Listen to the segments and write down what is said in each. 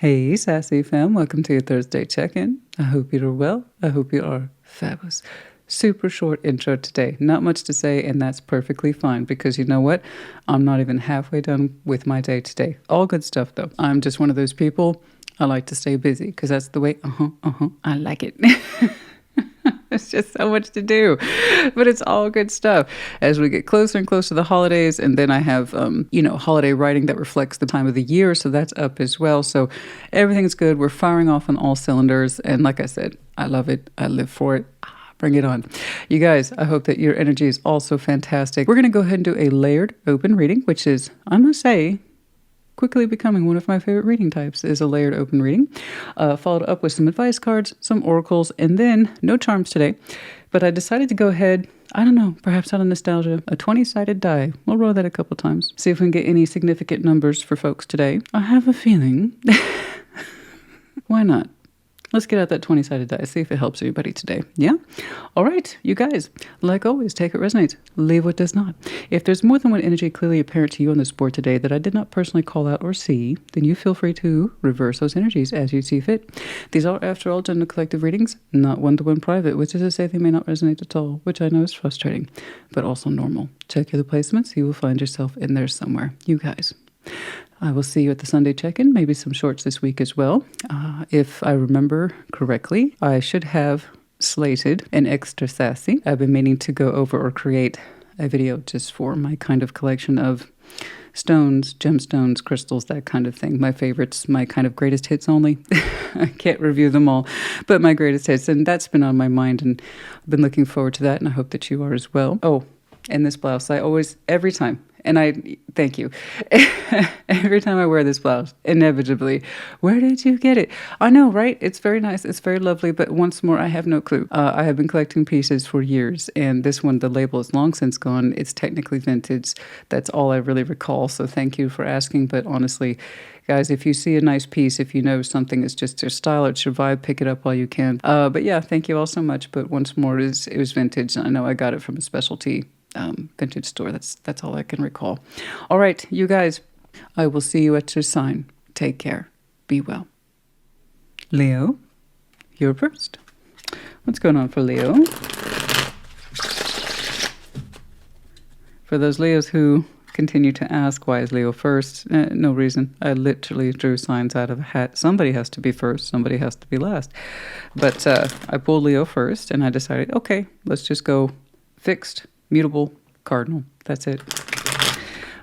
Hey, Sassy fam, welcome to your Thursday check-in. I hope you're well. I hope you are fabulous. Super short intro today. Not much to say, and that's perfectly fine because you know what? I'm not even halfway done with my day today. All good stuff, though. I'm just one of those people. I like to stay busy because that's the way, I like it. It's just so much to do, but it's all good stuff as we get closer and closer to the holidays. And then I have, holiday writing that reflects the time of the year. So that's up as well. So everything's good. We're firing off on all cylinders. And like I said, I love it. I live for it. Bring it on. You guys, I hope that your energy is also fantastic. We're going to go ahead and do a layered open reading, which is, I must say, quickly becoming one of my favorite reading types is a layered open reading, followed up with some advice cards, some oracles, and then no charms today. But I decided to go ahead, I don't know, perhaps out of nostalgia, a 20-sided die. We'll roll that a couple times. See if we can get any significant numbers for folks today. I have a feeling. Why not? Let's get out that 20-sided die, see if it helps anybody today. Yeah? All right, you guys, like always, take what resonates, leave what does not. If there's more than one energy clearly apparent to you on this board today that I did not personally call out or see, then you feel free to reverse those energies as you see fit. These are, after all, general collective readings, not one-to-one private, which is to say they may not resonate at all, which I know is frustrating, but also normal. Check your placements. You will find yourself in there somewhere. You guys. I will see you at the Sunday check-in, maybe some shorts this week as well. If I remember correctly, I should have slated an extra sassy. I've been meaning to go over or create a video just for my kind of collection of stones, gemstones, crystals, that kind of thing. My favorites, my kind of greatest hits only. I can't review them all, but my greatest hits. And that's been on my mind, and I've been looking forward to that, and I hope that you are as well. Oh, and this blouse, I always, every time, and I thank you. Every time I wear this blouse, inevitably, where did you get it? I know, right? It's very nice. It's very lovely. But once more, I have no clue. I have been collecting pieces for years. And this one, the label is long since gone. It's technically vintage. That's all I really recall. So thank you for asking. But honestly, guys, if you see a nice piece, if you know something is just your style, it's your vibe, pick it up while you can. But yeah, thank you all so much. But once more, it was vintage. I know I got it from a specialty vintage store. That's all I can recall. All right, you guys, I will see you at your sign. Take care. Be well. Leo, you're first. What's going on for Leo? For those Leos who continue to ask, why is Leo first? No reason. I literally drew signs out of a hat. Somebody has to be first. Somebody has to be last. But I pulled Leo first, and I decided, okay, let's just go fixed, mutable, cardinal. That's it.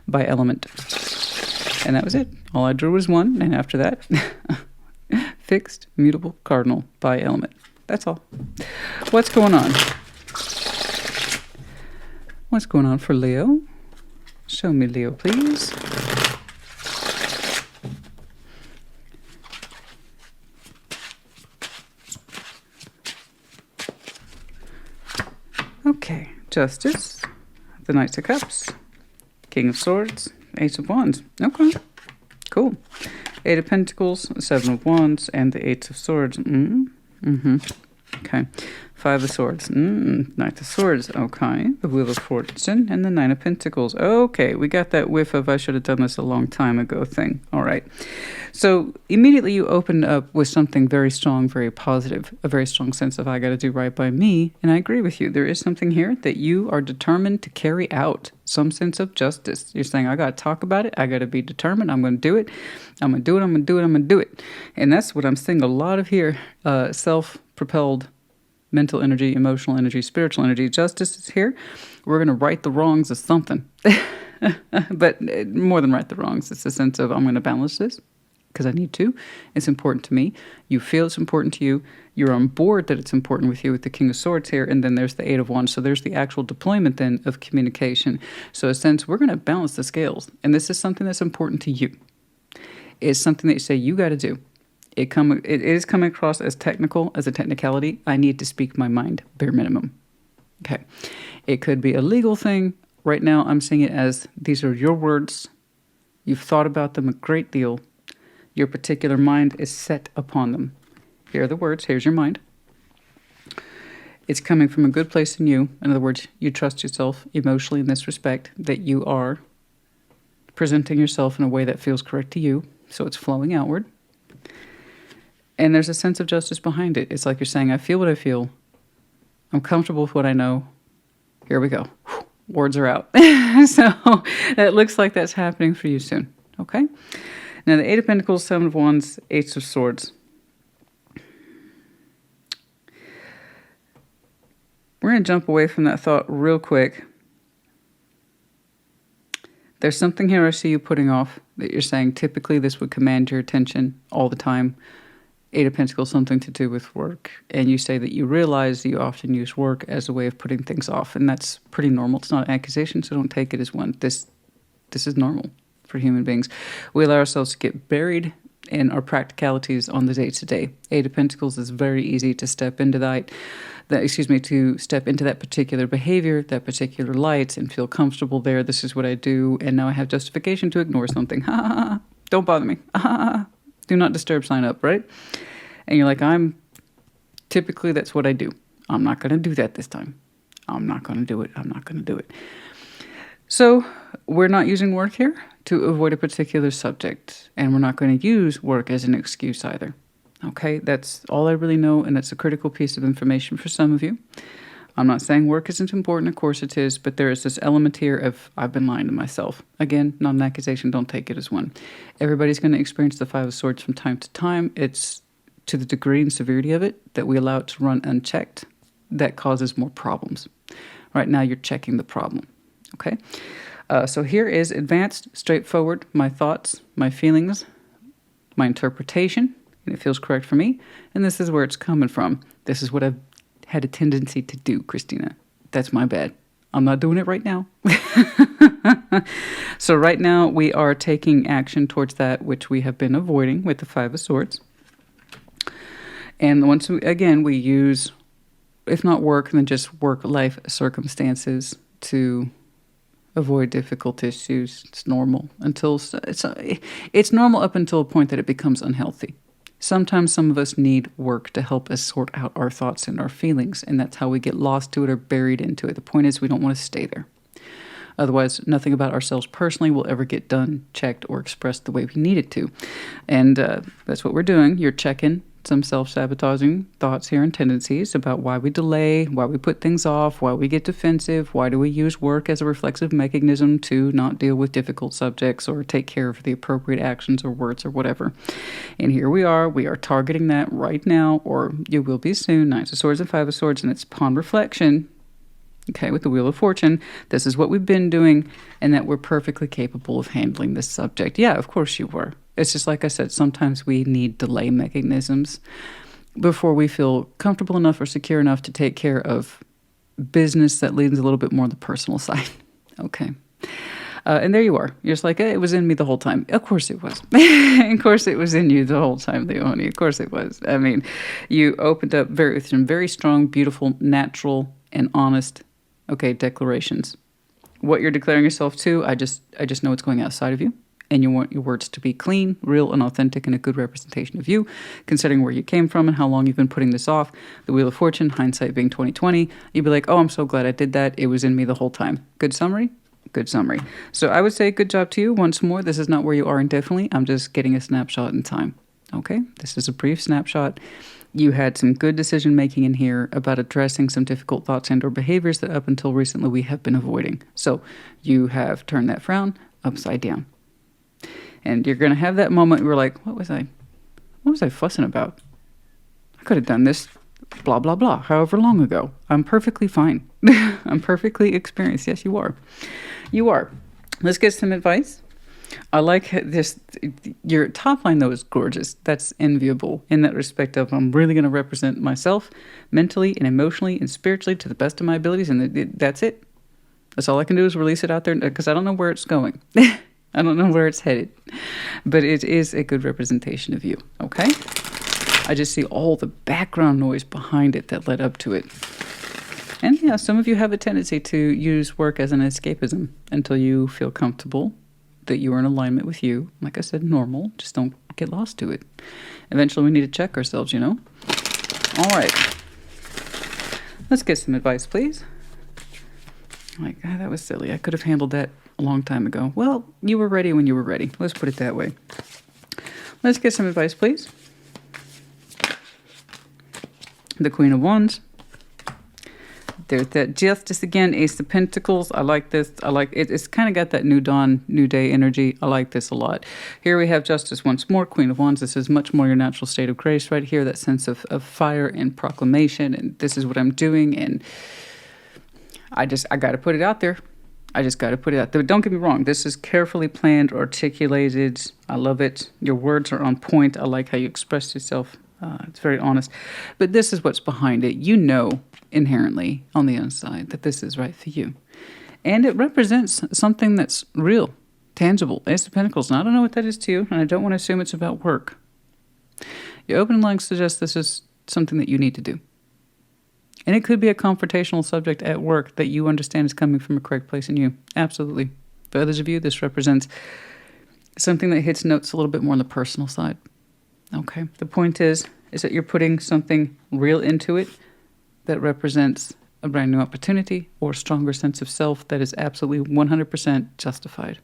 By element. And that was it. All I drew was one. And after that, fixed, mutable, cardinal by element. That's all. What's going on? What's going on for Leo? Show me Leo, please. Okay. Justice, the Knight of Cups, King of Swords, Ace of Wands. Okay, cool. Eight of Pentacles, Seven of Wands, and the Eight of Swords. Okay. Five of Swords. Knight of Swords. Okay. The Wheel of Fortune and the Nine of Pentacles. Okay, we got that whiff of I should have done this a long time ago thing. All right. So immediately you opened up with something very strong, very positive, a very strong sense of I got to do right by me. And I agree with you. There is something here that you are determined to carry out, some sense of justice. You're saying, I got to talk about it. I got to be determined. I'm going to do it. I'm going to do it. I'm going to do it. I'm going to do it. And that's what I'm seeing a lot of here. Self-propelled mental energy, emotional energy, spiritual energy. Justice is here. We're going to right the wrongs of something. But more than right the wrongs, it's a sense of I'm going to balance this because I need to. It's important to me. You feel it's important to you. You're on board that it's important with you with the King of Swords here. And then there's the Eight of Wands. So there's the actual deployment then of communication. So in a sense, we're going to balance the scales. And this is something that's important to you. It's something that you say you got to do. It is coming across as technical, as a technicality. I need to speak my mind, bare minimum. Okay. It could be a legal thing. Right now, I'm seeing it as these are your words. You've thought about them a great deal. Your particular mind is set upon them. Here are the words. Here's your mind. It's coming from a good place in you. In other words, you trust yourself emotionally in this respect, that you are presenting yourself in a way that feels correct to you. So it's flowing outward. And there's a sense of justice behind it. It's like you're saying, I feel what I feel. I'm comfortable with what I know. Here we go. Words are out. So it looks like that's happening for you soon. Okay? Now the Eight of Pentacles, Seven of Wands, Ace of Swords. We're going to jump away from that thought real quick. There's something here I see you putting off that you're saying typically this would command your attention all the time. Eight of Pentacles, something to do with work. And you say that you realize that you often use work as a way of putting things off. And that's pretty normal. It's not an accusation, so don't take it as one. This is normal for human beings. We allow ourselves to get buried in our practicalities on the day-to-day. Eight of Pentacles is very easy to step into to step into that particular behavior, that particular light, and feel comfortable there. This is what I do, and now I have justification to ignore something. Ha ha ha. Don't bother me. Ha ha ha. Do not disturb sign up, right? And you're like, typically that's what I do. I'm not going to do that this time. I'm not going to do it. I'm not going to do it. So we're not using work here to avoid a particular subject, and we're not going to use work as an excuse either. Okay, that's all I really know, and it's a critical piece of information for some of you. I'm not saying work isn't important, of course it is, but there is this element here of I've been lying to myself. Again, not an accusation, don't take it as one. Everybody's going to experience the Five of Swords from time to time. It's to the degree and severity of it that we allow it to run unchecked that causes more problems. Right now you're checking the problem. Okay, so here is advanced, straightforward, my thoughts, my feelings, my interpretation, and it feels correct for me, and this is where it's coming from. This is what I've had a tendency to do, Christina. That's my bad. I'm not doing it right now. So right now we are taking action towards that which we have been avoiding with the Five of Swords. And once we use, if not work, then just work-life circumstances to avoid difficult issues. It's normal until it's normal up until a point that it becomes unhealthy. Sometimes some of us need work to help us sort out our thoughts and our feelings, and that's how we get lost to it or buried into it. The point is we don't want to stay there. Otherwise, nothing about ourselves personally will ever get done, checked, or expressed the way we need it to. And that's what we're doing. You're checking some self-sabotaging thoughts here and tendencies about why we delay, why we put things off, why we get defensive, why do we use work as a reflexive mechanism to not deal with difficult subjects or take care of the appropriate actions or words or whatever. And here we are targeting that right now, or you will be soon. Knights of Swords and Five of Swords, and it's upon reflection, okay, with the Wheel of Fortune, this is what we've been doing, and that we're perfectly capable of handling this subject. Yeah, of course you were. It's just like I said, sometimes we need delay mechanisms before we feel comfortable enough or secure enough to take care of business that leans a little bit more on the personal side. Okay. And there you are. You're just like, it was in me the whole time. Of course it was. Of course it was in you the whole time, Leonie. Of course it was. I mean, you opened up with some very strong, beautiful, natural, and honest, declarations. What you're declaring yourself to, I just know it's going outside of you. And you want your words to be clean, real, and authentic, and a good representation of you, considering where you came from and how long you've been putting this off. The Wheel of Fortune, hindsight being 20/20, you'd be like, oh, I'm so glad I did that. It was in me the whole time. Good summary? Good summary. So I would say good job to you. Once more, this is not where you are indefinitely. I'm just getting a snapshot in time. Okay? This is a brief snapshot. You had some good decision-making in here about addressing some difficult thoughts and or behaviors that up until recently we have been avoiding. So you have turned that frown upside down. And you're going to have that moment where you're like, what was I fussing about? I could have done this, blah, blah, blah, however long ago. I'm perfectly fine. I'm perfectly experienced. Yes, you are. You are. Let's get some advice. I like this. Your top line, though, is gorgeous. That's enviable in that respect of I'm really going to represent myself mentally and emotionally and spiritually to the best of my abilities. And that's it. That's all I can do is release it out there because I don't know where it's going. I don't know where it's headed, but it is a good representation of you, okay? I just see all the background noise behind it that led up to it. And yeah, some of you have a tendency to use work as an escapism until you feel comfortable that you are in alignment with you. Like I said, normal. Just don't get lost to it. Eventually, we need to check ourselves, you know? All right. Let's get some advice, please. Like, that was silly. I could have handled that a long time ago. Well, you were ready when you were ready. Let's put it that way. Let's get some advice, please. the Queen of Wands. There's that Justice again, Ace of Pentacles. I like this. I like it. It's kind of got that new dawn, new day energy. I like this a lot. Here we have Justice once more, Queen of Wands. This is much more your natural state of grace right here. That sense of fire and proclamation. And this is what I'm doing. And I got to put it out there. I just got to put it out there. Don't get me wrong. This is carefully planned, articulated. I love it. Your words are on point. I like how you express yourself. It's very honest. But this is what's behind it. You know inherently on the inside that this is right for you. And it represents something that's real, tangible. Ace of Pentacles. And I don't know what that is to you, and I don't want to assume it's about work. Your open line suggests this is something that you need to do. And it could be a confrontational subject at work that you understand is coming from a correct place in you. Absolutely. For others of you, this represents something that hits notes a little bit more on the personal side. Okay. The point is that you're putting something real into it that represents a brand new opportunity or a stronger sense of self that is absolutely 100% justified.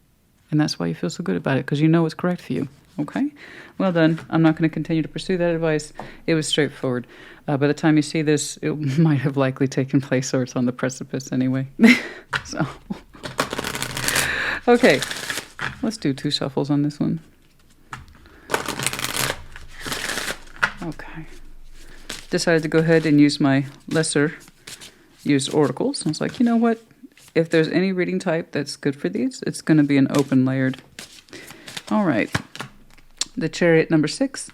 And that's why you feel so good about it, because you know what's correct for you. Okay? Well done. I'm not going to continue to pursue that advice. It was straightforward. By the time you see this, it might have likely taken place, or it's on the precipice anyway. So, okay. Let's do 2 shuffles on this one. Okay. Decided to go ahead and use my lesser used oracles. I was like, you know what? If there's any reading type that's good for these, it's going to be an open layered. All right. The Chariot number 6.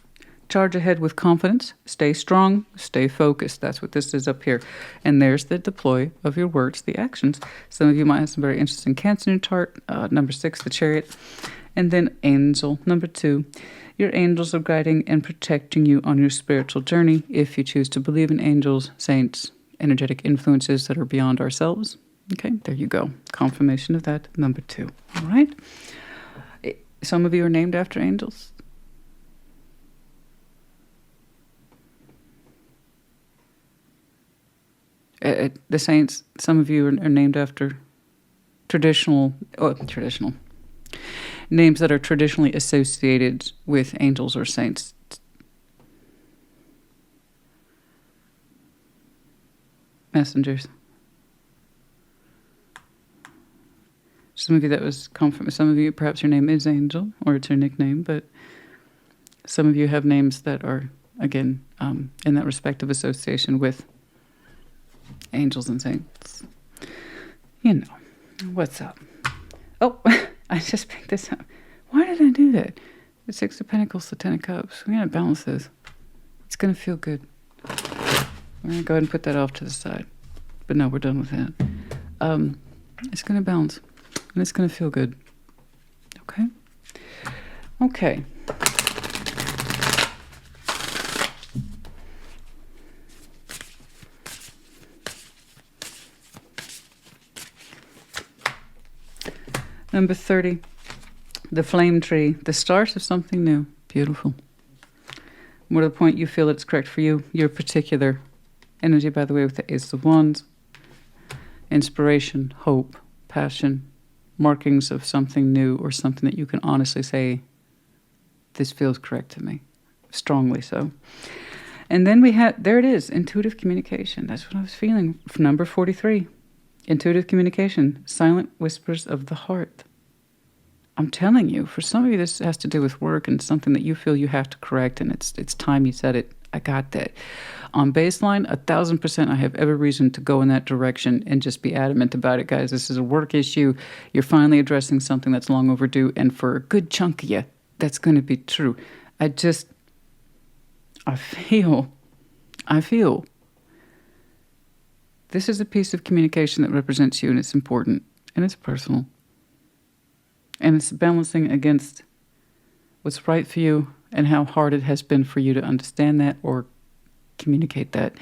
Charge ahead with confidence. Stay strong. Stay focused. That's what this is up here. And there's the deploy of your words, the actions. Some of you might have some very interesting Cancer in your chart. Number 6, the Chariot. And then Angel, number 2. Your angels are guiding and protecting you on your spiritual journey if you choose to believe in angels, saints, energetic influences that are beyond ourselves. Okay, there you go. Confirmation of that, number 2. All right. Some of you are named after angels. The saints, some of you are named after traditional names that are traditionally associated with angels or saints. Messengers. Some of you that was confirmed. Some of you, perhaps your name is Angel, or it's your nickname, but some of you have names that are, again, in that respective association with angels and saints. You know, what's up? Oh, I just picked this up. Why did I do that? The 6 of Pentacles, the 10 of Cups. We're going to balance this. It's going to feel good. We're going to go ahead and put that off to the side. But no, we're done with that. It's going to balance. And it's going to feel good. Okay? Okay. Number 30, the flame tree, the start of something new. Beautiful. More to the point you feel it's correct for you. Your particular energy, by the way, with the Ace of Wands. Inspiration, hope, passion, markings of something new or something that you can honestly say, this feels correct to me. Strongly so. And then we had, there it is, intuitive communication. That's what I was feeling. Number 43. Intuitive communication, silent whispers of the heart. I'm telling you, for some of you, this has to do with work and something that you feel you have to correct, and it's time you said it. I got that. On baseline, 1,000% I have every reason to go in that direction and just be adamant about it, guys. This is a work issue. You're finally addressing something that's long overdue, and for a good chunk of you, that's going to be true. I feel this is a piece of communication that represents you, and it's important, and it's personal. And it's balancing against what's right for you and how hard it has been for you to understand that or communicate that.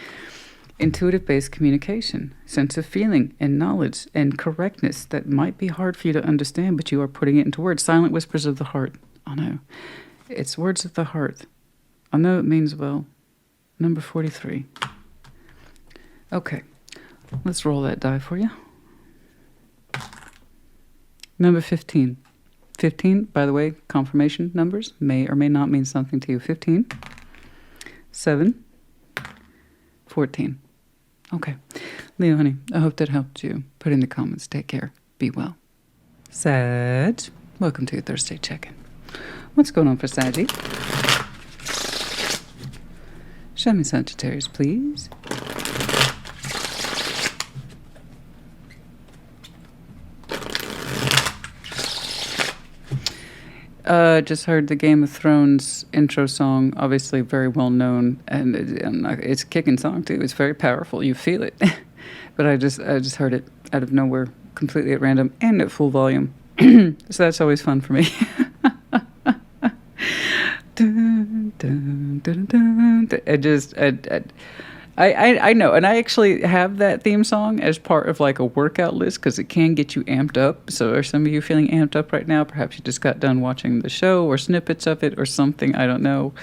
Intuitive-based communication, sense of feeling and knowledge and correctness that might be hard for you to understand, but you are putting it into words. Silent whispers of the heart. I know. It's words of the heart. I know it means well. Number 43. Okay. Let's roll that die for you. Number 15. 15, by the way, confirmation numbers may or may not mean something to you. 15, 7, 14. Okay. Leo, honey, I hope that helped you. Put in the comments. Take care. Be well. Sag, welcome to your Thursday check-in. What's going on for Saggy? Show me Sagittarius, please. Just heard the Game of Thrones intro song, obviously very well known, and it's a kicking song too. It's very powerful. You feel it. But I just heard it out of nowhere, completely at random and at full volume. So that's always fun for me. Dun, dun, dun, dun, dun. I know, and I actually have that theme song as part of like a workout list because it can get you amped up. So are some of you feeling amped up right now? Perhaps you just got done watching the show or snippets of it or something. I don't know.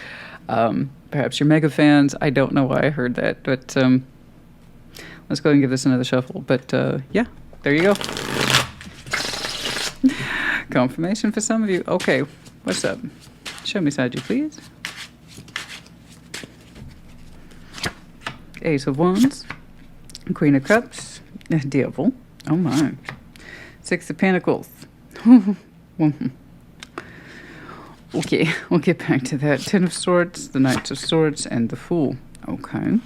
Perhaps you're mega fans. I don't know why I heard that, but let's go ahead and give this another shuffle. But yeah, there you go. Confirmation for some of you. Okay, what's up? Show me Saggy, please. Ace of Wands, Queen of Cups, Devil, oh my, Six of Pentacles. Okay, we'll get back to that. Ten of Swords, the Knight of Swords, and the Fool. Okay.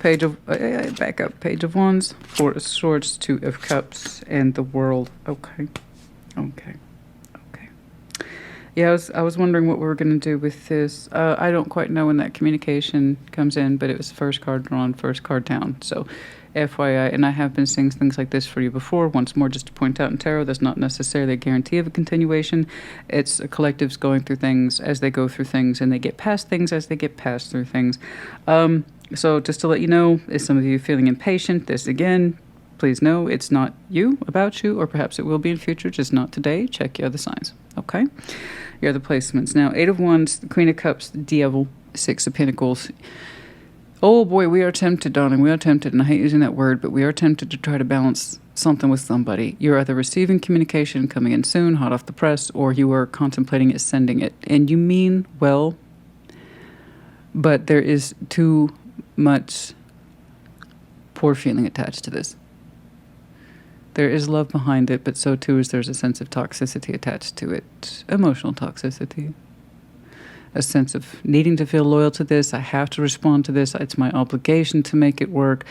Page of, back up, Page of Wands, Four of Swords, Two of Cups, and the World. Okay. Yeah, I was wondering what we were going to do with this. I don't quite know when that communication comes in, but it was first card drawn, first card down. So FYI, and I have been seeing things like this for you before. Once more, just to point out in tarot, that's not necessarily a guarantee of a continuation. It's collectives going through things as they go through things, and they get past things as they get passed through things. So just to let you know, is some of you feeling impatient, this again, please know it's not you, about you, or perhaps it will be in future, just not today. Check your other signs, okay? Your other placements. Now, Eight of Wands, the Queen of Cups, the Devil, Six of Pentacles. Oh boy, we are tempted, darling. We are tempted, and I hate using that word, but we are tempted to try to balance something with somebody. You're either receiving communication coming in soon, hot off the press, or you are contemplating it, sending it. And you mean well, but there is too much poor feeling attached to this. There is love behind it, but so too is there's a sense of toxicity attached to it. Emotional toxicity. A sense of needing to feel loyal to this. I have to respond to this. It's my obligation to make it work.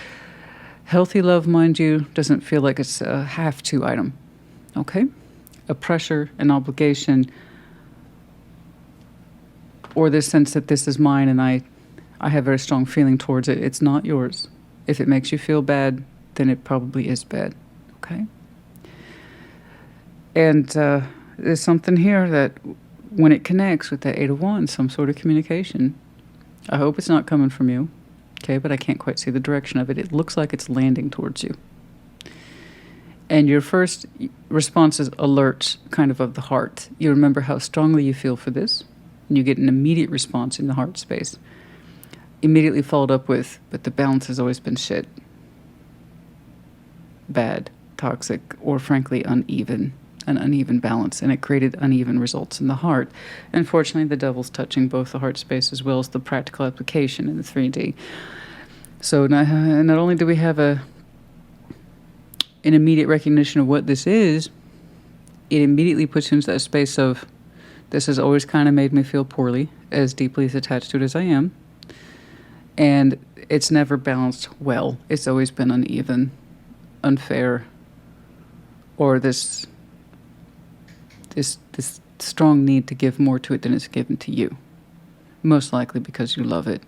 Healthy love, mind you, doesn't feel like it's a have-to item. Okay? A pressure, an obligation, or this sense that this is mine and I have a very strong feeling towards it. It's not yours. If it makes you feel bad, then it probably is bad. Okay? And there's something here that when it connects with that Eight of Wands, some sort of communication, I hope it's not coming from you, okay, but I can't quite see the direction of it. It looks like it's landing towards you. And your first response is alert, kind of the heart. You remember how strongly you feel for this, and you get an immediate response in the heart space. Immediately followed up with, but the balance has always been shit. Bad. Toxic, or frankly uneven, an uneven balance, and it created uneven results in the heart. Unfortunately, the devil's touching both the heart space as well as the practical application in the 3D. So not only do we have an immediate recognition of what this is, it immediately puts you into that space of, this has always kind of made me feel poorly, as deeply as attached to it as I am, and it's never balanced well. It's always been uneven, unfair, or this strong need to give more to it than it's given to you. Most likely because you love it.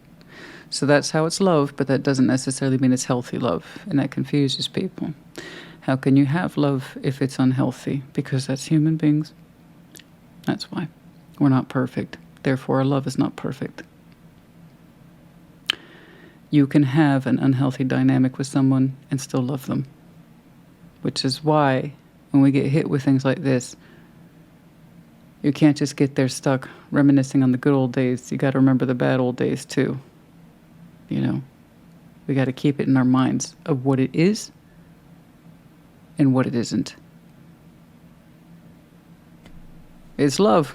So that's how it's love, but that doesn't necessarily mean it's healthy love, and that confuses people. How can you have love if it's unhealthy? Because that's human beings. That's why. We're not perfect. Therefore, our love is not perfect. You can have an unhealthy dynamic with someone and still love them. Which is why, when we get hit with things like this, you can't just get there stuck reminiscing on the good old days. You got to remember the bad old days too. You know, we got to keep it in our minds of what it is and what it isn't. It's love,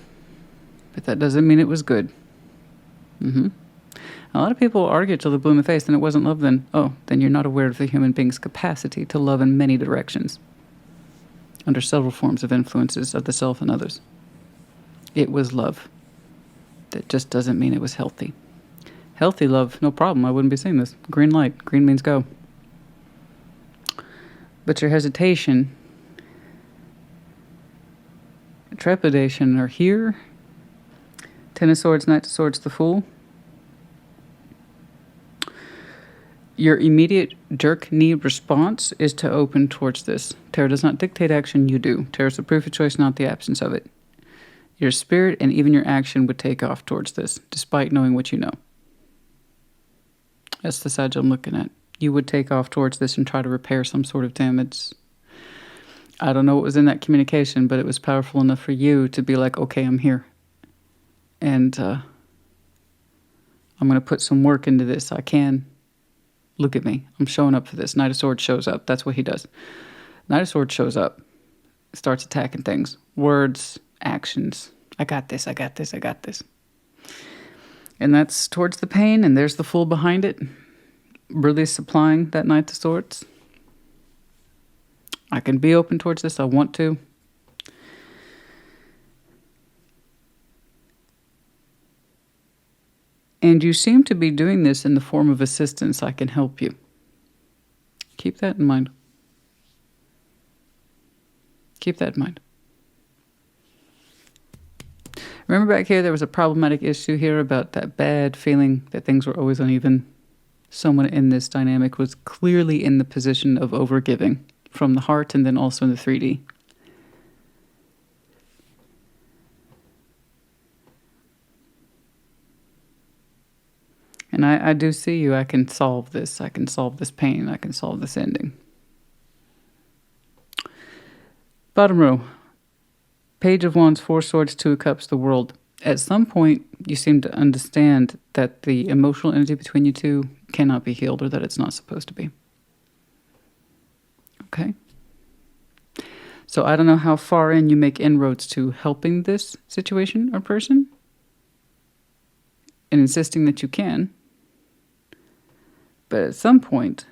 but that doesn't mean it was good. A lot of people argue till the blue in the face, then it wasn't love, then, oh, then you're not aware of the human being's capacity to love in many directions, under several forms of influences of the self and others. It was love. That just doesn't mean it was healthy. Healthy love, no problem. I wouldn't be saying this. Green light. Green means go. But your hesitation, trepidation are here. Ten of Swords, Knight of Swords, the Fool. Your immediate jerk knee response is to open towards this. Tarot does not dictate action, you do. Tarot is the proof of choice, not the absence of it. Your spirit and even your action would take off towards this, despite knowing what you know. That's the side I'm looking at. You would take off towards this and try to repair some sort of damage. I don't know what was in that communication, but it was powerful enough for you to be like, okay, I'm here. And I'm going to put some work into this. I can. Look at me. I'm showing up for this. Knight of Swords shows up. That's what he does. Knight of Swords shows up. Starts attacking things. Words, actions. I got this. I got this. I got this. And that's towards the pain, and there's the Fool behind it. Really supplying that Knight of Swords. I can be open towards this. I want to. And you seem to be doing this in the form of assistance. I can help you. Keep that in mind. Keep that in mind. Remember back here, there was a problematic issue here about that bad feeling that things were always uneven. Someone in this dynamic was clearly in the position of overgiving from the heart and then also in the 3D. And I do see you. I can solve this. I can solve this pain. I can solve this ending. Bottom row. Page of Wands, 4 Swords, 2 of Cups, the World. At some point, you seem to understand that the emotional energy between you two cannot be healed, or that it's not supposed to be. Okay? So I don't know how far in you make inroads to helping this situation or person, and insisting that you can. But at some point,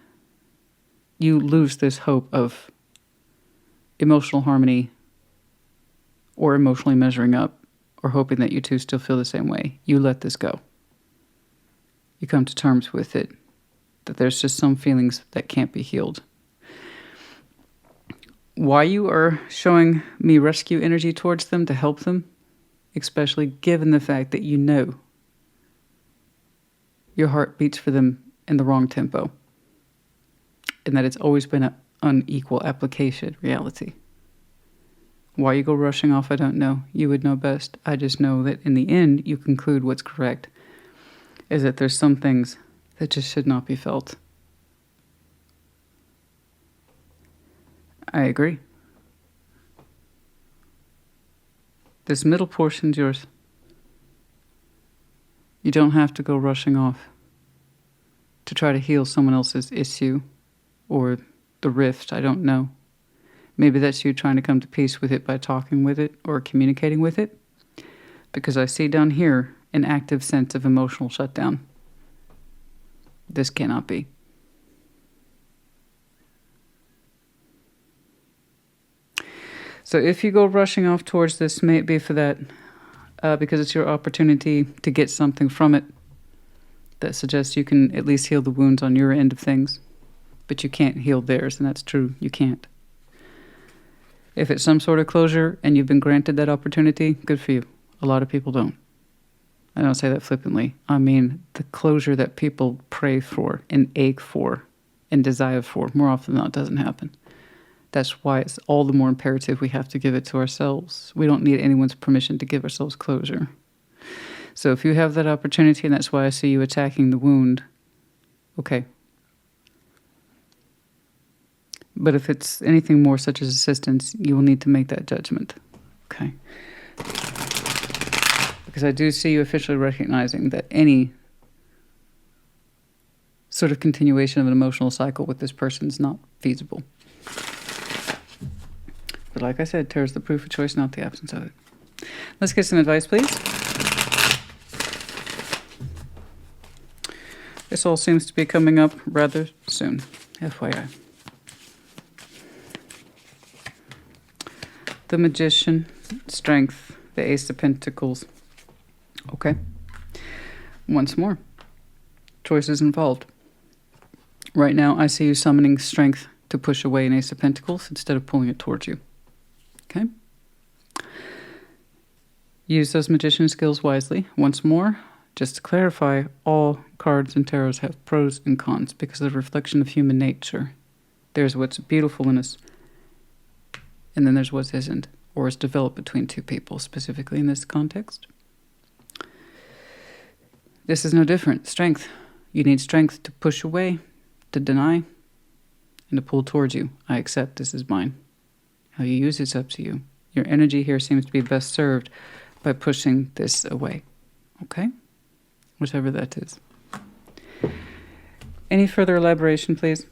you lose this hope of emotional harmony or emotionally measuring up or hoping that you two still feel the same way. You let this go. You come to terms with it, that there's just some feelings that can't be healed. Why you are showing me rescue energy towards them to help them, especially given the fact that you know your heart beats for them in the wrong tempo, and that it's always been an unequal application reality. Why you go rushing off, I don't know. You would know best. I just know that in the end, you conclude what's correct, is that there's some things that just should not be felt. I agree. This middle portion's yours. You don't have to go rushing off to try to heal someone else's issue or the rift. I don't know. Maybe that's you trying to come to peace with it by talking with it or communicating with it. Because I see down here an active sense of emotional shutdown. This cannot be. So if you go rushing off towards this, may it be for that, because it's your opportunity to get something from it that suggests you can at least heal the wounds on your end of things, but you can't heal theirs, and that's true. You can't. If it's some sort of closure and you've been granted that opportunity, good for you. A lot of people don't. I don't say that flippantly. I mean the closure that people pray for and ache for and desire for, more often than not, doesn't happen. That's why it's all the more imperative we have to give it to ourselves. We don't need anyone's permission to give ourselves closure. So if you have that opportunity, and that's why I see you attacking the wound, okay. But if it's anything more such as assistance, you will need to make that judgment, okay? Because I do see you officially recognizing that any sort of continuation of an emotional cycle with this person is not feasible. But like I said, tarot's the proof of choice, not the absence of it. Let's get some advice, please. This all seems to be coming up rather soon, FYI. The Magician, Strength, the Ace of Pentacles. Okay. Once more. Choices involved. Right now, I see you summoning strength to push away an Ace of Pentacles instead of pulling it towards you. Okay? Use those magician skills wisely. Once more, just to clarify, all cards and tarots have pros and cons because of the reflection of human nature. There's what's beautiful in us, and then there's what isn't, or is developed between two people, specifically in this context. This is no different. Strength. You need strength to push away, to deny, and to pull towards you. I accept this is mine. How you use it's up to you. Your energy here seems to be best served by pushing this away. Okay? Whatever that is. Any further elaboration, please?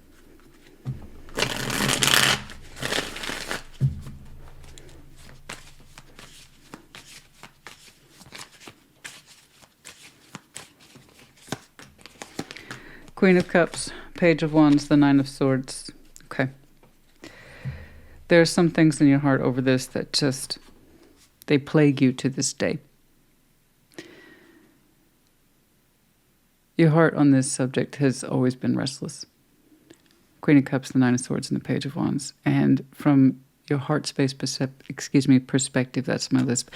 Queen of Cups, Page of Wands, the Nine of Swords. Okay. There are some things in your heart over this that just, they plague you to this day. Your heart on this subject has always been restless. Queen of Cups, the Nine of Swords, and the Page of Wands. And from your heart space perspective, that's my lisp,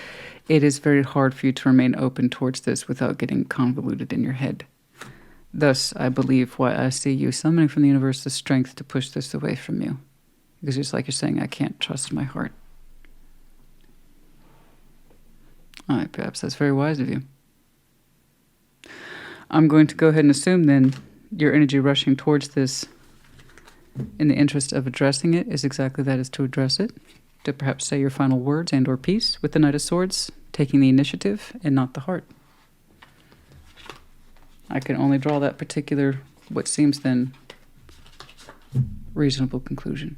it is very hard for you to remain open towards this without getting convoluted in your head. Thus, I believe why I see you summoning from the universe the strength to push this away from you. Because it's like you're saying, I can't trust my heart. All right, perhaps that's very wise of you. I'm going to go ahead and assume then your energy rushing towards this in the interest of addressing it is exactly that, is to address it. To perhaps say your final words and or peace with the Knight of Swords, taking the initiative and not the heart. I can only draw that particular, what seems then, reasonable conclusion.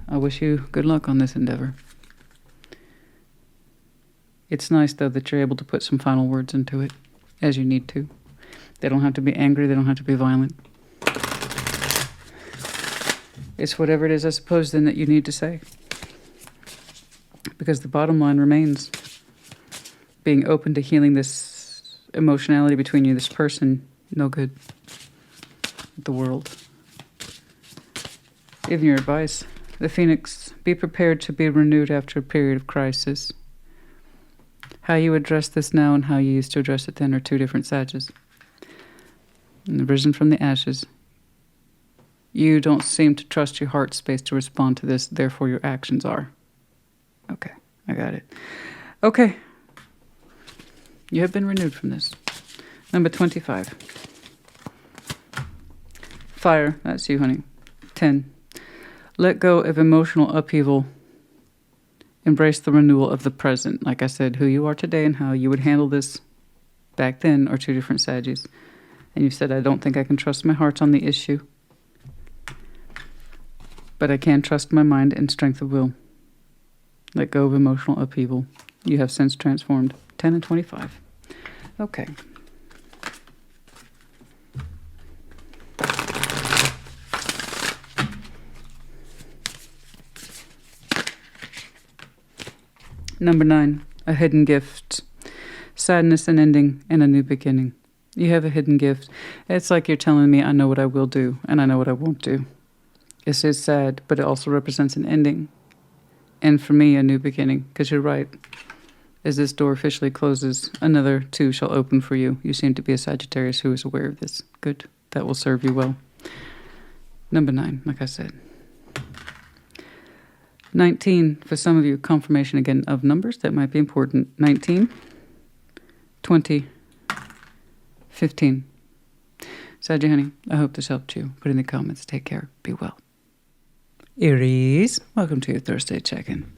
I wish you good luck on this endeavor. It's nice, though, that you're able to put some final words into it, as you need to. They don't have to be angry, they don't have to be violent. It's whatever it is, I suppose, then, that you need to say. Because the bottom line remains being open to healing this emotionality between you, this person, no good. The world. Give your advice. The Phoenix, be prepared to be renewed after a period of crisis. How you address this now and how you used to address it then are two different sages. And risen from the ashes. You don't seem to trust your heart space to respond to this, therefore your actions are. Okay, I got it. Okay. You have been renewed from this. Number 25. Fire, that's you, honey. 10. Let go of emotional upheaval. Embrace the renewal of the present. Like I said, who you are today and how you would handle this back then are two different Saggies. And you said, I don't think I can trust my heart on the issue. But I can trust my mind and strength of will. Let go of emotional upheaval. You have since transformed. 10 and 25. Okay. Number 9, a hidden gift. Sadness and ending and a new beginning. You have a hidden gift. It's like you're telling me I know what I will do and I know what I won't do. This is sad, but it also represents an ending. And for me, a new beginning, because you're right. As this door officially closes, another 2 shall open for you. You seem to be a Sagittarius who is aware of this. Good. That will serve you well. Number 9, like I said. 19, for some of you, confirmation again of numbers. That might be important. 19, 20, 15. Saggy honey, I hope this helped you. Put in the comments. Take care. Be well. Aries, welcome to your Thursday check-in.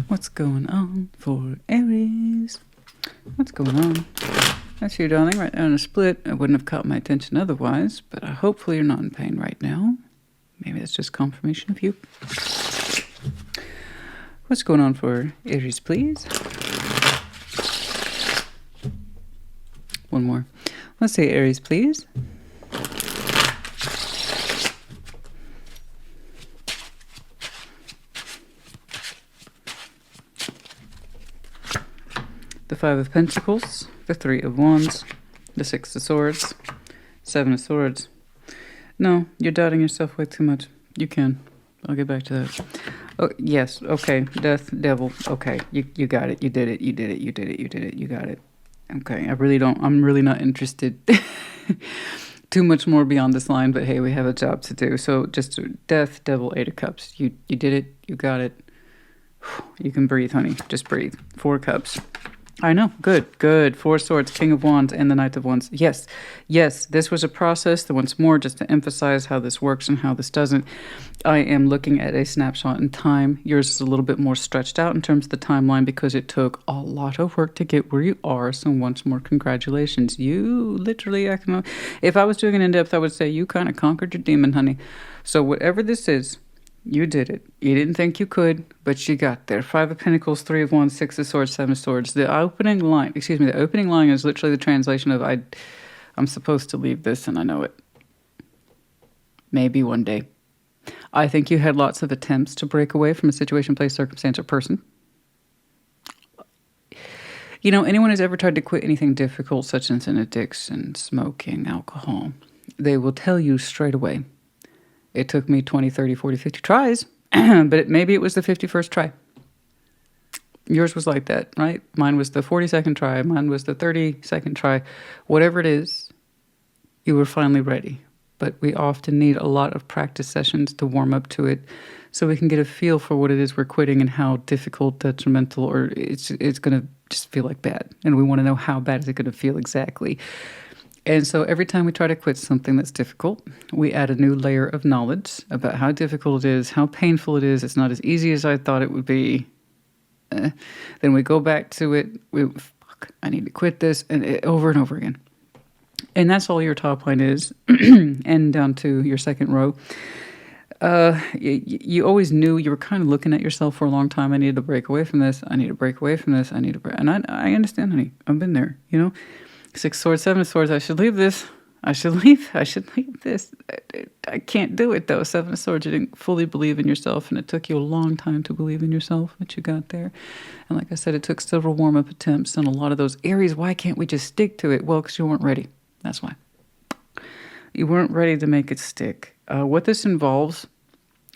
What's going on for Aries? What's going on? That's you, darling, right there on a split. It wouldn't have caught my attention otherwise, but hopefully you're not in pain right now. Maybe that's just confirmation of you. What's going on for Aries, please? one more. Let's see, Aries, please. The Five of Pentacles, the Three of Wands, the Six of Swords, Seven of Swords. No, you're doubting yourself way too much. You can. I'll get back to that. Oh, yes. Okay. Death, Devil. Okay. You got it. You did it. You did it. You did it. You did it. You got it. Okay. I'm really not interested too much more beyond this line, but hey, we have a job to do. So just Death, Devil, Eight of Cups. You did it. You got it. You can breathe, honey. Just breathe. Four Cups. I know. Good, good. Four Swords, King of Wands, and the Knight of Wands. Yes, yes, this was a process. That once more, just to emphasize how this works and how this doesn't, I am looking at a snapshot in time. Yours is a little bit more stretched out in terms of the timeline because it took a lot of work to get where you are. So once more, congratulations. You literally, if I was doing an in-depth, I would say you kind of conquered your demon, honey. So whatever this is, you did it. You didn't think you could, but you got there. Five of Pentacles, Three of Wands, Six of Swords, Seven of Swords. The opening line is literally the translation of I'm supposed to leave this and I know it. Maybe one day. I think you had lots of attempts to break away from a situation, place, circumstance, or person. You know, anyone who's ever tried to quit anything difficult, such as an addiction, smoking, alcohol, they will tell you straight away, it took me 20, 30, 40, 50 tries, but maybe it was the 51st try. Yours was like that, right? Mine was the 42nd try. Mine was the 32nd try. Whatever it is, you were finally ready. But we often need a lot of practice sessions to warm up to it so we can get a feel for what it is we're quitting and how difficult, detrimental, or it's going to just feel like bad. And we want to know how bad is it going to feel exactly. And so every time we try to quit something that's difficult, we add a new layer of knowledge about how difficult it is, how painful it is. It's not as easy as I thought it would be. Then we go back to it. I need to quit this, and over and over again. And that's all your top line is, and down to your second row. You always knew, you were kind of looking at yourself for a long time. I needed to break away from this. I need to break away from this. I need to break. And I understand, honey. I've been there, you know. Six of Swords, Seven of Swords. I should leave this. I should leave this. I can't do it, though. Seven of Swords, you didn't fully believe in yourself, and it took you a long time to believe in yourself, but you got there. And like I said, it took several warm-up attempts, and a lot of those Aries, why can't we just stick to it? Well, because you weren't ready. That's why. You weren't ready to make it stick. What this involves,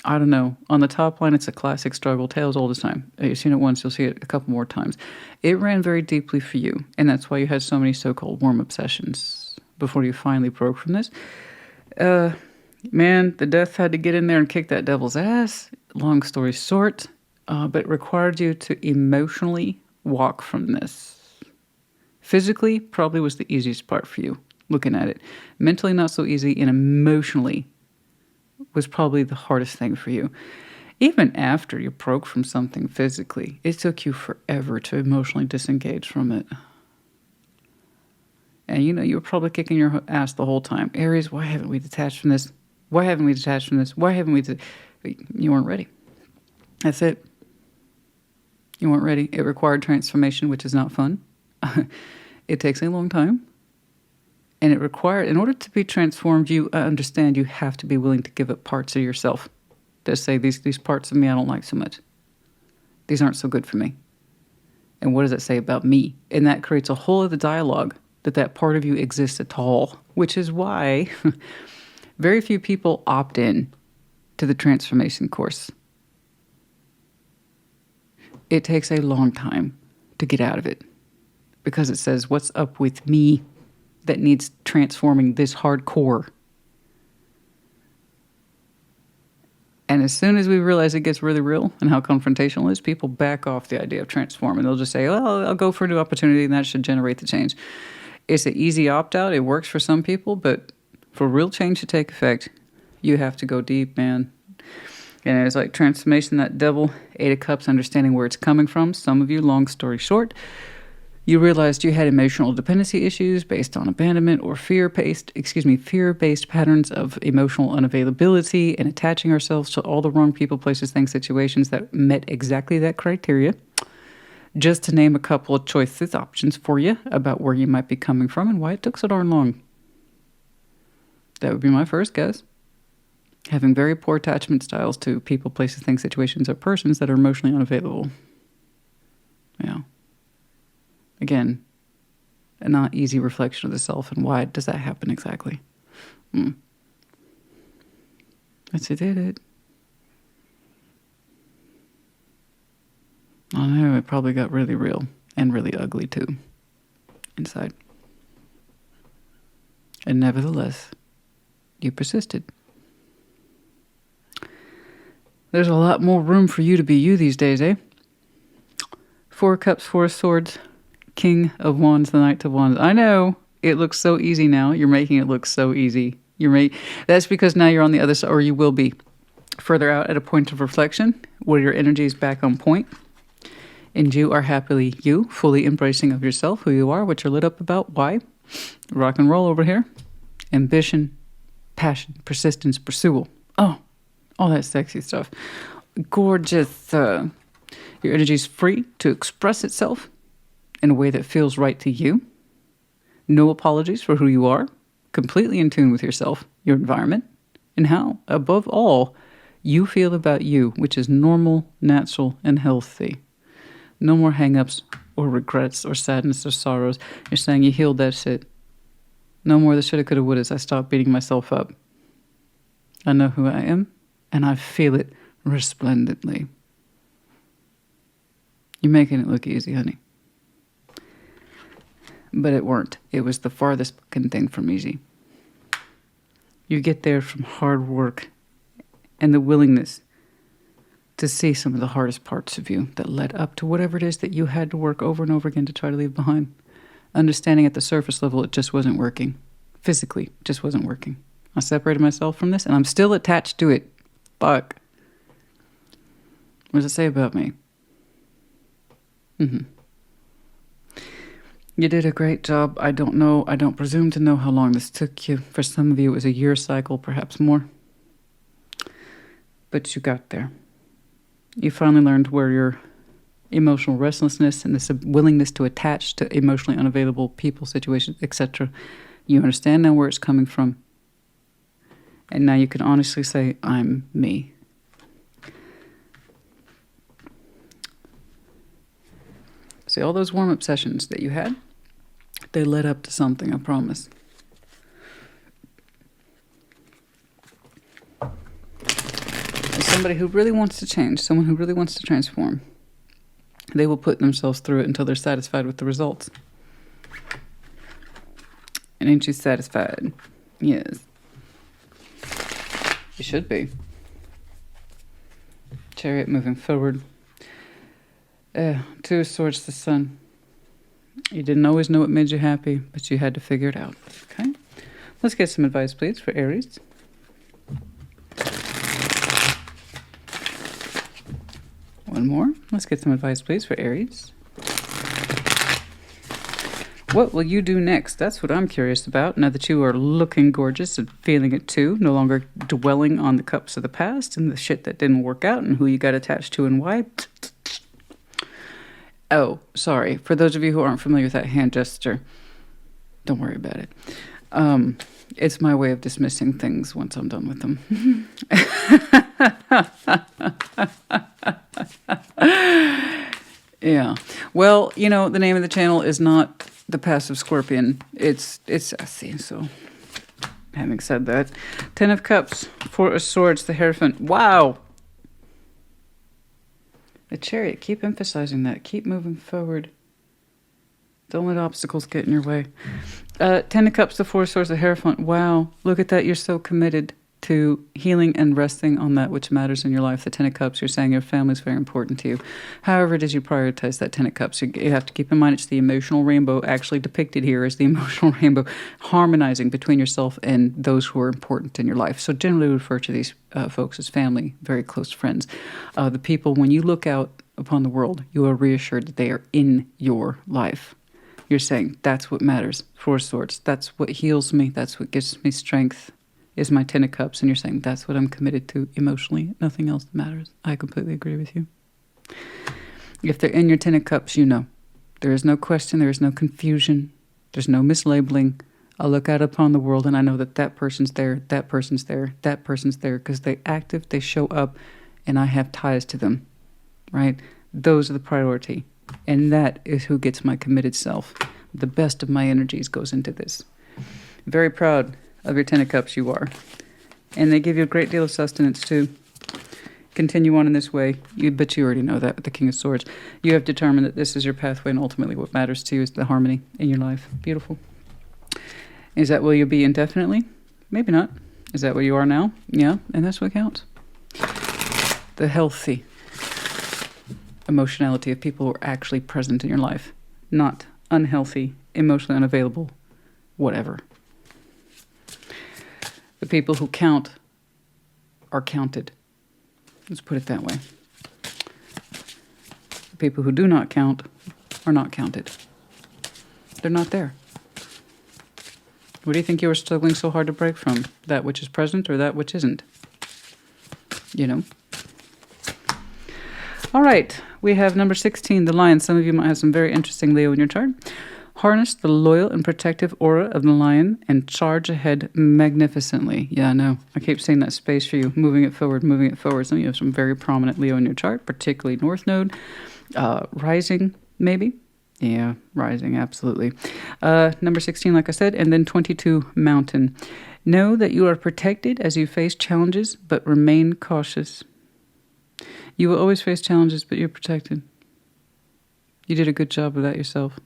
I don't know. On the top line, it's a classic struggle, tales all the time. You've seen it once, you'll see it a couple more times. It ran very deeply for you, and that's why you had so many so-called warm-up sessions before you finally broke from this. Man, the death had to get in there and kick that devil's ass. Long story short, but it required you to emotionally walk from this. Physically, probably was the easiest part for you, looking at it. Mentally, not so easy, and emotionally was probably the hardest thing for you. Even after you broke from something physically, it took you forever to emotionally disengage from it. And you know, you were probably kicking your ass the whole time. Aries, why haven't we detached from this? Why haven't we detached from this? Why haven't we? You weren't ready. That's it. You weren't ready. It required transformation, which is not fun. It takes a long time. And it required, in order to be transformed, you understand you have to be willing to give up parts of yourself. To say, these parts of me I don't like so much. These aren't so good for me. And what does that say about me? And that creates a whole other dialogue that part of you exists at all. Which is why very few people opt in to the transformation course. It takes a long time to get out of it. Because it says, what's up with me that needs transforming this hardcore? And as soon as we realize it gets really real and how confrontational it is, people back off the idea of transforming. They'll just say, well, I'll go for a new opportunity and that should generate the change. It's an easy opt-out. It works for some people, but for real change to take effect, you have to go deep, man. And it's like transformation, that devil, Eight of Cups, understanding where it's coming from. Some of you, long story short, you realized you had emotional dependency issues based on abandonment or fear-based patterns of emotional unavailability and attaching ourselves to all the wrong people, places, things, situations that met exactly that criteria. Just to name a couple of choices, options for you about where you might be coming from and why it took so darn long. That would be my first guess. Having very poor attachment styles to people, places, things, situations, or persons that are emotionally unavailable. Yeah. Again, a not easy reflection of the self, and why does that happen exactly? Yes, it did it. I know, it probably got really real and really ugly too inside. And nevertheless, you persisted. There's a lot more room for you to be you these days, eh? 4 cups, 4 swords, King of Wands, the Knight of Wands. I know, it looks so easy now. You're making it look so easy. That's because now you're on the other side, or you will be further out at a point of reflection where your energy is back on point. And you are happily you, fully embracing of yourself, who you are, what you're lit up about, why. Rock and roll over here. Ambition, passion, persistence, pursuit. Oh, all that sexy stuff. Gorgeous. Your energy is free to express itself in a way that feels right to you. No apologies for who you are. Completely in tune with yourself, your environment, and how, above all, you feel about you, which is normal, natural, and healthy. No more hang-ups or regrets or sadness or sorrows. You're saying you healed that shit. No more the shoulda, coulda, wouldas. I stopped beating myself up. I know who I am, and I feel it resplendently. You're making it look easy, honey. But it weren't. It was the farthest fucking thing from easy. You get there from hard work and the willingness to see some of the hardest parts of you that led up to whatever it is that you had to work over and over again to try to leave behind. Understanding at the surface level it just wasn't working. Physically, it just wasn't working. I separated myself from this and I'm still attached to it. Fuck. What does it say about me? You did a great job. I don't know. I don't presume to know how long this took you. For some of you, it was a year cycle, perhaps more. But you got there. You finally learned where your emotional restlessness and this willingness to attach to emotionally unavailable people, situations, etc. You understand now where it's coming from. And now you can honestly say, I'm me. See, all those warm-up sessions that you had, they led up to something, I promise. As somebody who really wants to change, someone who really wants to transform, they will put themselves through it until they're satisfied with the results. And ain't you satisfied? Yes. You should be. Chariot moving forward. 2 of Swords, the Sun. You didn't always know what made you happy, but you had to figure it out. Okay? Let's get some advice, please, for Aries. One more. Let's get some advice, please, for Aries. What will you do next? That's what I'm curious about. Now that you are looking gorgeous and feeling it too, no longer dwelling on the cups of the past and the shit that didn't work out and who you got attached to and why. Oh, sorry. For those of you who aren't familiar with that hand gesture, don't worry about it. It's my way of dismissing things once I'm done with them. Yeah. Well, you know, the name of the channel is not the Passive Scorpion. It's sassy, so having said that. 10 of Cups, 4 of Swords, the Hierophant. Wow! The Chariot, keep emphasizing that. Keep moving forward. Don't let obstacles get in your way. 10 of Cups, the 4 of Swords, the Hierophant. Wow, look at that. You're so committed to healing and resting on that which matters in your life. The 10 of Cups, you're saying your family is very important to you. However it is you prioritize that 10 of Cups, you have to keep in mind it's the emotional rainbow actually depicted here as the emotional rainbow harmonizing between yourself and those who are important in your life. So generally we refer to these folks as family, very close friends. The people, when you look out upon the world, you are reassured that they are in your life. You're saying, that's what matters. 4 of Swords, that's what heals me, that's what gives me strength, is my 10 of Cups. And you're saying, that's what I'm committed to emotionally. Nothing else matters. I completely agree with you. If they're in your Ten of Cups, you know. There is no question. There is no confusion. There's no mislabeling. I look out upon the world and I know that that person's there, that person's there, that person's there, because they're active, they show up, and I have ties to them, right? Those are the priority. And that is who gets my committed self. The best of my energies goes into this. Very proud of your Ten of Cups, you are. And they give you a great deal of sustenance, too. Continue on in this way. But you already know that with the King of Swords. You have determined that this is your pathway, and ultimately what matters to you is the harmony in your life. Beautiful. Is that where you'll be indefinitely? Maybe not. Is that where you are now? Yeah, and that's what counts. The healthy emotionality of people who are actually present in your life. Not unhealthy, emotionally unavailable, whatever. The people who count are counted. Let's put it that way. The people who do not count are not counted. They're not there. What do you think you were struggling so hard to break from? That which is present or that which isn't? You know? All right. We have number 16, the Lion. Some of you might have some very interesting Leo in your chart. Harness the loyal and protective aura of the Lion and charge ahead magnificently. Yeah, I know. I keep saying that space for you. Moving it forward, moving it forward. Some of you have some very prominent Leo in your chart, particularly North Node. Rising, maybe. Yeah, rising, absolutely. Number 16, like I said, and then 22, Mountain. Know that you are protected as you face challenges, but remain cautious. You will always face challenges, but you're protected. You did a good job of that yourself.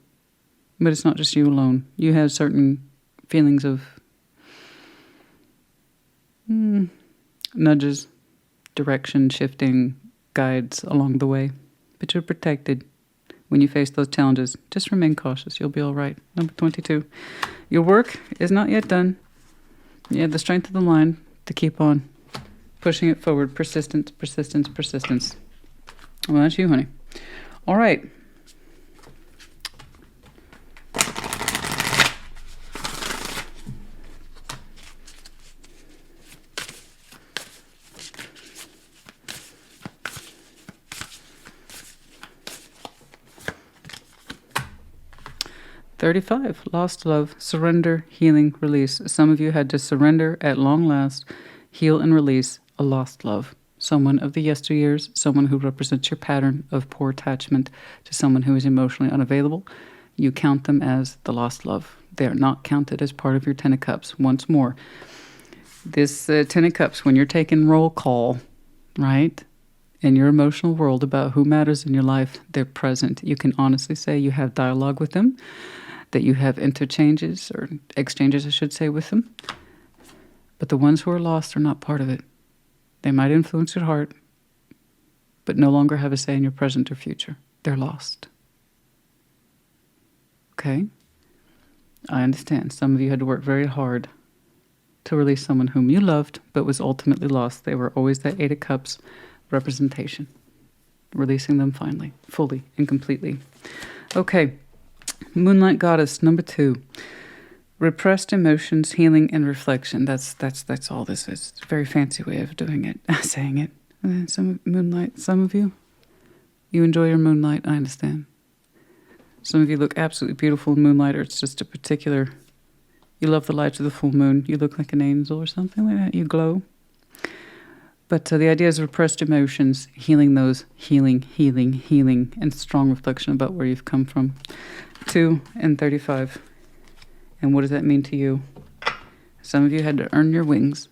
But it's not just you alone. You have certain feelings of nudges, direction, shifting, guides along the way. But you're protected. When you face those challenges, just remain cautious. You'll be all right. Number 22. Your work is not yet done. You have the strength of the Lion to keep on pushing it forward. Persistence, persistence, persistence. Well, that's you, honey. All right. $35, lost love, surrender, healing, release. Some of you had to surrender at long last, heal and release a lost love. Someone of the yesteryears, someone who represents your pattern of poor attachment to someone who is emotionally unavailable. You count them as the lost love. They are not counted as part of your Ten of Cups. Once more, this Ten of Cups, when you're taking roll call, right, in your emotional world about who matters in your life, they're present. You can honestly say you have dialogue with them, that you have interchanges, or exchanges, I should say, with them. But the ones who are lost are not part of it. They might influence your heart, but no longer have a say in your present or future. They're lost. Okay? I understand. Some of you had to work very hard to release someone whom you loved, but was ultimately lost. They were always that Eight of Cups representation. Releasing them finally, fully and completely. Okay. Moonlight Goddess, number 2. Repressed emotions, healing, and reflection. That's all this is. It's a very fancy way of doing it, saying it. And then some of you enjoy your moonlight, I understand. Some of you look absolutely beautiful in moonlight, or it's just a particular, you love the light of the full moon. You look like an angel or something like that. You glow. But the idea is repressed emotions, healing those, healing, and strong reflection about where you've come from. 2 and 35. And what does that mean to you? Some of you had to earn your wings.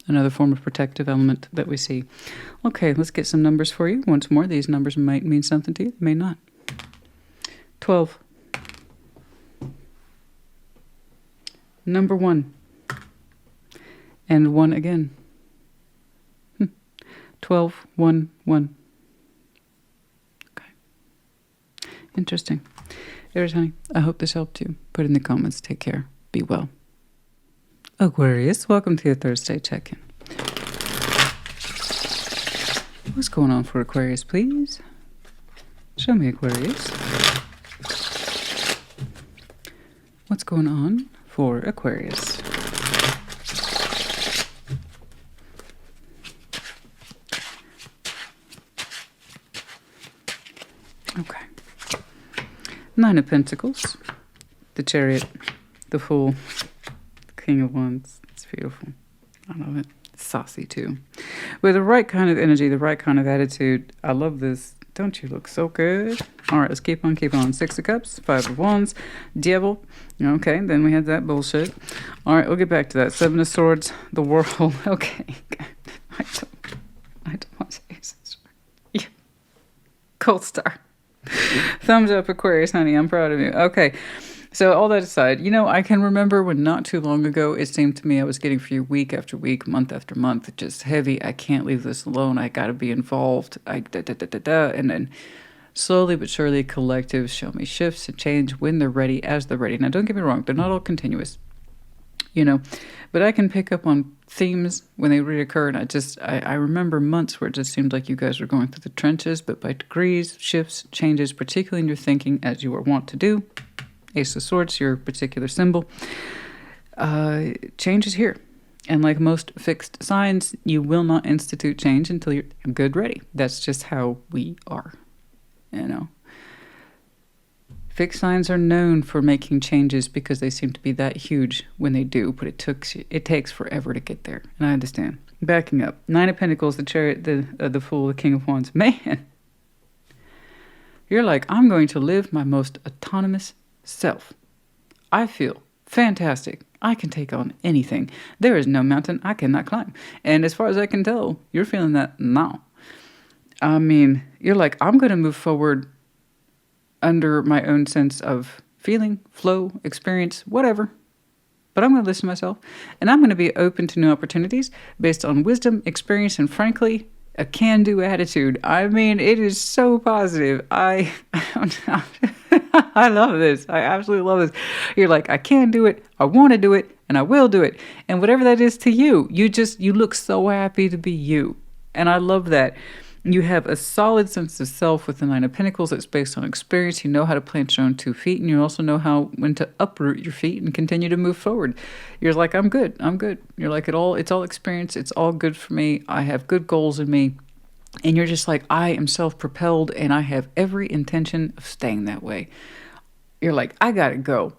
Another form of protective element that we see. Okay, let's get some numbers for you. Once more, these numbers might mean something to you, may not. 12. Number 1. And 1 again. 12, 1, 1. Okay. Interesting. Aries, honey, I hope this helped you. Put in the comments. Take care. Be well. Aquarius, welcome to your Thursday check-in. What's going on for Aquarius, please? Show me, Aquarius. What's going on for Aquarius? Okay. Nine of Pentacles, the Chariot, the Fool, the King of Wands. It's beautiful. I love it. It's saucy too. With the right kind of energy, the right kind of attitude. I love this. Don't you look so good? All right, let's keep on, keep on. Six of Cups, Five of Wands, Devil. Okay, then we had that bullshit. All right, we'll get back to that. Seven of Swords, the World. Okay. I don't want to use this. Yeah. Gold star. Thumbs up, Aquarius, honey. I'm proud of you. Okay. So all that aside, you know, I can remember when not too long ago, it seemed to me I was getting for you week after week, month after month, just heavy. I can't leave this alone. I got to be involved. And then slowly but surely, collectives show me shifts and change when they're ready, as they're ready. Now, don't get me wrong. They're not all continuous, you know, but I can pick up on themes when they reoccur. And I remember months where it just seemed like you guys were going through the trenches, but by degrees, shifts, changes, particularly in your thinking, as you are wont to do. Ace of Swords, your particular symbol. Change is here. And like most fixed signs, you will not institute change until you're good ready. That's just how we are, you know. Fixed signs are known for making changes because they seem to be that huge when they do, but it takes forever to get there. And I understand. Backing up. Nine of Pentacles, the Chariot, the Fool, the King of Wands. Man, you're like, I'm going to live my most autonomous self. I feel fantastic. I can take on anything. There is no mountain I cannot climb. And as far as I can tell, you're feeling that now. I mean, you're like, I'm going to move forward under my own sense of feeling, flow, experience, whatever. But I'm going to listen to myself. And I'm going to be open to new opportunities based on wisdom, experience, and frankly, a can-do attitude. I mean, it is so positive. I love this. I absolutely love this. You're like, I can do it, I want to do it, and I will do it. And whatever that is to you, you look so happy to be you. And I love that. You have a solid sense of self with the Nine of Pentacles. It's based on experience. You know how to plant your own 2 feet, and you also know when to uproot your feet and continue to move forward. You're like, I'm good. I'm good. You're like, it's all experience. It's all good for me. I have good goals in me. And you're just like, I am self-propelled, and I have every intention of staying that way. You're like, I got to go.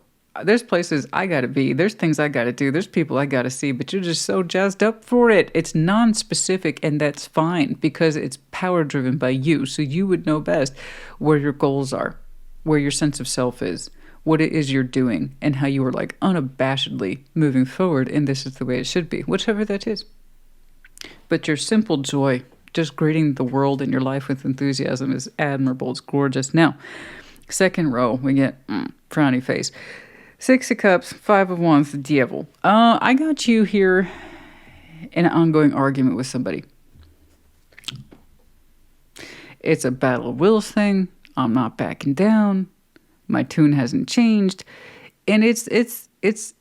There's places I got to be. There's things I got to do. There's people I got to see, but you're just so jazzed up for it. It's non-specific, and that's fine because it's power-driven by you. So you would know best where your goals are, where your sense of self is, what it is you're doing, and how you are like unabashedly moving forward. And this is the way it should be, whichever that is. But your simple joy, just greeting the world and your life with enthusiasm, is admirable. It's gorgeous. Now, second row, we get frowny face. Six of Cups, Five of Wands, the Devil. I got you here in an ongoing argument with somebody. It's a battle of wills thing. I'm not backing down. My tune hasn't changed. And it's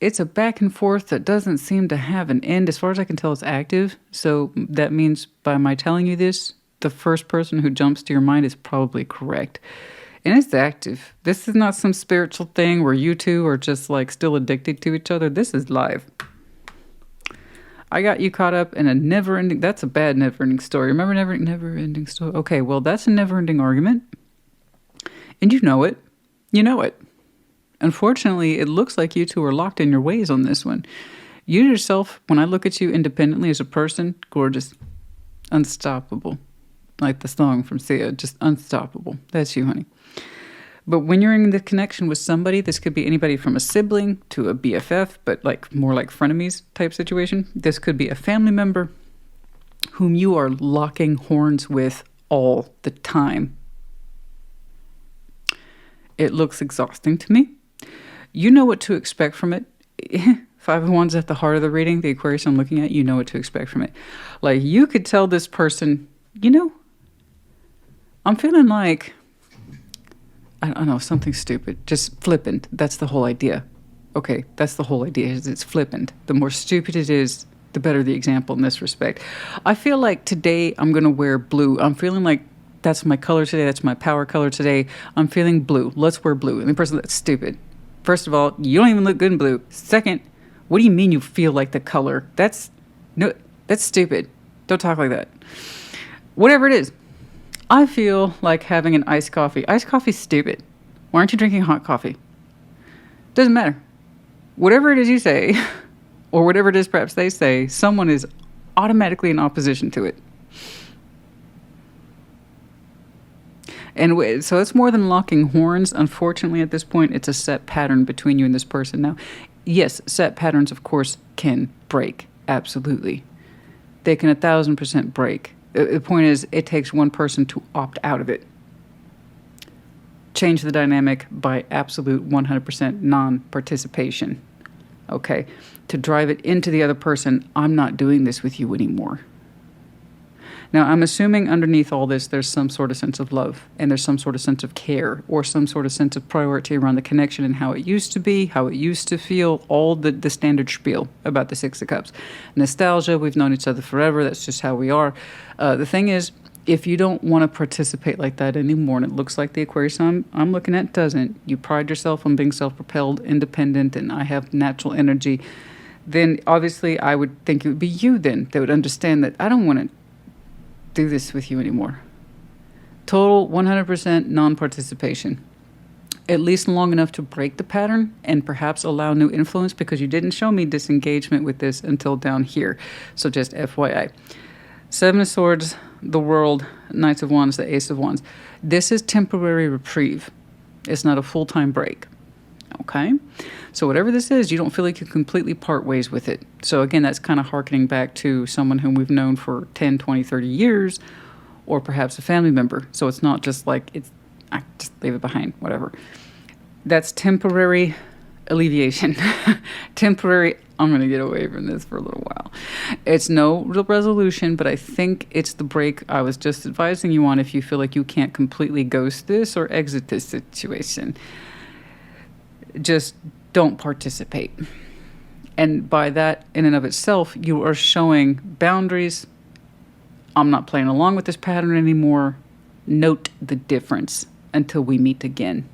a back and forth that doesn't seem to have an end. As far as I can tell, it's active. So that means by my telling you this, the first person who jumps to your mind is probably correct. And it's active. This is not some spiritual thing where you two are just like still addicted to each other. This is live. I got you caught up in a never-ending... That's a bad never-ending story. Remember never-ending story? Okay, well, that's a never-ending argument. And you know it. You know it. Unfortunately, it looks like you two are locked in your ways on this one. You yourself, when I look at you independently as a person, gorgeous. Unstoppable. Like the song from Sia, just unstoppable. That's you, honey. But when you're in the connection with somebody, this could be anybody from a sibling to a BFF, but like more like frenemies type situation. This could be a family member whom you are locking horns with all the time. It looks exhausting to me. You know what to expect from it. Five of Wands at the heart of the reading, the Aquarius I'm looking at, you know what to expect from it. Like you could tell this person, you know, I'm feeling like, I don't know, something stupid, just flippant. That's the whole idea. Okay, that's the whole idea, is it's flippant. The more stupid it is, the better the example in this respect. I feel like today I'm going to wear blue. I'm feeling like that's my color today. That's my power color today. I'm feeling blue. Let's wear blue. And the person, that's stupid. First of all, you don't even look good in blue. Second, what do you mean you feel like the color? That's stupid. Don't talk like that. Whatever it is. I feel like having an iced coffee. Iced coffee's stupid. Why aren't you drinking hot coffee? Doesn't matter. Whatever it is you say, or whatever it is perhaps they say, someone is automatically in opposition to it. And so it's more than locking horns. Unfortunately, at this point, it's a set pattern between you and this person. Now, yes, set patterns, of course, can break. Absolutely. They can 1,000% break. The point is, it takes one person to opt out of it. Change the dynamic by absolute 100% non-participation. Okay? To drive it into the other person, I'm not doing this with you anymore. Now, I'm assuming underneath all this, there's some sort of sense of love, and there's some sort of sense of care, or some sort of sense of priority around the connection and how it used to be, how it used to feel, all the standard spiel about the Six of Cups. Nostalgia, we've known each other forever, that's just how we are. The thing is, if you don't want to participate like that anymore, and it looks like the Aquarius I'm looking at doesn't, you pride yourself on being self-propelled, independent, and I have natural energy, then obviously I would think it would be you then that would understand that I don't want to do this with you anymore. Total 100% non-participation. At least long enough to break the pattern and perhaps allow new influence, because you didn't show me disengagement with this until down here. So just FYI. Seven of Swords, the World, Knights of Wands, the Ace of Wands. This is temporary reprieve. It's not a full-time break. Okay? So whatever this is, you don't feel like you completely part ways with it. So again, that's kind of hearkening back to someone whom we've known for 10, 20, 30 years, or perhaps a family member. So it's not just like, I just leave it behind, whatever. That's temporary alleviation. Temporary, I'm going to get away from this for a little while. It's no real resolution, but I think it's the break I was just advising you on if you feel like you can't completely ghost this or exit this situation. Just don't participate. And by that, in and of itself, you are showing boundaries. I'm not playing along with this pattern anymore. Note the difference until we meet again.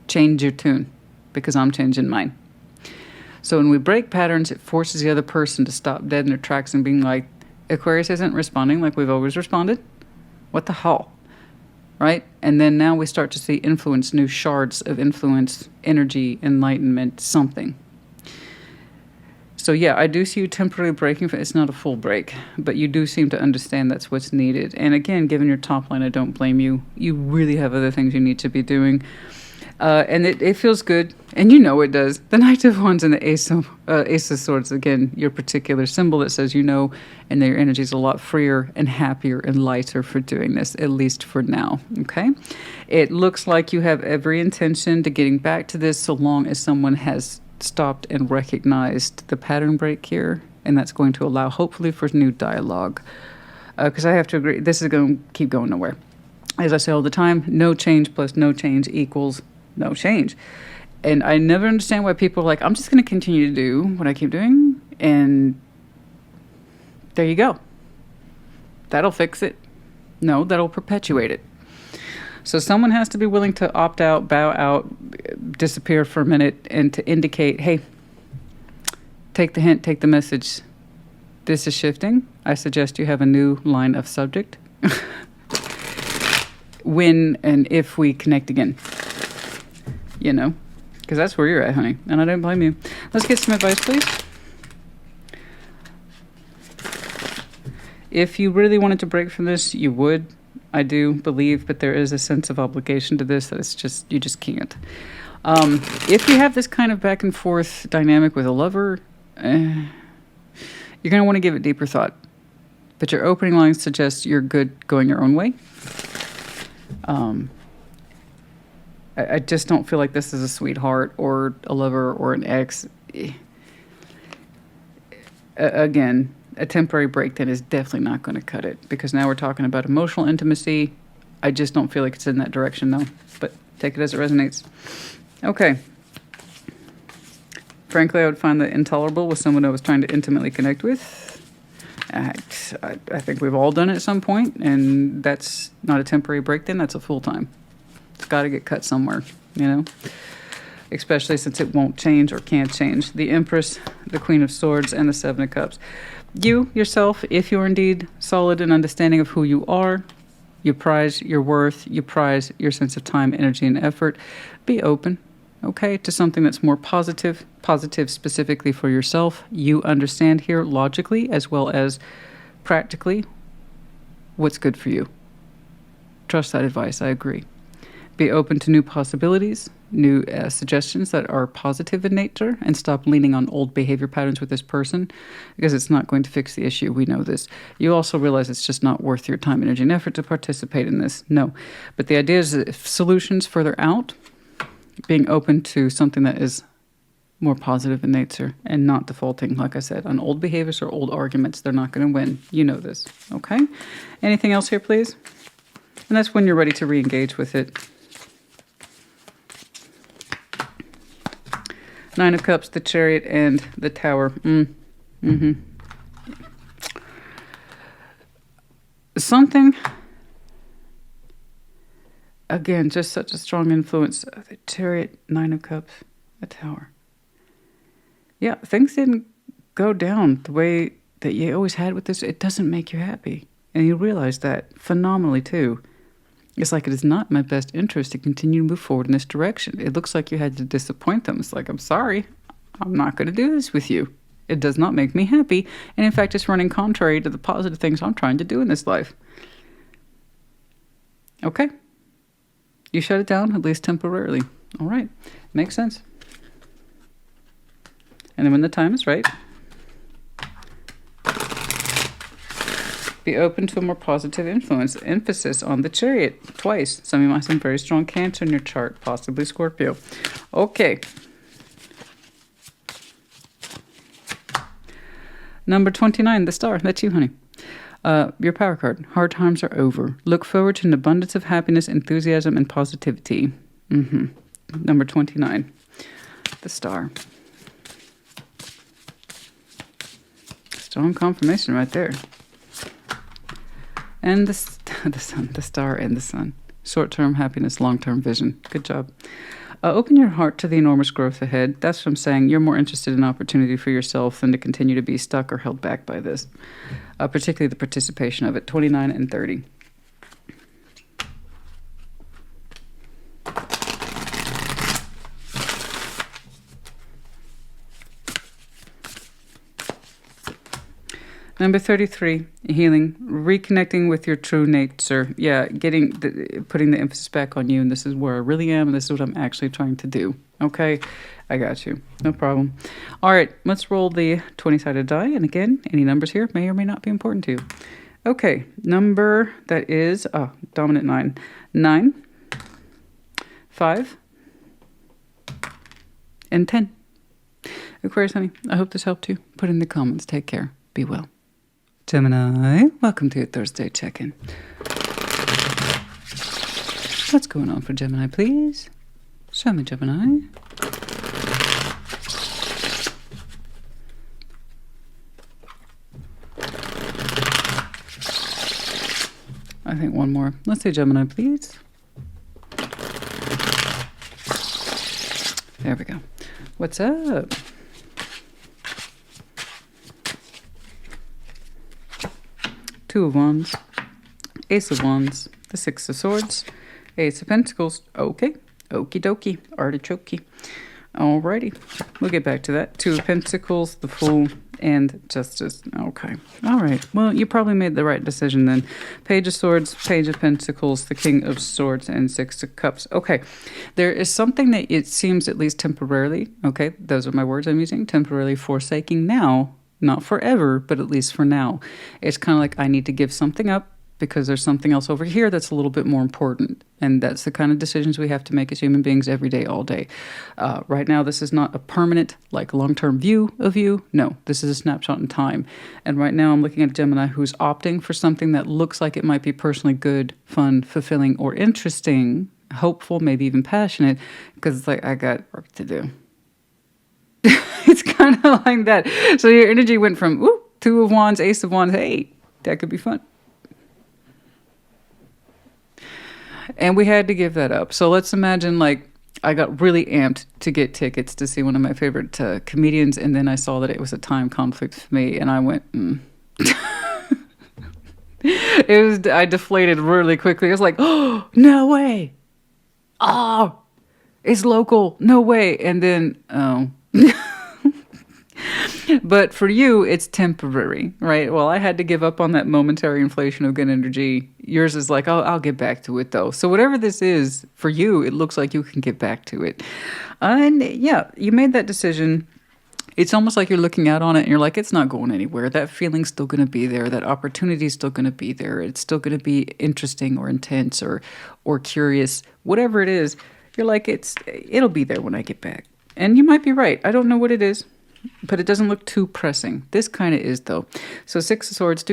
Change your tune, because I'm changing mine. So when we break patterns, it forces the other person to stop dead in their tracks and being like, Aquarius isn't responding like we've always responded. What the hell? Right? And then now we start to see influence, new shards of influence, energy, enlightenment, something. So yeah, I do see you temporarily breaking. It's not a full break, but you do seem to understand that's what's needed. And again, given your top line, I don't blame you. You really have other things you need to be doing. And it feels good, and you know it does. The Knight of Wands and the Ace of Swords, again, your particular symbol that says you know, and that your energy is a lot freer and happier and lighter for doing this, at least for now, okay? It looks like you have every intention to getting back to this so long as someone has stopped and recognized the pattern break here, and that's going to allow, hopefully, for new dialogue. Because I have to agree, this is going to keep going nowhere. As I say all the time, no change plus no change equals no change. And I never understand why people are like, I'm just going to continue to do what I keep doing, and there you go. That'll fix it. No, that'll perpetuate it. So someone has to be willing to opt out, bow out, disappear for a minute, and to indicate, hey, take the hint, take the message. This is shifting. I suggest you have a new line of subject. When and if we connect again. You know, because that's where you're at, honey, and I don't blame you. Let's get some advice, please. If you really wanted to break from this, you would. I do believe, but there is a sense of obligation to this that it's just, you just can't. If you have this kind of back and forth dynamic with a lover, you're going to want to give it deeper thought. But your opening lines suggest you're good going your own way. I just don't feel like this is a sweetheart or a lover or an ex. Again, a temporary break then is definitely not going to cut it, because now we're talking about emotional intimacy. I just don't feel like it's in that direction, though. But take it as it resonates. Okay. Frankly, I would find that intolerable with someone I was trying to intimately connect with. I think we've all done it at some point, and that's not a temporary break then, that's a full-time. It's got to get cut somewhere, you know, especially since it won't change or can't change. The Empress, the Queen of Swords, and the Seven of Cups. You, yourself, if you're indeed solid and understanding of who you are, You prize your worth. You prize your sense of time, energy, and effort. Be open, okay, to something that's more positive, positive specifically for yourself. You understand here logically as well as practically what's good for you. Trust that advice. I agree. Be open to new possibilities, new suggestions that are positive in nature, and stop leaning on old behavior patterns with this person because it's not going to fix the issue. We know this. You also realize it's just not worth your time, energy, and effort to participate in this. No. But the idea is that if solutions further out, being open to something that is more positive in nature and not defaulting, like I said, on old behaviors or old arguments. They're not going to win. You know this. Okay? Anything else here, please? And that's when you're ready to re-engage with it. Nine of Cups, the Chariot, and the Tower. Something, again, just such a strong influence. The Chariot, Nine of Cups, the Tower. Yeah, things didn't go down the way that you always had with this. It doesn't make you happy. And you realize that phenomenally, too. It's like it is not in my best interest to continue to move forward in this direction. It looks like you had to disappoint them. It's like, I'm sorry, I'm not going to do this with you. It does not make me happy. And in fact, it's running contrary to the positive things I'm trying to do in this life. Okay. You shut it down, at least temporarily. All right. Makes sense. And then when the time is right, be open to a more positive influence. Emphasis on the Chariot twice. Some of you might have some very strong Cancer in your chart, possibly Scorpio. Okay. Number 29, the Star. That's you, honey. Your power card. Hard times are over. Look forward to an abundance of happiness, enthusiasm, and positivity. Number 29, the Star. Strong confirmation right there. And the Sun, the Star and the Sun. Short-term happiness, long-term vision. Good job. Open your heart to the enormous growth ahead. That's what I'm saying. You're more interested in opportunity for yourself than to continue to be stuck or held back by this. Particularly the participation of it. 29 and 30. Number 33, healing, reconnecting with your true nature. Yeah, putting the emphasis back on you, and this is where I really am, and this is what I'm actually trying to do. Okay, I got you. No problem. All right, let's roll the 20-sided die, and again, any numbers here may or may not be important to you. Okay, number that is dominant 9. 9, 5, and 10. Aquarius, honey, I hope this helped you. Put in the comments. Take care. Be well. Gemini, welcome to your Thursday check-in. What's going on for Gemini, please? Show me, Gemini. I think one more. Let's say Gemini, please. There we go. What's up? Two of Wands, Ace of Wands, the Six of Swords, Ace of Pentacles. Okay, okie dokie, artichoke. Alrighty, we'll get back to that. Two of Pentacles, the Fool, and Justice. Okay, all right. Well, you probably made the right decision then. Page of Swords, Page of Pentacles, the King of Swords, and Six of Cups. Okay, there is something that it seems, at least temporarily, okay, those are my words I'm using, temporarily forsaking now. Not forever, but at least for now. It's kind of like I need to give something up because there's something else over here that's a little bit more important. And that's the kind of decisions we have to make as human beings every day, all day. Right now, this is not a permanent, like long-term view of you. No, this is a snapshot in time. And right now, I'm looking at a Gemini who's opting for something that looks like it might be personally good, fun, fulfilling, or interesting, hopeful, maybe even passionate, because it's like, I got work to do. It's kind of like that. So your energy went from, ooh, Two of Wands, Ace of Wands. Hey, that could be fun. And we had to give that up. So let's imagine like I got really amped to get tickets to see one of my favorite comedians. And then I saw that it was a time conflict for me. And I went, I deflated really quickly. I was like, oh, no way. Oh, it's local. No way. And then, oh. But for you, it's temporary, right? Well, I had to give up on that momentary inflation of good energy. Yours is like, oh, I'll get back to it though. So whatever this is for you, it looks like you can get back to it. And yeah, you made that decision. It's almost like you're looking out on it and you're like, it's not going anywhere. That feeling's still going to be there. That opportunity's still going to be there. It's still going to be interesting or intense or curious. Whatever it is, you're like, it'll be there when I get back. And you might be right. I don't know what it is, but it doesn't look too pressing. This kind of is, though. So Six of Swords,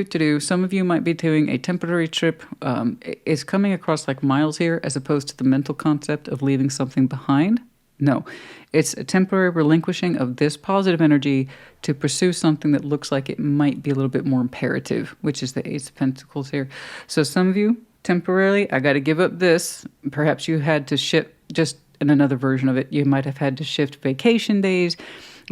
Some of you might be doing a temporary trip. It's coming across like miles here as opposed to the mental concept of leaving something behind. No, it's a temporary relinquishing of this positive energy to pursue something that looks like it might be a little bit more imperative, which is the Ace of Pentacles here. So some of you, temporarily, I got to give up this. Perhaps you had to shift, just in another version of it, you might have had to shift vacation days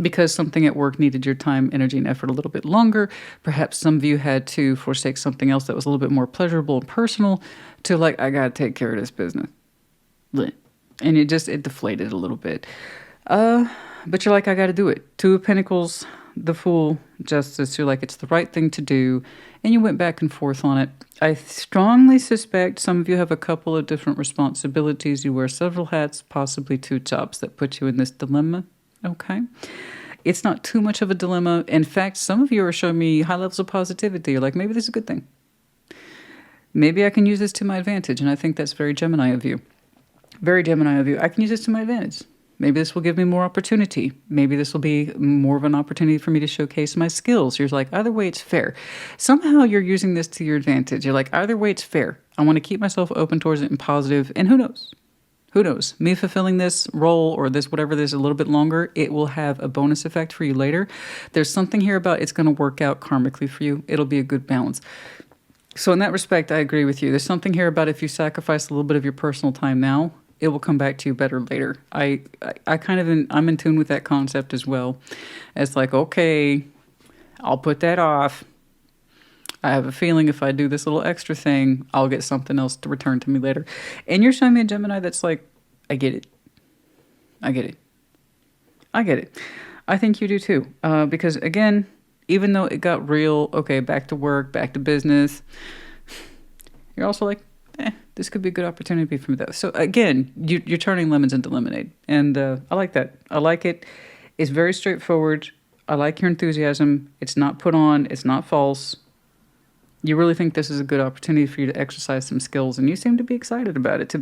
because something at work needed your time, energy, and effort a little bit longer. Perhaps some of you had to forsake something else that was a little bit more pleasurable and personal to like, I got to take care of this business. And it deflated a little bit. But you're like, I got to do it. Two of Pentacles, the Fool, Justice. You're like, it's the right thing to do. And you went back and forth on it. I strongly suspect some of you have a couple of different responsibilities. You wear several hats, possibly two jobs that put you in this dilemma. Okay. It's not too much of a dilemma. In fact, some of you are showing me high levels of positivity. You're like, maybe this is a good thing. Maybe I can use this to my advantage. And I think that's very Gemini of you. Very Gemini of you. I can use this to my advantage. Maybe this will give me more opportunity. Maybe this will be more of an opportunity for me to showcase my skills. You're like, either way, it's fair. Somehow you're using this to your advantage. You're like, either way, it's fair. I want to keep myself open towards it and positive. And who knows? Who knows? Me fulfilling this role or this, whatever this, a little bit longer, it will have a bonus effect for you later. There's something here about it's going to work out karmically for you. It'll be a good balance. So in that respect, I agree with you. There's something here about if you sacrifice a little bit of your personal time now, it will come back to you better later. I'm in tune with that concept as well. It's like, okay, I'll put that off. I have a feeling if I do this little extra thing, I'll get something else to return to me later. And you're showing me a Gemini that's like, I get it. I get it. I get it. I think you do too. Because again, even though it got real, okay, back to work, back to business, you're also like, this could be a good opportunity for me though. So again, you're turning lemons into lemonade. And I like that. I like it. It's very straightforward. I like your enthusiasm. It's not put on. It's not false. You really think this is a good opportunity for you to exercise some skills, and you seem to be excited about it.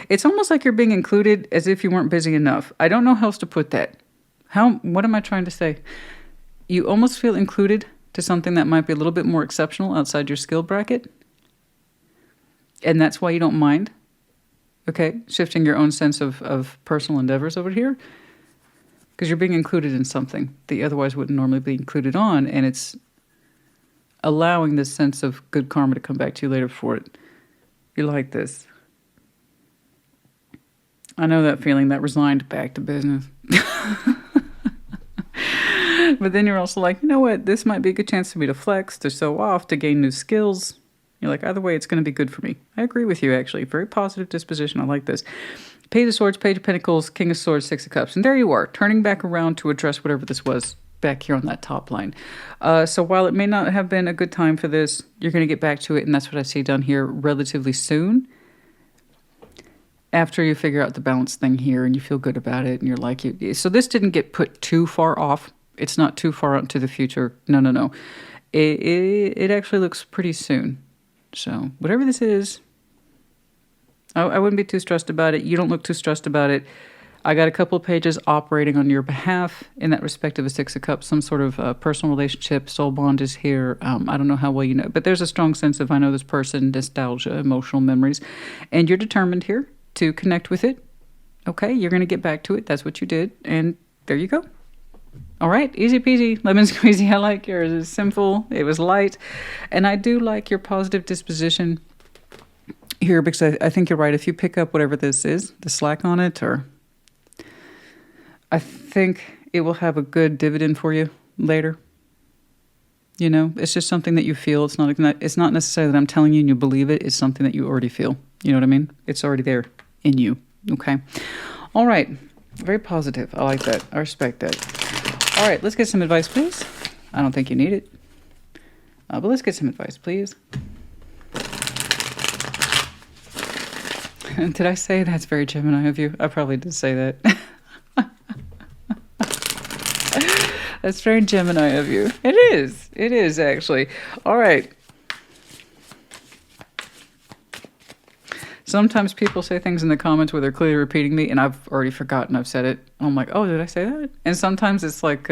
It's almost like you're being included as if you weren't busy enough. I don't know how else to put that. What am I trying to say? You almost feel included to something that might be a little bit more exceptional outside your skill bracket. And that's why you don't mind, okay, shifting your own sense of personal endeavors over here. Because you're being included in something that you otherwise wouldn't normally be included on, and it's allowing this sense of good karma to come back to you later for it. You like this. I know that feeling, that resigned back to business. But then you're also like, you know what? This might be a good chance for me to flex, to show off, to gain new skills. You're like, either way, it's going to be good for me. I agree with you, actually. Very positive disposition. I like this. Page of Swords, Page of Pentacles, King of Swords, Six of Cups. And there you are, turning back around to address whatever this was back here on that top line. So while it may not have been a good time for this, you're going to get back to it. And that's what I see down here relatively soon. After you figure out the balance thing here and you feel good about it and you're like, so this didn't get put too far off. It's not too far out into the future. No. It actually looks pretty soon. So whatever this is, I wouldn't be too stressed about it. You don't look too stressed about it. I got a couple of pages operating on your behalf in that respect of a Six of Cups, some sort of personal relationship, soul bond is here. I don't know how well you know, but there's a strong sense of I know this person, nostalgia, emotional memories, and you're determined here to connect with it. Okay, you're going to get back to it. That's what you did, and there you go. All right, easy peasy, lemon squeezy. I like yours. It's simple. It was light. And I do like your positive disposition here because I think you're right. If you pick up whatever this is, the slack on it, or I think it will have a good dividend for you later. You know, it's just something that you feel. It's not necessarily that I'm telling you and you believe it. It's something that you already feel. You know what I mean? It's already there in you. Okay. All right. Very positive. I like that. I respect that. All right. Let's get some advice, please. I don't think you need it. But let's get some advice, please. Did I say that's very Gemini of you? I probably did say that. That's very Gemini of you. It is. It is, actually. All right. Sometimes people say things in the comments where they're clearly repeating me, and I've already forgotten I've said it. I'm like, oh, did I say that? And sometimes it's like,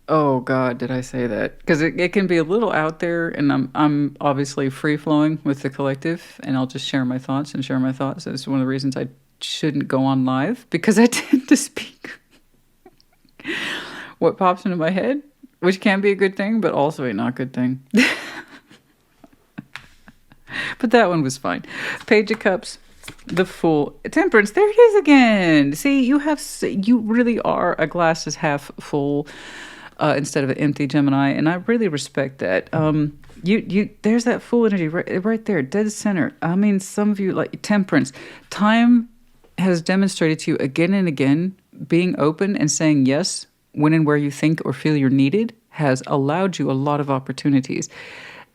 oh, God, did I say that? Because it can be a little out there, and I'm obviously free-flowing with the collective, and I'll just share my thoughts and share my thoughts. That's one of the reasons I shouldn't go on live, because I tend to speak what pops into my head, which can be a good thing, but also a not good thing. But that one was fine. Page of Cups, the Fool, Temperance. There it is again. See, you really are a glass is half full instead of an empty Gemini, and I really respect that. There's that Fool energy right there, dead center. I mean, some of you like Temperance. Time has demonstrated to you again and again, being open and saying yes when and where you think or feel you're needed has allowed you a lot of opportunities.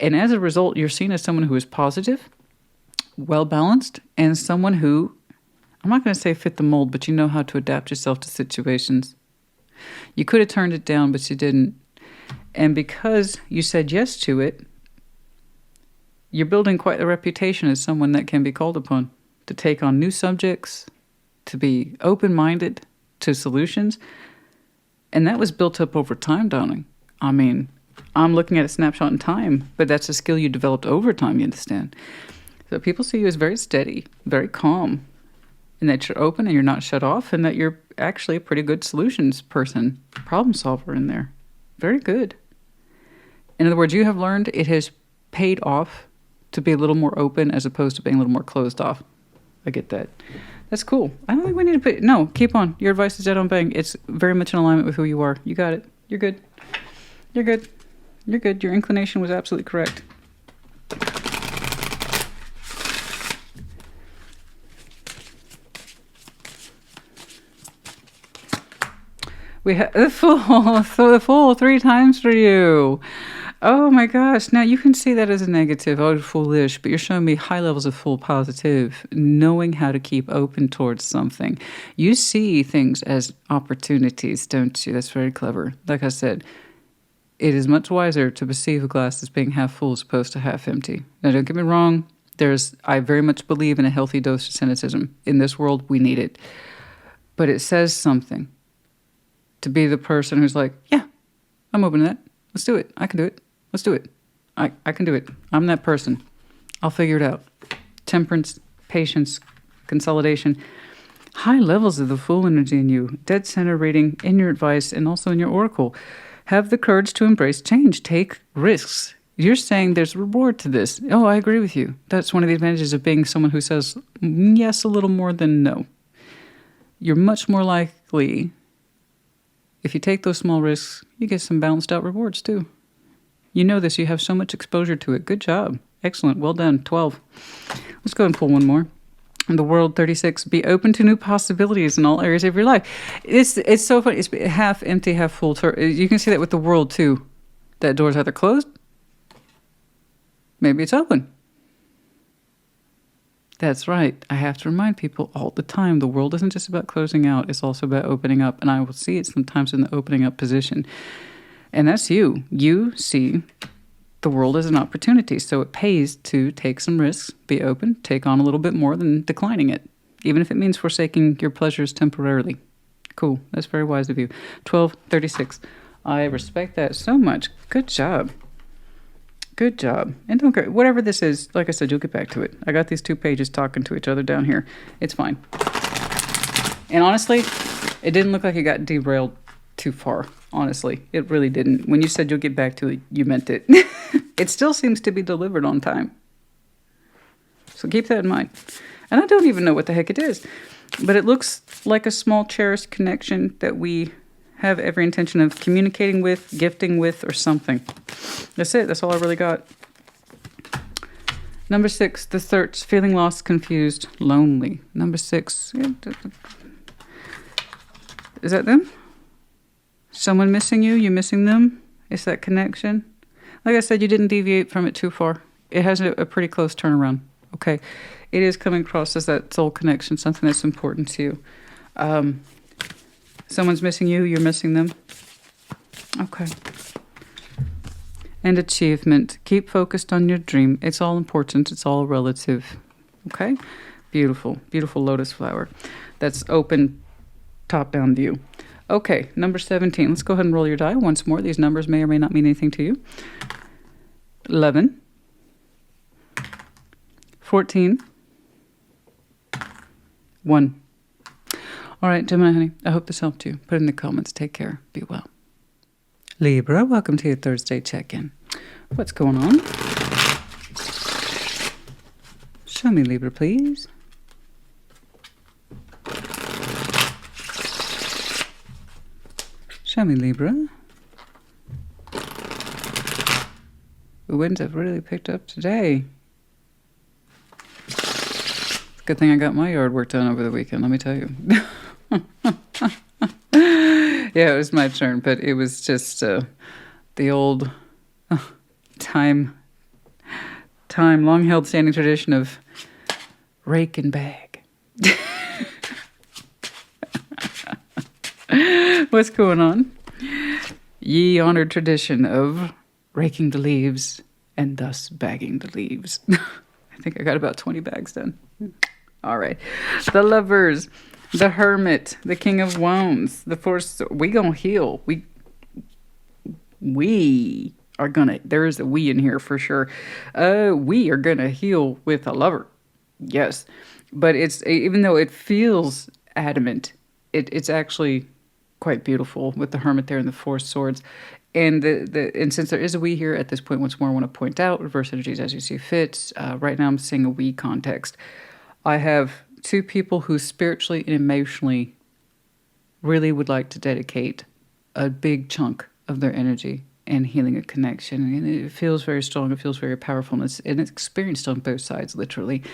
And as a result, you're seen as someone who is positive, well-balanced, and someone who, I'm not going to say fit the mold, but you know how to adapt yourself to situations. You could have turned it down, but you didn't. And because you said yes to it, you're building quite a reputation as someone that can be called upon to take on new subjects, to be open-minded to solutions. And that was built up over time, darling. I mean, I'm looking at a snapshot in time, but that's a skill you developed over time, you understand? So people see you as very steady, very calm, and that you're open and you're not shut off, and that you're actually a pretty good solutions person, problem solver in there. Very good. In other words, you have learned it has paid off to be a little more open as opposed to being a little more closed off. I get that. That's cool. I don't think we need to no, keep on. Your advice is dead on bang. It's very much in alignment with who you are. You got it. You're good. You're good. You're good. Your inclination was absolutely correct. We have the Fool 3 times for you. Oh my gosh. Now you can see that as a negative, oh, foolish, but you're showing me high levels of full positive, knowing how to keep open towards something. You see things as opportunities, don't you? That's very clever. Like I said, it is much wiser to perceive a glass as being half full as opposed to half empty. Now, don't get me wrong. I very much believe in a healthy dose of cynicism. In this world, we need it. But it says something to be the person who's like, yeah, I'm open to that. Let's do it. I can do it. Let's do it. I can do it. I'm that person. I'll figure it out. Temperance, patience, consolidation. High levels of the Fool energy in you. Dead center reading in your advice and also in your oracle. Have the courage to embrace change. Take risks. You're saying there's reward to this. Oh, I agree with you. That's one of the advantages of being someone who says yes a little more than no. You're much more likely, if you take those small risks, you get some balanced out rewards too. You know this. You have so much exposure to it. Good job. Excellent. Well done. 12. Let's go and pull one more. In the World, 36. Be open to new possibilities in all areas of your life. It's so funny. It's half empty, half full. You can see that with the World too. That door's either closed. Maybe it's open. That's right. I have to remind people all the time, the world isn't just about closing out. It's also about opening up. And I will see it sometimes in the opening up position. And that's you. You see the world as an opportunity. So it pays to take some risks, be open, take on a little bit more than declining it, even if it means forsaking your pleasures temporarily. Cool. That's very wise of you. 12:36. I respect that so much. Good job. Good job. And don't care. Whatever this is, like I said, you'll get back to it. I got these 2 pages talking to each other down here. It's fine. And honestly, it didn't look like it got derailed too far. Honestly, it really didn't. When you said you'll get back to it, you meant it. It still seems to be delivered on time. So keep that in mind. And I don't even know what the heck it is. But it looks like a small cherished connection that we have every intention of communicating with, gifting with, or something. That's it. That's all I really got. Number 6, the search, feeling lost, confused, lonely. Number 6. Is that them? Someone missing you? You missing them? Is that connection? Like I said, you didn't deviate from it too far. It has a pretty close turnaround. Okay. It is coming across as that soul connection, something that's important to you. Someone's missing you. You're missing them. Okay. And achievement. Keep focused on your dream. It's all important. It's all relative. Okay? Beautiful. Beautiful lotus flower. That's open, top-down view. Okay, number 17. Let's go ahead and roll your die once more. These numbers may or may not mean anything to you. 11. 14. 1. All right, Gemini, honey, I hope this helped you. Put it in the comments. Take care. Be well. Libra, welcome to your Thursday check-in. What's going on? Show me, Libra, please. Show me, Libra. The winds have really picked up today. It's a good thing I got my yard work done over the weekend, let me tell you. Yeah, it was my turn, but it was just the old long-held standing tradition of rake and bag. What's going on? Ye honored tradition of raking the leaves and thus bagging the leaves. I think I got about 20 bags done. All right. The Lovers, the Hermit, the King of Wands, the Force. We gonna heal. We are gonna. There is a we in here for sure. We are gonna heal with a lover. Yes, but it's, even though it feels adamant, it's actually quite beautiful with the Hermit there and the Four Swords. And and since there is a we here at this point, once more I want to point out, reverse energies as you see fit. Right now I'm seeing a we context. I have two people who spiritually and emotionally really would like to dedicate a big chunk of their energy and healing a connection. And it feels very strong. It feels very powerful. And it's experienced on both sides, literally.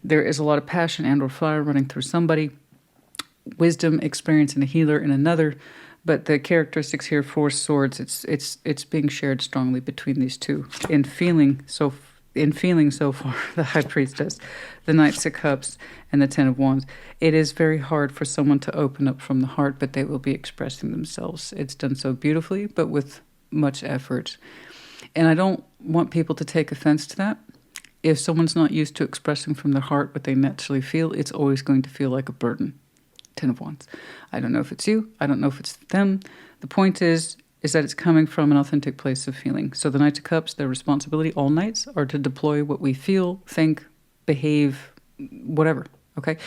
There is a lot of passion and or fire running through somebody. Wisdom, experience, and a healer in another. But the characteristics here, Four Swords, it's being shared strongly between these two. In feeling so far, the High Priestess, the Knights of Cups, and the Ten of Wands, it is very hard for someone to open up from the heart, but they will be expressing themselves. It's done so beautifully, but with much effort. And I don't want people to take offense to that. If someone's not used to expressing from their heart what they naturally feel, it's always going to feel like a burden. Ten of Wands. I don't know if it's you. I don't know if it's them. The point is that it's coming from an authentic place of feeling. So the Knights of Cups, their responsibility, all knights, are to deploy what we feel, think, behave, whatever, okay?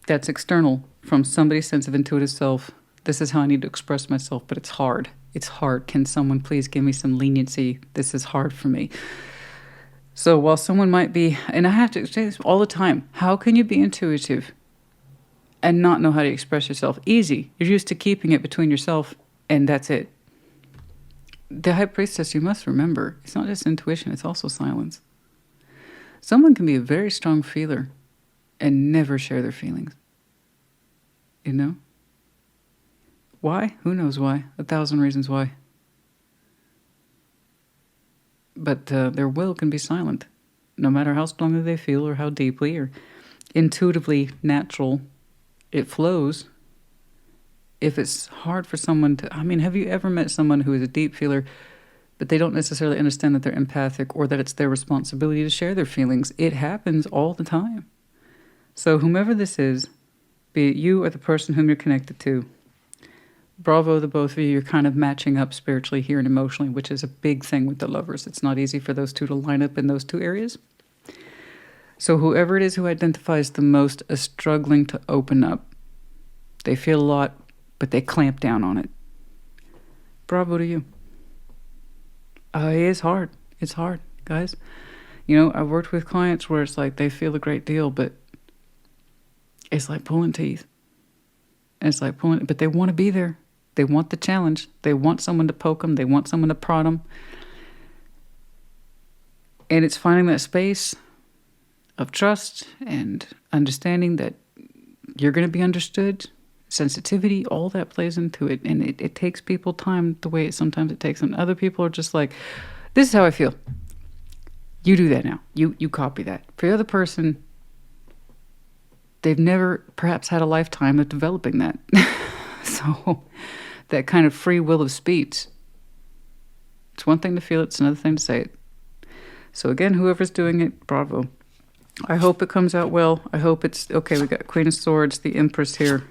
That's external from somebody's sense of intuitive self. This is how I need to express myself, but it's hard. It's hard. Can someone please give me some leniency? This is hard for me. So while someone might be, and I have to say this all the time, how can you be intuitive and not know how to express yourself? Easy. You're used to keeping it between yourself, and that's it. The High Priestess, you must remember, it's not just intuition, it's also silence. Someone can be a very strong feeler and never share their feelings. You know? Why? Who knows why? 1,000 reasons why. But their will can be silent, no matter how strongly they feel or how deeply or intuitively natural it flows. If it's hard for someone to, have you ever met someone who is a deep feeler, but they don't necessarily understand that they're empathic or that it's their responsibility to share their feelings? It happens all the time. So whomever this is, be it you or the person whom you're connected to, bravo, the both of you. You're kind of matching up spiritually here and emotionally, which is a big thing with the Lovers. It's not easy for those two to line up in those two areas. So whoever it is who identifies the most as struggling to open up, they feel a lot, but they clamp down on it. Bravo to you. It is hard. It's hard, guys. You know, I've worked with clients where it's like they feel a great deal, but it's like pulling teeth. And it's like pulling, but they want to be there. They want the challenge. They want someone to poke them. They want someone to prod them. And it's finding that space of trust and understanding that you're going to be understood. Sensitivity, all that plays into it. And it takes people time the way sometimes it takes them. Other people are just like, this is how I feel. You do that now. You copy that. For the other person, they've never perhaps had a lifetime of developing that. So that kind of free will of speech. It's one thing to feel it. It's another thing to say it. So again, whoever's doing it, bravo. I hope it comes out well. I hope it's okay. We got Queen of Swords, the Empress here,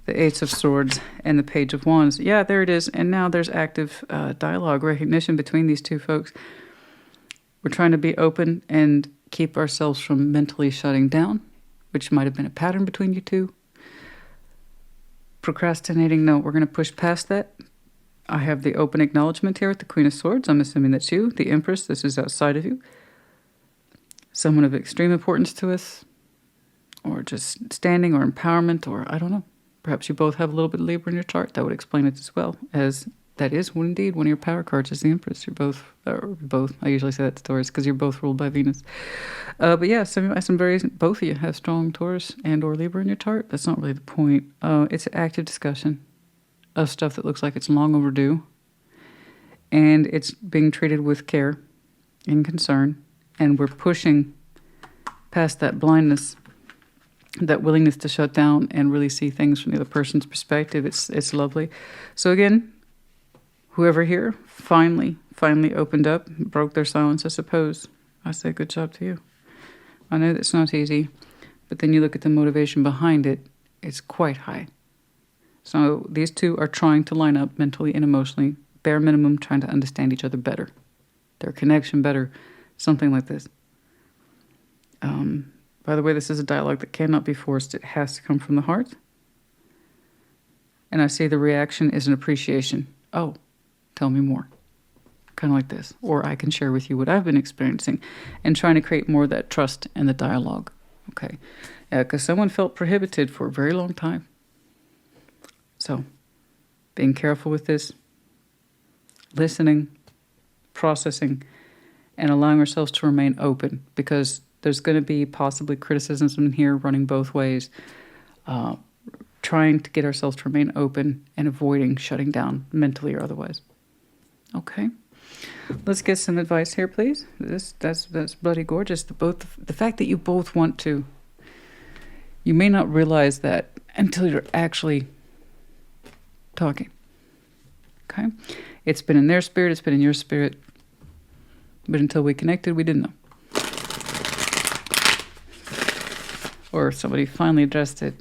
the Ace of Swords, and the Page of Wands. Yeah, there it is. And now there's active dialogue, recognition between these two folks. We're trying to be open and keep ourselves from mentally shutting down, which might have been a pattern between you two. Procrastinating, no, we're going to push past that. I have the open acknowledgement here with the Queen of Swords. I'm assuming that's you. The Empress, this is outside of you. Someone of extreme importance to us, or just standing or empowerment, or I don't know. Perhaps you both have a little bit of Libra in your chart. That would explain it as well, as that is indeed one of your power cards is the Empress. You're both, I usually say that to Taurus because you're both ruled by Venus. But yeah, both of you have strong Taurus and or Libra in your chart. That's not really the point. It's an active discussion of stuff that looks like it's long overdue. And it's being treated with care and concern. And we're pushing past that blindness, that willingness to shut down and really see things from the other person's perspective. It's lovely. So again, whoever here finally opened up, broke their silence, I suppose. I say good job to you. I know that's not easy, but then you look at the motivation behind it, it's quite high. So these two are trying to line up mentally and emotionally, bare minimum, trying to understand each other better, their connection better, something like this. By the way, this is a dialogue that cannot be forced. It has to come from the heart. And I see the reaction is an appreciation. Oh, tell me more. Kind of like this. Or I can share with you what I've been experiencing and trying to create more of that trust in the dialogue. Okay. Yeah, because someone felt prohibited for a very long time. So, being careful with this, listening, processing, and allowing ourselves to remain open, because there's going to be possibly criticisms in here running both ways, trying to get ourselves to remain open and avoiding shutting down mentally or otherwise. Okay, let's get some advice here, please. That's bloody gorgeous. The fact that you both want to, you may not realize that until you're actually talking. Okay, it's been in their spirit, it's been in your spirit, but until we connected, we didn't know. Or somebody finally addressed it,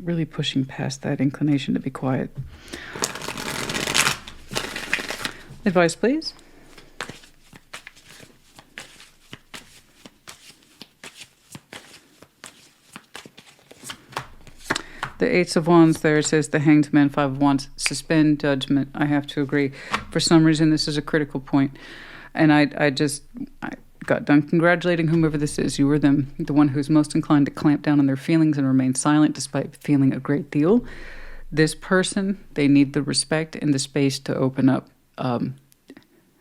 really pushing past that inclination to be quiet. Advice, please. The Eight of Wands there, it says the Hanged Man, Five of Wands, suspend judgment. I have to agree. For some reason, this is a critical point. And I got done congratulating whomever this is. You or them, the one who's most inclined to clamp down on their feelings and remain silent despite feeling a great deal. This person, they need the respect and the space to open up.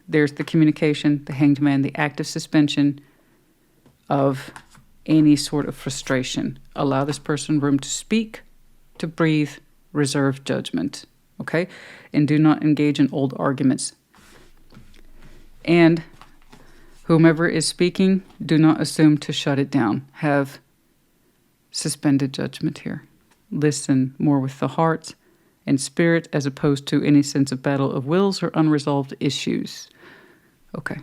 There's the communication, the Hanged Man, the active suspension of any sort of frustration. Allow this person room to speak, to breathe, reserve judgment, okay? And do not engage in old arguments. And whomever is speaking, do not assume to shut it down. Have suspended judgment here. Listen more with the heart and spirit as opposed to any sense of battle of wills or unresolved issues. Okay.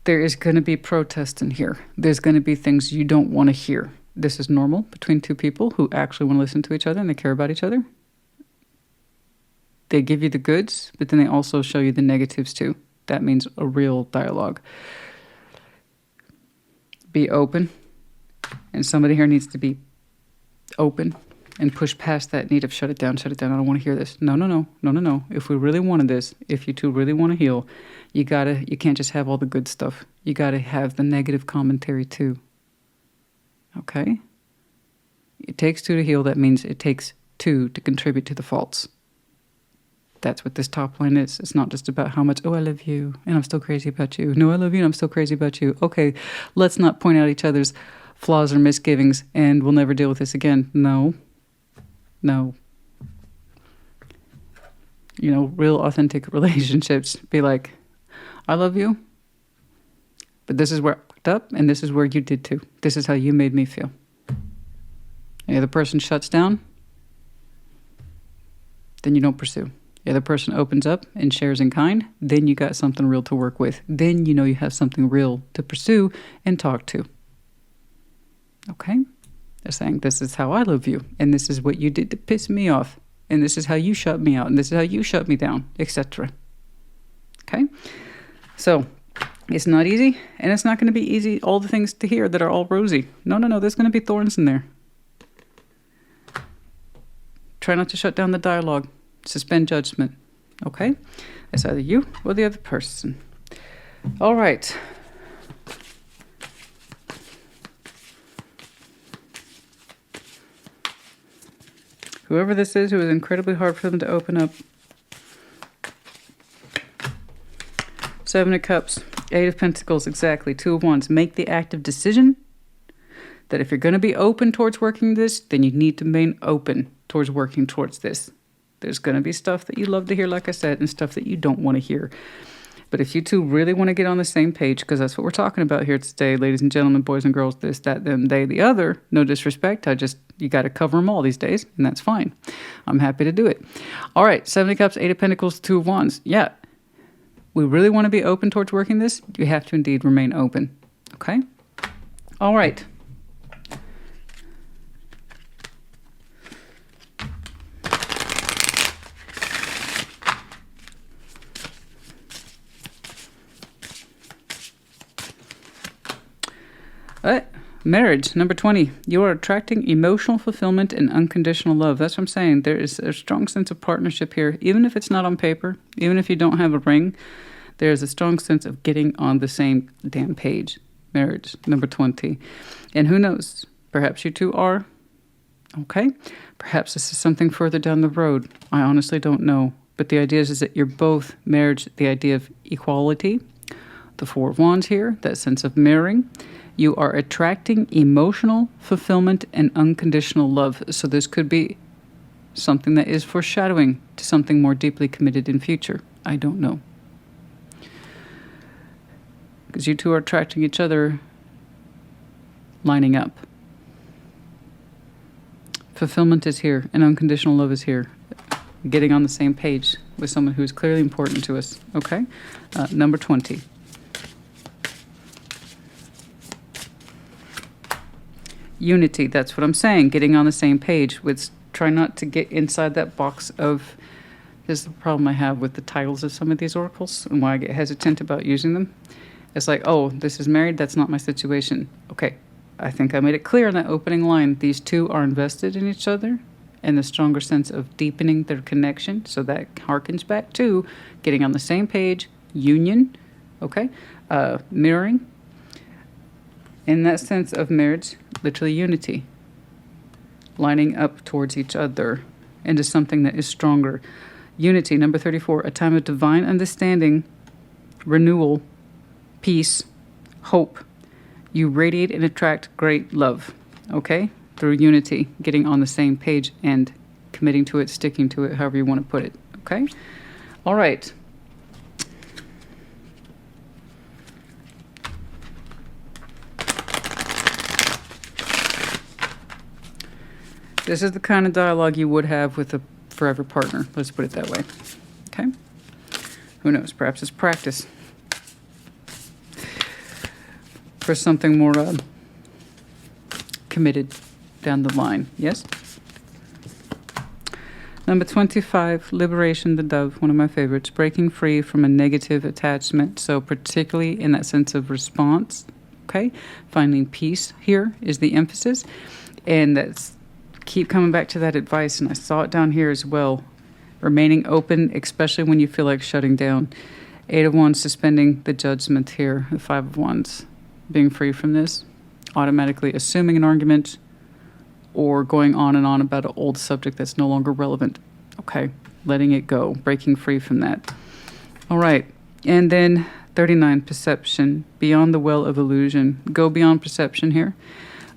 There is going to be protest in here. There's going to be things you don't want to hear. This is normal between two people who actually want to listen to each other and they care about each other. They give you the goods, but then they also show you the negatives too. That means a real dialogue. Be open. And somebody here needs to be open and push past that need of shut it down, I don't want to hear this. No. If we really wanted this, if you two really want to heal, you can't just have all the good stuff. You gotta have the negative commentary too. Okay? It takes two to heal. That means it takes Two, to contribute to the faults. That's what this top line is. It's not just about how much, oh, I love you, and I'm still crazy about you. No, I love you, and I'm still crazy about you. Okay, let's not point out each other's flaws or misgivings, and we'll never deal with this again. No. No. You know, real authentic relationships be like, I love you, but this is where I fucked up, and this is where you did too. This is how you made me feel. And the other person shuts down, then you don't pursue. The other person opens up and shares in kind, then you got something real to work with. Then you know you have something real to pursue and talk to. Okay? They're saying, this is how I love you, and this is what you did to piss me off, and this is how you shut me out, and this is how you shut me down, etc. Okay? So, it's not easy, and it's not going to be easy, all the things to hear that are all rosy. No, there's going to be thorns in there. Try not to shut down the dialogue. Suspend judgment. Okay? It's either you or the other person. All right. Whoever this is, who is incredibly hard for them to open up. Seven of Cups. Eight of Pentacles, exactly. Two of Wands. Make the active decision that if you're going to be open towards working this, then you need to remain open towards working towards this. There's going to be stuff that you love to hear, like I said, and stuff that you don't want to hear. But if you two really want to get on the same page, because that's what we're talking about here today, ladies and gentlemen, boys and girls, this, that, them, they, the other, no disrespect, you got to cover them all these days, and that's fine. I'm happy to do it. All right, Seven of Cups, Eight of Pentacles, Two of Wands. Yeah, we really want to be open towards working this. You have to indeed remain open. Okay? All right. Marriage, number 20. You are attracting emotional fulfillment and unconditional love. That's what I'm saying. There is a strong sense of partnership here. Even if it's not on paper, even if you don't have a ring, there's a strong sense of getting on the same damn page. Marriage, number 20. And who knows? Perhaps you two are. Okay? Perhaps this is something further down the road. I honestly don't know. But the idea is that you're both marriage, the idea of equality, the Four of Wands here, that sense of mirroring. You are attracting emotional fulfillment and unconditional love. So this could be something that is foreshadowing to something more deeply committed in future. I don't know. Because you two are attracting each other, lining up. Fulfillment is here and unconditional love is here. Getting on the same page with someone who is clearly important to us. Okay? Number 20. Unity, that's what I'm saying. Getting on the same page with, try not to get inside that box of, this is the problem I have with the titles of some of these oracles and why I get hesitant about using them. It's like, oh, this is married, that's not my situation. Okay, I think I made it clear in that opening line. These two are invested in each other and the stronger sense of deepening their connection. So that harkens back to getting on the same page, union, okay, mirroring. In that sense of marriage, literally unity, lining up towards each other into something that is stronger. Unity, number 34, a time of divine understanding, renewal, peace, hope. You radiate and attract great love, okay? Through unity, getting on the same page and committing to it, sticking to it, however you want to put it, okay? All right. This is the kind of dialogue you would have with a forever partner. Let's put it that way. Okay? Who knows? Perhaps it's practice. For something more committed down the line. Yes? Number 25, liberation, the dove, one of my favorites. Breaking free from a negative attachment. So particularly in that sense of response. Okay? Finding peace here is the emphasis. And that's keep coming back to that advice, and I saw it down here as well. Remaining open, especially when you feel like shutting down. Eight of Wands, suspending the judgment here. The Five of Wands, being free from this. Automatically assuming an argument, or going on and on about an old subject that's no longer relevant. Okay, letting it go, breaking free from that. All right, and then 39, perception, beyond the well of illusion. Go beyond perception here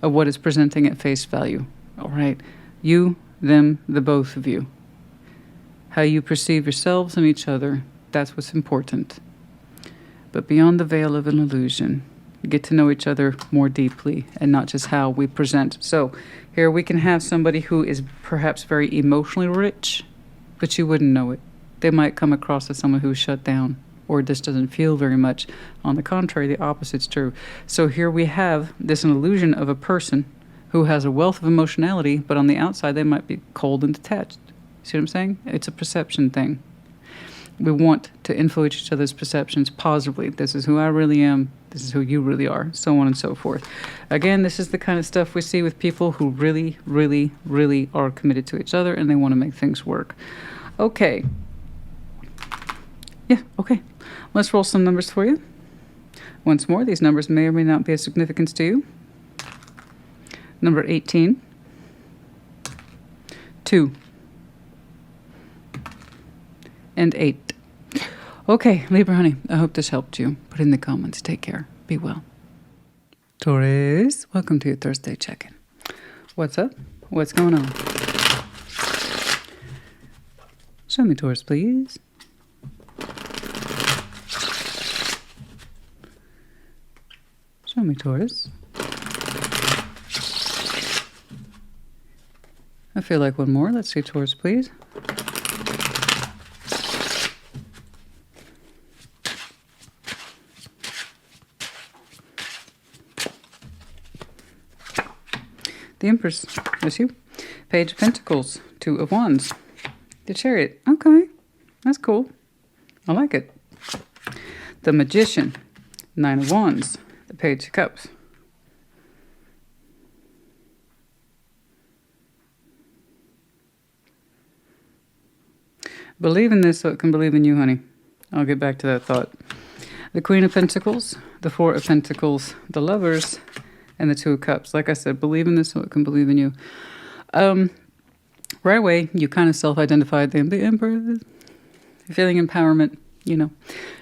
of what is presenting at face value. All right, you, them, the both of you. How you perceive yourselves and each other, that's what's important. But beyond the veil of an illusion, get to know each other more deeply and not just how we present. So here we can have somebody who is perhaps very emotionally rich, but you wouldn't know it. They might come across as someone who's shut down or just doesn't feel very much. On the contrary, the opposite's true. So here we have this an illusion of a person who has a wealth of emotionality, but on the outside they might be cold and detached. See what I'm saying? It's a perception thing. We want to influence each other's perceptions positively. This is who I really am. This is who you really are, so on and so forth. Again, this is the kind of stuff we see with people who really, really, really are committed to each other and they want to make things work. Okay. Yeah, okay. Let's roll some numbers for you. Once more, these numbers may or may not be of significance to you. Number 18, 2, and 8. Okay, Libra honey, I hope this helped you. Put in the comments. Take care. Be well. Taurus, welcome to your Thursday check-in. What's up? What's going on? Show me Taurus, please. Show me Taurus. I feel like one more. Let's see Taurus, please. The Empress, that's you. Page of Pentacles, 2 of Wands. The Chariot, okay, that's cool. I like it. The Magician, 9 of Wands. The Page of Cups. Believe in this so it can believe in you, honey. I'll get back to that thought. The Queen of Pentacles, the 4 of Pentacles, the Lovers, and the 2 of Cups. Like I said, believe in this so it can believe in you. Right away, you kind of self-identified them. The Emperor, feeling empowerment, you know,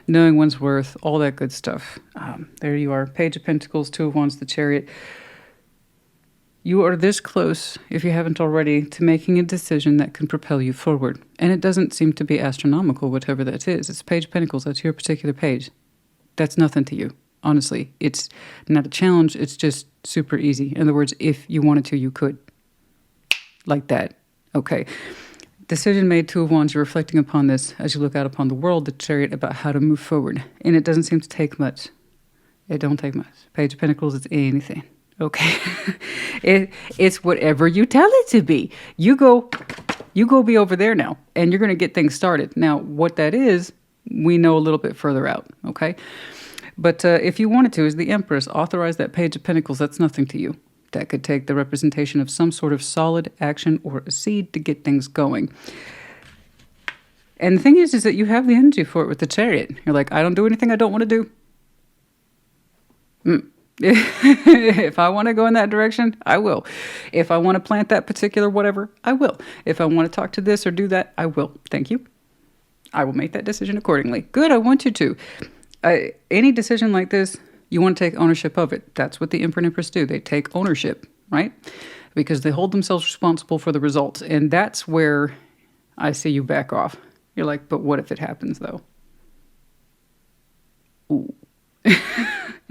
knowing one's worth, all that good stuff. There you are. Page of Pentacles, 2 of Wands, the Chariot. You are this close, if you haven't already, to making a decision that can propel you forward. And it doesn't seem to be astronomical, whatever that is. It's Page of Pentacles. That's your particular page. That's nothing to you. Honestly, it's not a challenge. It's just super easy. In other words, if you wanted to, you could. Like that. Okay. Decision made, 2 of Wands. You're reflecting upon this as you look out upon the world, the Chariot, about how to move forward. And it doesn't seem to take much. It don't take much. Page of Pentacles, it's anything. Okay. It's whatever you tell it to be. You go be over there now, and you're going to get things started. Now, what that is, we know a little bit further out. Okay. But if you wanted to, as the Empress, authorize that Page of Pentacles, that's nothing to you. That could take the representation of some sort of solid action or a seed to get things going. And the thing is that you have the energy for it with the Chariot. You're like, I don't do anything I don't want to do. If I want to go in that direction, I will. If I want to plant that particular whatever, I will. If I want to talk to this or do that, I will. Thank you. I will make that decision accordingly. Good, I want you to. Any decision like this, you want to take ownership of it. That's what the Emperor and Empress do. They take ownership, right? Because they hold themselves responsible for the results. And that's where I see you back off. You're like, but what if it happens, though? Ooh.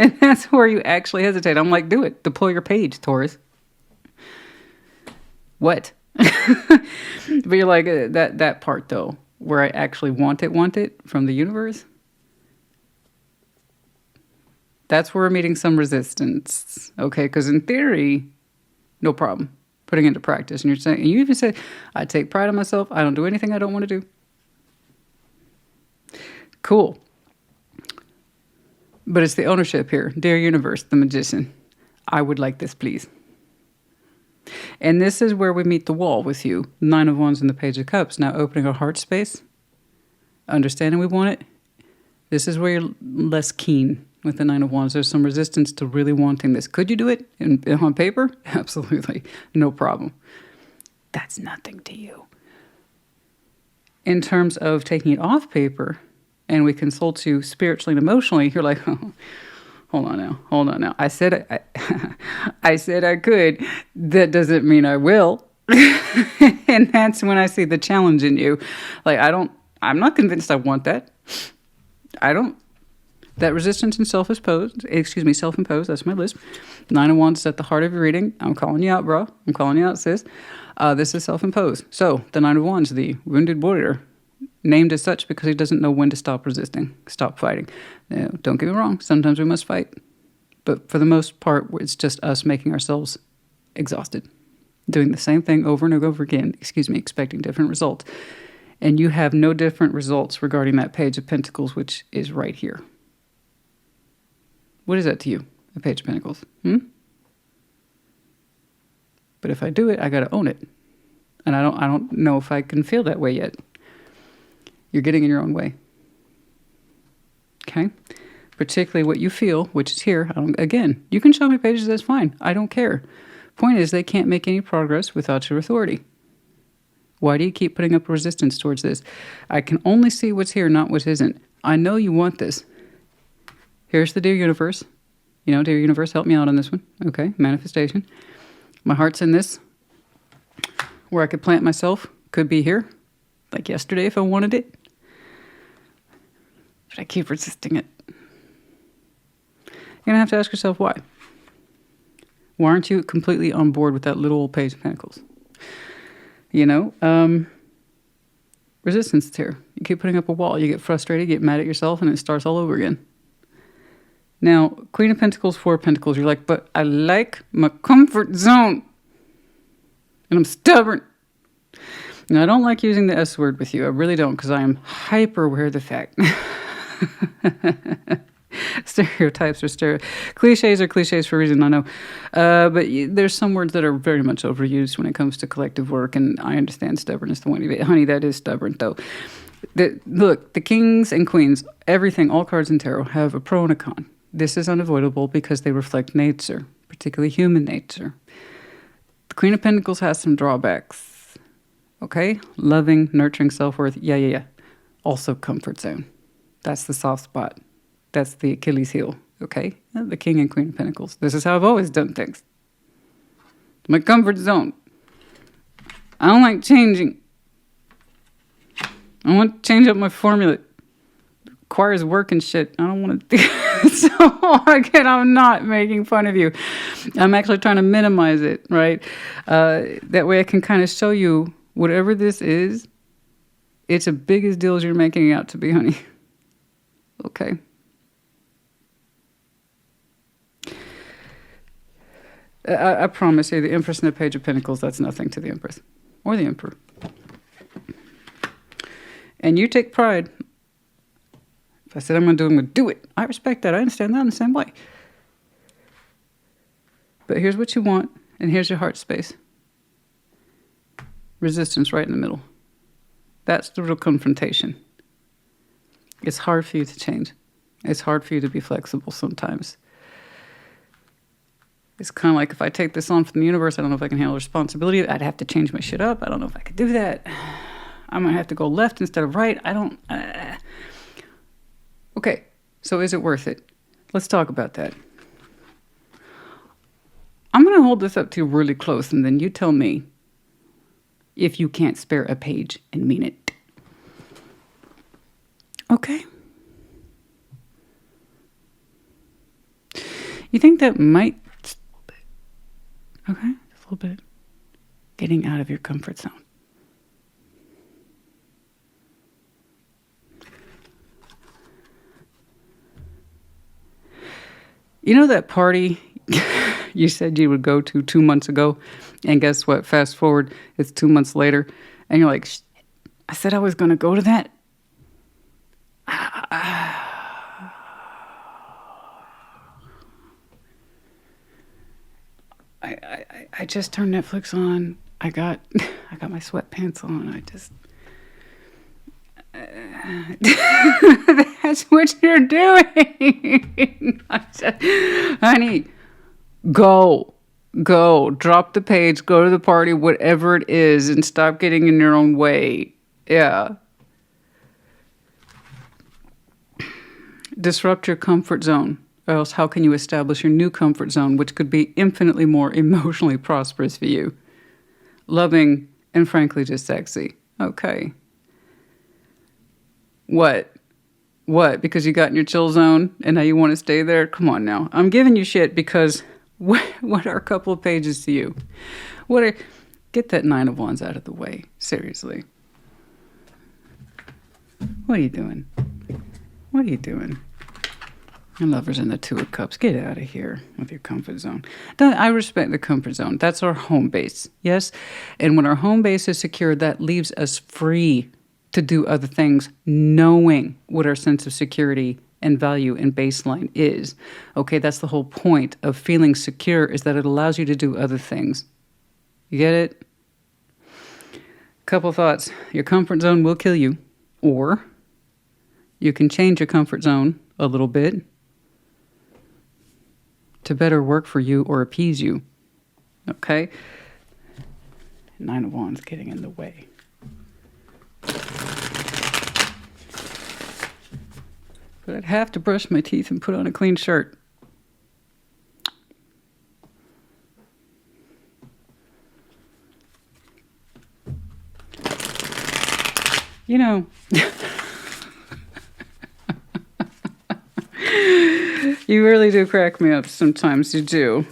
And that's where you actually hesitate. I'm like, do it. Deploy your page, Taurus. What? But you're like, that part, though, where I actually want it from the universe, that's where we're meeting some resistance. Okay, because in theory, no problem. Putting into practice. And you're saying, and you even said, I take pride in myself. I don't do anything I don't want to do. Cool. But it's the ownership here. Dear universe, the Magician, I would like this, please. And this is where we meet the wall with you. 9 of Wands and the Page of Cups. Now opening our heart space. Understanding we want it. This is where you're less keen. with the Nine of Wands. There's some resistance to really wanting this. Could you do it on paper? Absolutely. No problem. That's nothing to you. In terms of taking it off paper, and we consult you spiritually and emotionally, you're like, oh, hold on now. I said I said I could. That doesn't mean I will. And that's when I see the challenge in you. Like, I'm not convinced I want that. That resistance and self-imposed, that's my list. Nine of Wands is at the heart of your reading. I'm calling you out, bro. I'm calling you out, sis. This is self-imposed. So, the Nine of Wands, the wounded warrior, named as such because he doesn't know when to stop resisting, stop fighting. Now, don't get me wrong. Sometimes we must fight. But for the most part, it's just us making ourselves exhausted. Doing the same thing over and over again, expecting different results. And you have no different results regarding that Page of Pentacles, which is right here. What is that to you, a Page of Pentacles? But if I do it, I got to own it. And I don't know if I can feel that way yet. You're getting in your own way. Okay? Particularly what you feel, which is here. Again, you can show me pages, that's fine. I don't care. Point is, they can't make any progress without your authority. Why do you keep putting up resistance towards this? I can only see what's here, not what isn't. I know you want this. Here's the dear universe. Dear universe, help me out on this one. Okay, manifestation. My heart's in this. Where I could plant myself could be here. Like yesterday if I wanted it. But I keep resisting it. You're going to have to ask yourself why. Why aren't you completely on board with that little old Page of Pentacles? Resistance is here. You keep putting up a wall. You get frustrated, get mad at yourself, and it starts all over again. Now, Queen of Pentacles, Four of Pentacles, you're like, but I like my comfort zone. And I'm stubborn. Now, I don't like using the S word with you. I really don't, because I am hyper aware of the fact. Stereotypes are cliches are cliches for a reason, I know. But there's some words that are very much overused when it comes to collective work, and I understand stubbornness. Honey, that is stubborn, though. Look, the kings and queens, everything, all cards in tarot have a pro and a con. This is unavoidable because they reflect nature, particularly human nature. The Queen of Pentacles has some drawbacks. Okay? Loving, nurturing, self-worth. Yeah. Also comfort zone. That's the soft spot. That's the Achilles heel. Okay? The King and Queen of Pentacles. This is how I've always done things. My comfort zone. I don't like changing. I want to change up my formula. It requires work and shit. I don't want to do it. So again, I'm not making fun of you. I'm actually trying to minimize it, right? That way I can kind of show you whatever this is, it's as big a deal as you're making it out to be, honey. Okay. I promise you, the Empress and the Page of Pentacles, that's nothing to the Empress or the Emperor. And you take pride. If I said I'm going to do it, I'm going to do it. I respect that. I understand that in the same way. But here's what you want, and here's your heart space. Resistance right in the middle. That's the real confrontation. It's hard for you to change. It's hard for you to be flexible sometimes. It's kind of like if I take this on from the universe, I don't know if I can handle responsibility. I'd have to change my shit up. I don't know if I could do that. I might have to go left instead of right. I don't... Okay, so is it worth it? Let's talk about that. I'm going to hold this up to you really close, and then you tell me if you can't spare a page and mean it. Okay. You think that might... Okay, just a little bit. Getting out of your comfort zone. You know that party you said you would go to 2 months ago? And guess what? Fast forward, it's 2 months later. And you're like, I said I was going to go to that. I just turned Netflix on. I got my sweatpants on. That's what you're doing. I said, honey, go. Drop the page, go to the party, whatever it is, and stop getting in your own way. Yeah. Disrupt your comfort zone, or else how can you establish your new comfort zone, which could be infinitely more emotionally prosperous for you? Loving and frankly just sexy. Okay. What? Because you got in your chill zone and now you want to stay there? Come on now. I'm giving you shit because what are a couple of pages to you? Get that 9 of Wands out of the way. Seriously. What are you doing? What are you doing? And Lovers in the 2 of Cups. Get out of here with your comfort zone. I respect the comfort zone. That's our home base. Yes? And when our home base is secure, that leaves us free to do other things, knowing what our sense of security and value and baseline is. Okay, that's the whole point of feeling secure, is that it allows you to do other things. You get it? Couple thoughts. Your comfort zone will kill you, or you can change your comfort zone a little bit to better work for you or appease you. Okay? 9 of Wands getting in the way. But I'd have to brush my teeth and put on a clean shirt. You know, you really do crack me up sometimes. You do.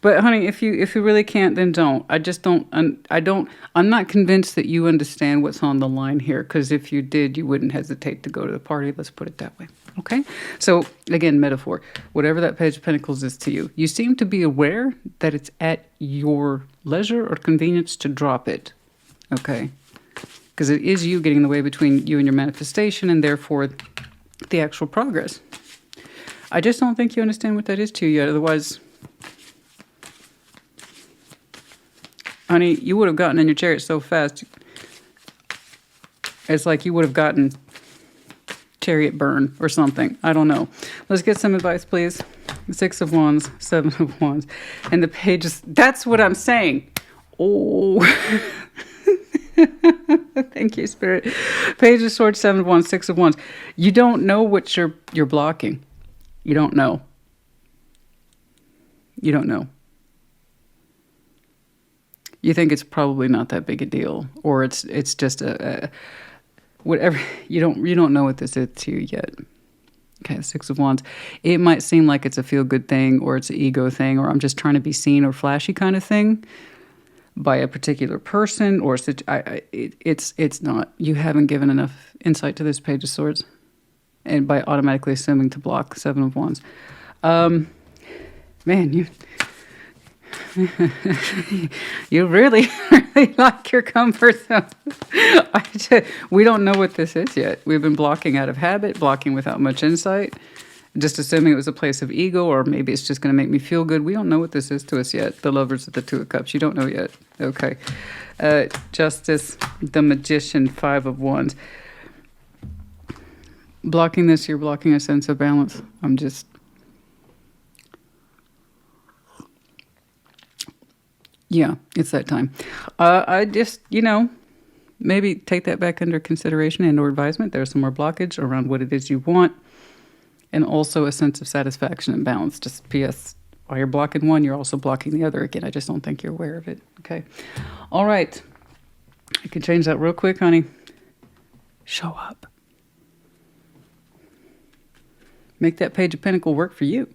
But honey, if you really can't, then don't. I'm not convinced that you understand what's on the line here, because if you did, you wouldn't hesitate to go to the party. Let's put it that way. Okay? So again, metaphor. Whatever that Page of Pentacles is to you, you seem to be aware that it's at your leisure or convenience to drop it. Okay? Because it is you getting in the way between you and your manifestation, and therefore the actual progress. I just don't think you understand what that is to you yet. Otherwise, honey, you would have gotten in your chariot so fast. It's like you would have gotten chariot burn or something. I don't know. Let's get some advice, please. 6 of Wands, 7 of Wands. And the pages, that's what I'm saying. Oh. Thank you, Spirit. Page of Swords, 7 of Wands, 6 of Wands. You don't know what you're blocking. You don't know. You don't know. You think it's probably not that big a deal, or it's just a whatever. You don't know what this is to you yet. Okay, 6 of Wands. It might seem like it's a feel-good thing, or it's an ego thing, or I'm just trying to be seen or flashy kind of thing by a particular person, or it's not. You haven't given enough insight to this Page of Swords, and by automatically assuming to block 7 of Wands. Man, you really like your comfort zone. We don't know what this is yet. We've been blocking out of habit, blocking without much insight, just assuming it was a place of ego, or maybe it's just going to make me feel good. We don't know what this is to us yet. The Lovers of the 2 of Cups. You don't know yet. Okay. Justice, the Magician, 5 of Wands. Blocking this, you're blocking a sense of balance. Yeah, it's that time. I just, maybe take that back under consideration and or advisement. There's some more blockage around what it is you want, and also a sense of satisfaction and balance. Just P.S. While you're blocking one, you're also blocking the other. Again, I just don't think you're aware of it. Okay. All right. I can change that real quick, honey. Show up. Make that Page of Pentacles work for you.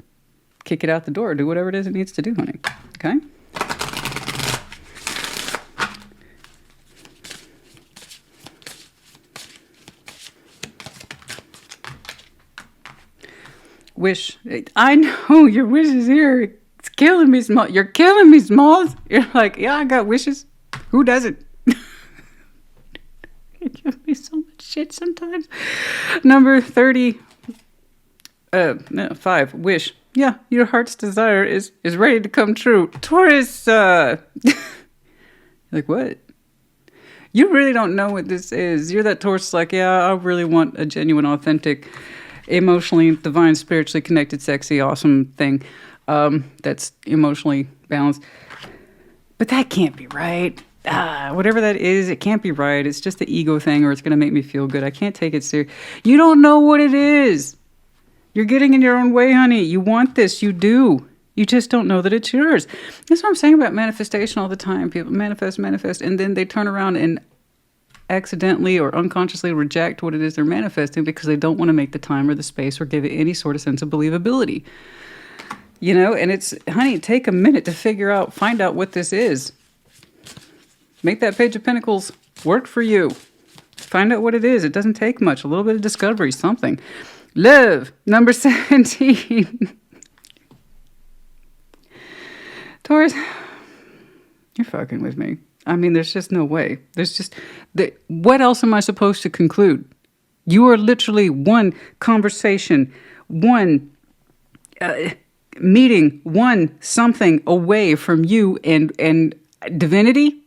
Kick it out the door. Do whatever it is it needs to do, honey. Okay? Wish. I know your wishes here. It's killing me, Small. You're killing me, Smalls. You're like, yeah, I got wishes. Who doesn't? You give me so much shit sometimes. Number 30. 5. Wish. Yeah, your heart's desire is ready to come true. Taurus. Like, what? You really don't know what this is. You're that Taurus like, yeah, I really want a genuine, authentic emotionally, divine, spiritually connected, sexy, awesome thing that's emotionally balanced. But that can't be right. Whatever that is, it can't be right. It's just the ego thing, or it's going to make me feel good. I can't take it serious. You don't know what it is. You're getting in your own way, honey. You want this. You do. You just don't know that it's yours. That's what I'm saying about manifestation all the time. People manifest, and then they turn around and accidentally or unconsciously reject what it is they're manifesting because they don't want to make the time or the space or give it any sort of sense of believability. You know, and it's, honey, take a minute to find out what this is. Make that Page of Pentacles work for you. Find out what it is. It doesn't take much. A little bit of discovery, something. Love, number 17. Taurus, you're fucking with me. I mean, there's just no way. What else am I supposed to conclude? You are literally one conversation, one meeting, one something away from you and divinity.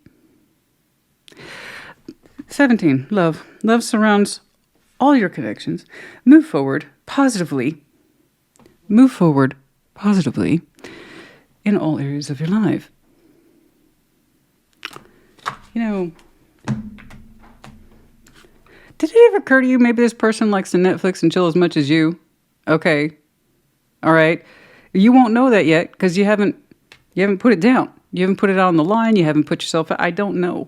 17, love. Love surrounds all your connections. Move forward positively. Move forward positively in all areas of your life. You know, did it ever occur to you maybe this person likes to Netflix and chill as much as you? Okay. All right. You won't know that yet because you haven't put it down. You haven't put it out on the line. You haven't put yourself out. I don't know.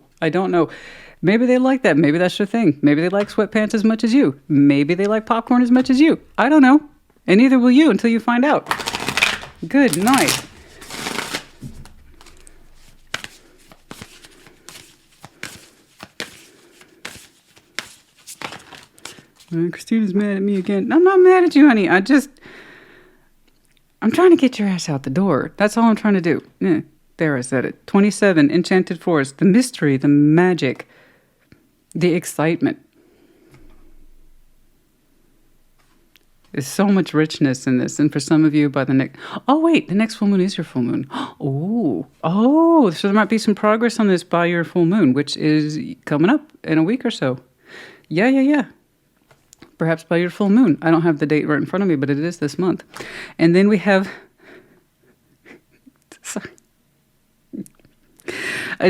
Maybe they like that. Maybe that's their thing. Maybe they like sweatpants as much as you. Maybe they like popcorn as much as you. I don't know. And neither will you until you find out. Good night. Christina's mad at me again. I'm not mad at you, honey. I'm trying to get your ass out the door. That's all I'm trying to do. Yeah, there, I said it. 27, Enchanted Forest. The mystery, the magic, the excitement. There's so much richness in this. And for some of you, by the next... Oh, wait. The next full moon is your full moon. Oh, so there might be some progress on this by your full moon, which is coming up in a week or so. Yeah. Perhaps by your full moon. I don't have the date right in front of me, but it is this month. And then we have... Sorry.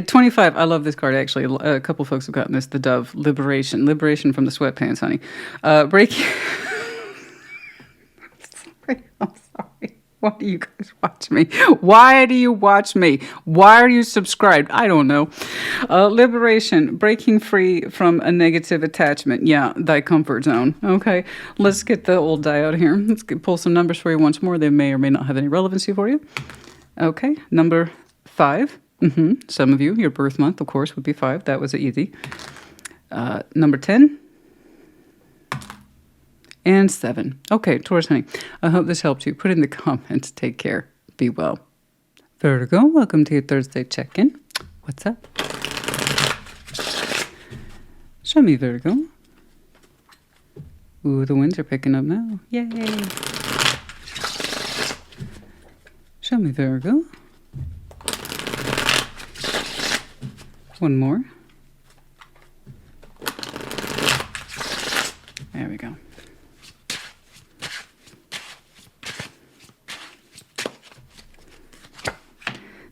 25. I love this card, actually. A couple folks have gotten this. The Dove. Liberation. Liberation from the sweatpants, honey. Breaking... I'm sorry. Why do you guys watch me? Why do you watch me? Why are you subscribed? I don't know. Liberation, breaking free from a negative attachment. Yeah, thy comfort zone. Okay, let's get the old die out of here. Let's pull some numbers for you once more. They may or may not have any relevancy for you. Okay, number 5. Some of you, your birth month, of course, would be 5. That was easy. Number 10. And 7. Okay, Taurus, honey. I hope this helped you. Put in the comments. Take care. Be well. Virgo, welcome to your Thursday check-in. What's up? Show me, Virgo. Ooh, the winds are picking up now. Yay. Show me, Virgo. One more. There we go.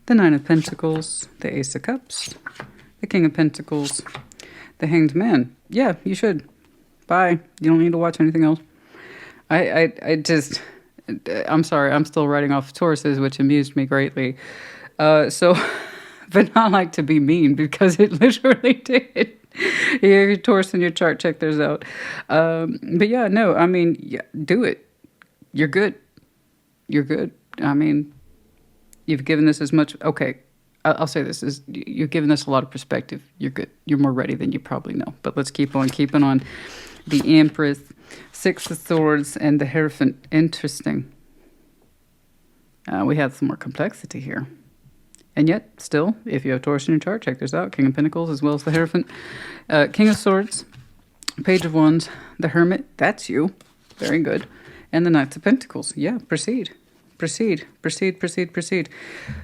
The 9 of Pentacles, the Ace of Cups, the King of Pentacles, the Hanged Man. Yeah, you should. Bye. You don't need to watch anything else. I'm sorry. I'm still writing off Tauruses, which amused me greatly. But not like to be mean because it literally did. Your Taurus in your chart, check theirs out. But yeah, no, I mean, yeah, do it. You're good. You're good. I mean... You've given this as much... Okay, I'll say this. You've given this a lot of perspective. You're good. You're more ready than you probably know. But let's keep on keeping on. The Empress, 6 of Swords, and the Hierophant. Interesting. We have some more complexity here. And yet, still, if you have Taurus in your chart, check this out. King of Pentacles as well as the Hierophant. King of Swords, Page of Wands, the Hermit. That's you. Very good. And the Knights of Pentacles. Yeah, proceed. Proceed.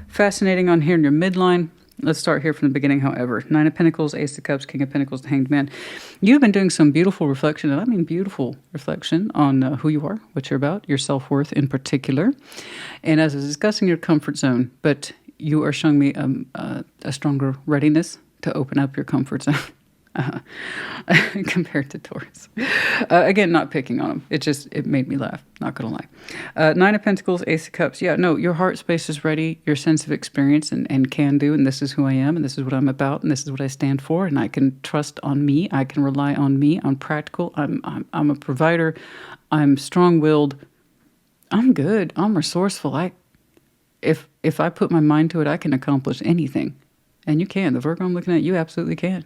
Fascinating on here in your midline. Let's start here from the beginning, however. Nine of Pentacles, Ace of Cups, King of Pentacles, the Hanged Man. You've been doing some beautiful reflection, and I mean beautiful reflection on who you are, what you're about, your self-worth in particular. And as I was discussing your comfort zone, but you are showing me a stronger readiness to open up your comfort zone. Compared to Taurus. Again, not picking on them. It made me laugh. Not going to lie. Nine of Pentacles, Ace of Cups. Yeah, no, your heart space is ready. Your sense of experience and can do. And this is who I am. And this is what I'm about. And this is what I stand for. And I can trust on me. I can rely on me. I'm practical. I'm a provider. I'm strong-willed. I'm good. I'm resourceful. If I put my mind to it, I can accomplish anything. And you can. The Virgo I'm looking at, you absolutely can.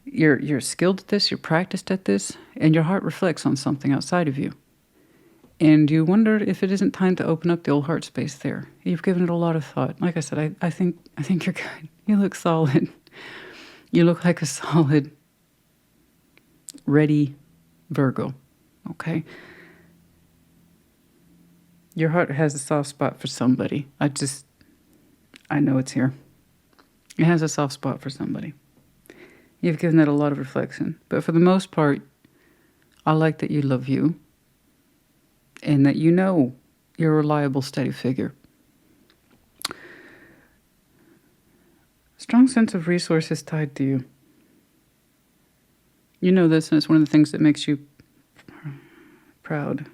You're skilled at this, you're practiced at this, and your heart reflects on something outside of you. And you wonder if it isn't time to open up the old heart space there. You've given it a lot of thought. Like I said, I think you're good. You look solid. You look like a solid, ready Virgo. Okay? Your heart has a soft spot for somebody. I know it's here. It has a soft spot for somebody. You've given that a lot of reflection. But for the most part, I like that you love you and that you know you're a reliable, steady figure. Strong sense of resources tied to you. You know this, and it's one of the things that makes you proud.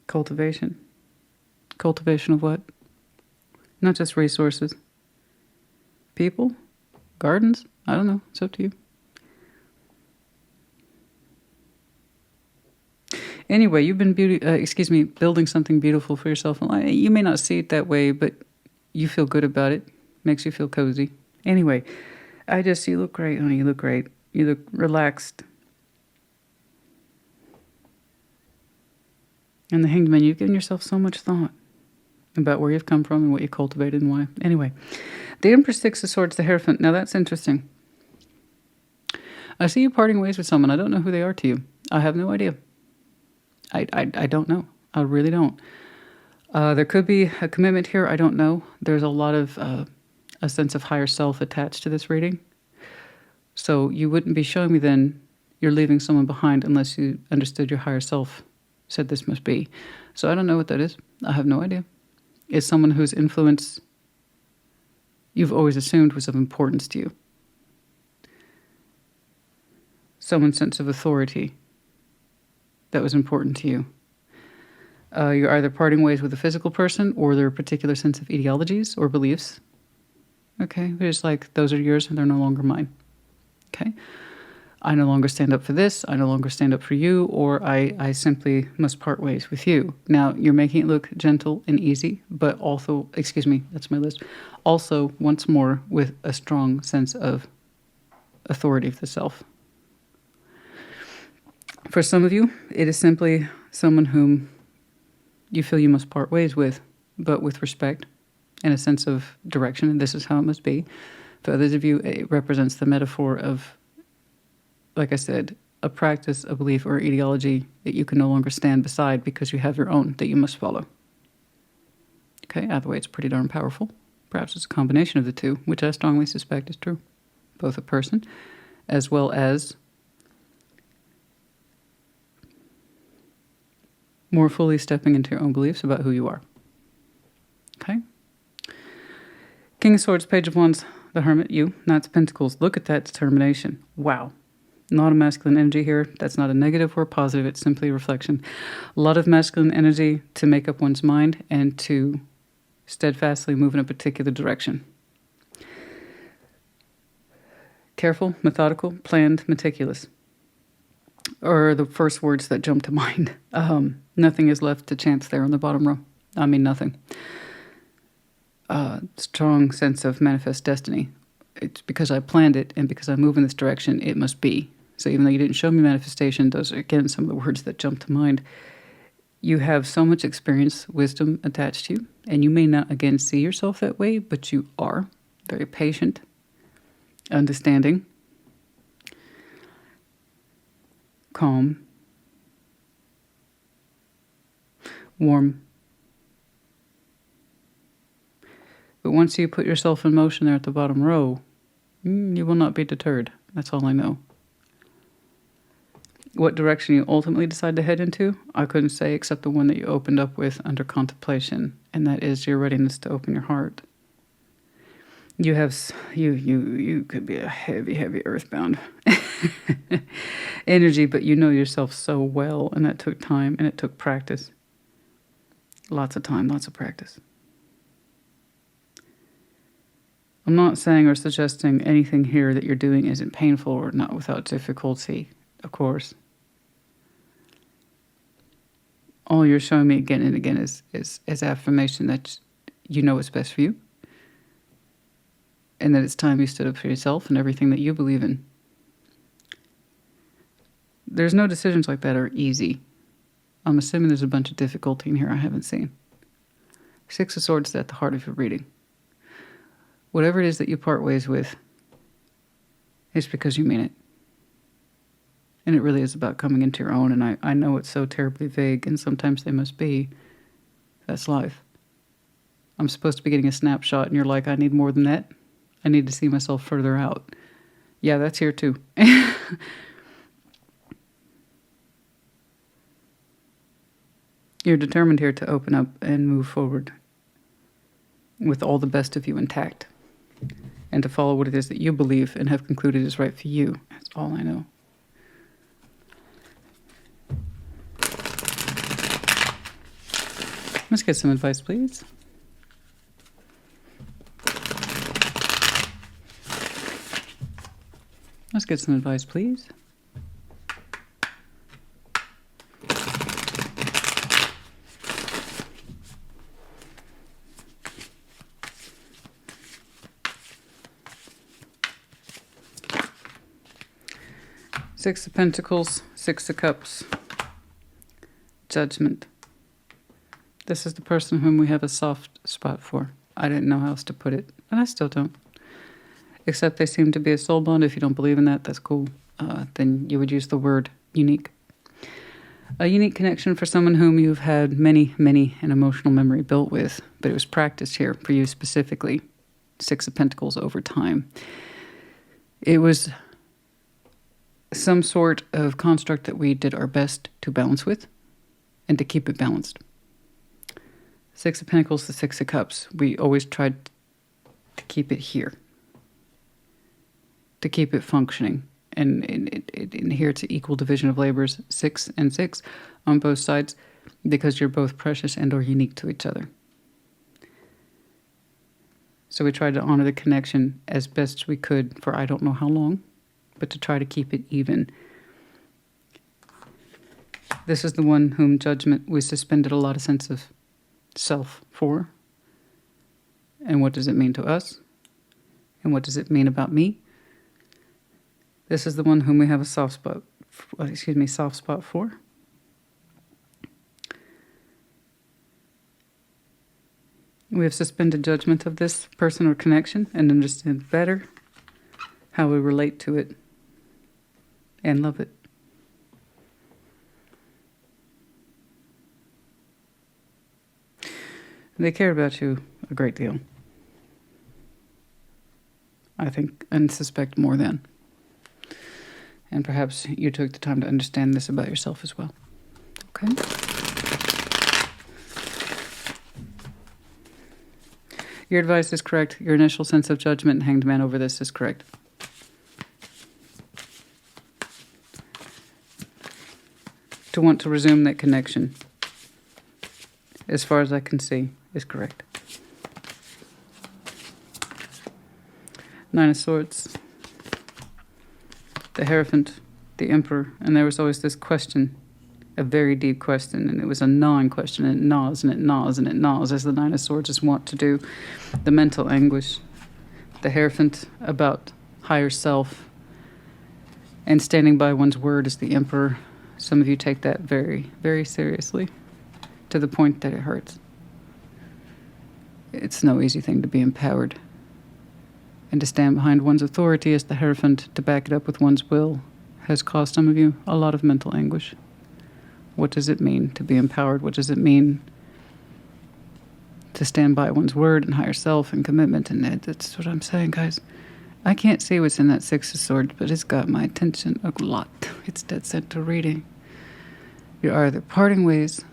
Cultivation. Cultivation of what? Not just resources. People. Gardens? I don't know. It's up to you. Anyway, you've been building something beautiful for yourself. You may not see it that way, but you feel good about it. Makes you feel cozy. Anyway, you look great, honey. You look great. You look relaxed. And the Hanged Man, you've given yourself so much thought about where you've come from and what you cultivated and why. Anyway, the Empress, Six of Swords, the Hierophant. Now that's interesting. I see you parting ways with someone. I don't know who they are to you. I have no idea. I don't know. I really don't. There could be a commitment here. I don't know. There's a lot of a sense of higher self attached to this reading. So you wouldn't be showing me then you're leaving someone behind unless you understood your higher self said this must be. So I don't know what that is. I have no idea. It's someone whose influence you've always assumed was of importance to you. Someone's sense of authority that was important to you. You're either parting ways with a physical person or their particular sense of ideologies or beliefs. Okay, but it's like, those are yours and they're no longer mine. Okay, I no longer stand up for this, I no longer stand up for you, or I simply must part ways with you. Now, you're making it look gentle and easy, but also, that's my list, also, once more, with a strong sense of authority of the self. For some of you, it is simply someone whom you feel you must part ways with, but with respect and a sense of direction, and this is how it must be. For others of you, it represents the metaphor of, like I said, a practice, a belief, or ideology that you can no longer stand beside because you have your own that you must follow. Okay, either way, it's pretty darn powerful. Perhaps it's a combination of the two, which I strongly suspect is true. Both a person as well as more fully stepping into your own beliefs about who you are. Okay? King of Swords, Page of Wands, the Hermit, you, Knights of Pentacles. Look at that determination. Wow. Not a masculine energy here. That's not a negative or a positive. It's simply a reflection. A lot of masculine energy to make up one's mind and to steadfastly move in a particular direction. Careful, methodical, planned, meticulous are the first words that jump to mind. Nothing is left to chance there on the bottom row. I mean, nothing. Strong sense of manifest destiny. It's because I planned it and because I move in this direction, it must be. So even though you didn't show me manifestation, those are, again, some of the words that jump to mind. You have so much experience, wisdom attached to you, and you may not, again, see yourself that way, but you are very patient, understanding, calm, warm, But once you put yourself in motion there at the bottom row, you will not be deterred. That's all I know. What direction you ultimately decide to head into, I couldn't say, except the one that you opened up with under contemplation, and that is your readiness to open your heart. You have, you could be a heavy earthbound energy, but you know yourself so well, and that took time, and it took practice. Lots of time, lots of practice. I'm not saying or suggesting anything here that you're doing isn't painful or not without difficulty, of course. All you're showing me again and again is affirmation that you know what's best for you, and that it's time you stood up for yourself and everything that you believe in. There's no decisions like that are easy. I'm assuming there's a bunch of difficulty in here I haven't seen. 6 of Swords is at the heart of your reading. Whatever it is that you part ways with, it's because you mean it. And it really is about coming into your own. And I know it's so terribly vague, and sometimes they must be. That's life. I'm supposed to be getting a snapshot, and you're like, I need more than that. I need to see myself further out. Yeah, that's here too. You're determined here to open up and move forward with all the best of you intact, and to follow what it is that you believe and have concluded is right for you. That's all I know. Let's get some advice, please. Let's get some advice, please. Six of Pentacles, 6 of Cups, Judgment. This is the person whom we have a soft spot for. I didn't know how else to put it, and I still don't. Except they seem to be a soul bond. If you don't believe in that, that's cool. Then you would use the word unique. A unique connection for someone whom you've had many an emotional memory built with, but it was practiced here for you specifically. 6 of Pentacles over time. It was some sort of construct that we did our best to balance with and to keep it balanced. 6 of Pentacles, the 6 of Cups. We always tried to keep it here, to keep it functioning, and here it's an equal division of labors, 6 and 6 on both sides, because you're both precious and or unique to each other. So we tried to honor the connection as best we could for I don't know how long, but to try to keep it even. This is the one whom Judgment, we suspended a lot of sense of self for. And what does it mean to us? And what does it mean about me? This is the one whom we have a soft spot for. We have suspended judgment of this person or connection and understand better how we relate to it and love it. They care about you a great deal. I think and suspect more than. And perhaps you took the time to understand this about yourself as well. Okay? Your advice is correct. Your initial sense of judgment and Hanged Man over this is correct. To want to resume that connection, as far as I can see, is correct. 9 of Swords, the Hierophant, the Emperor, and there was always this question, a very deep question, and it was a gnawing question, and it gnaws, and it gnaws, and it gnaws, as the 9 of Swords is wont to do. The mental anguish, the Hierophant about higher self, and standing by one's word as the Emperor. Some of you take that very, very seriously, to the point that it hurts. It's no easy thing to be empowered. And to stand behind one's authority as the Hierophant, to back it up with one's will, has caused some of you a lot of mental anguish. What does it mean to be empowered? What does it mean to stand by one's word and higher self and commitment. And that's what I'm saying, guys. I can't see what's in that Six of Swords, but it's got my attention a lot. It's dead center reading. You're either parting ways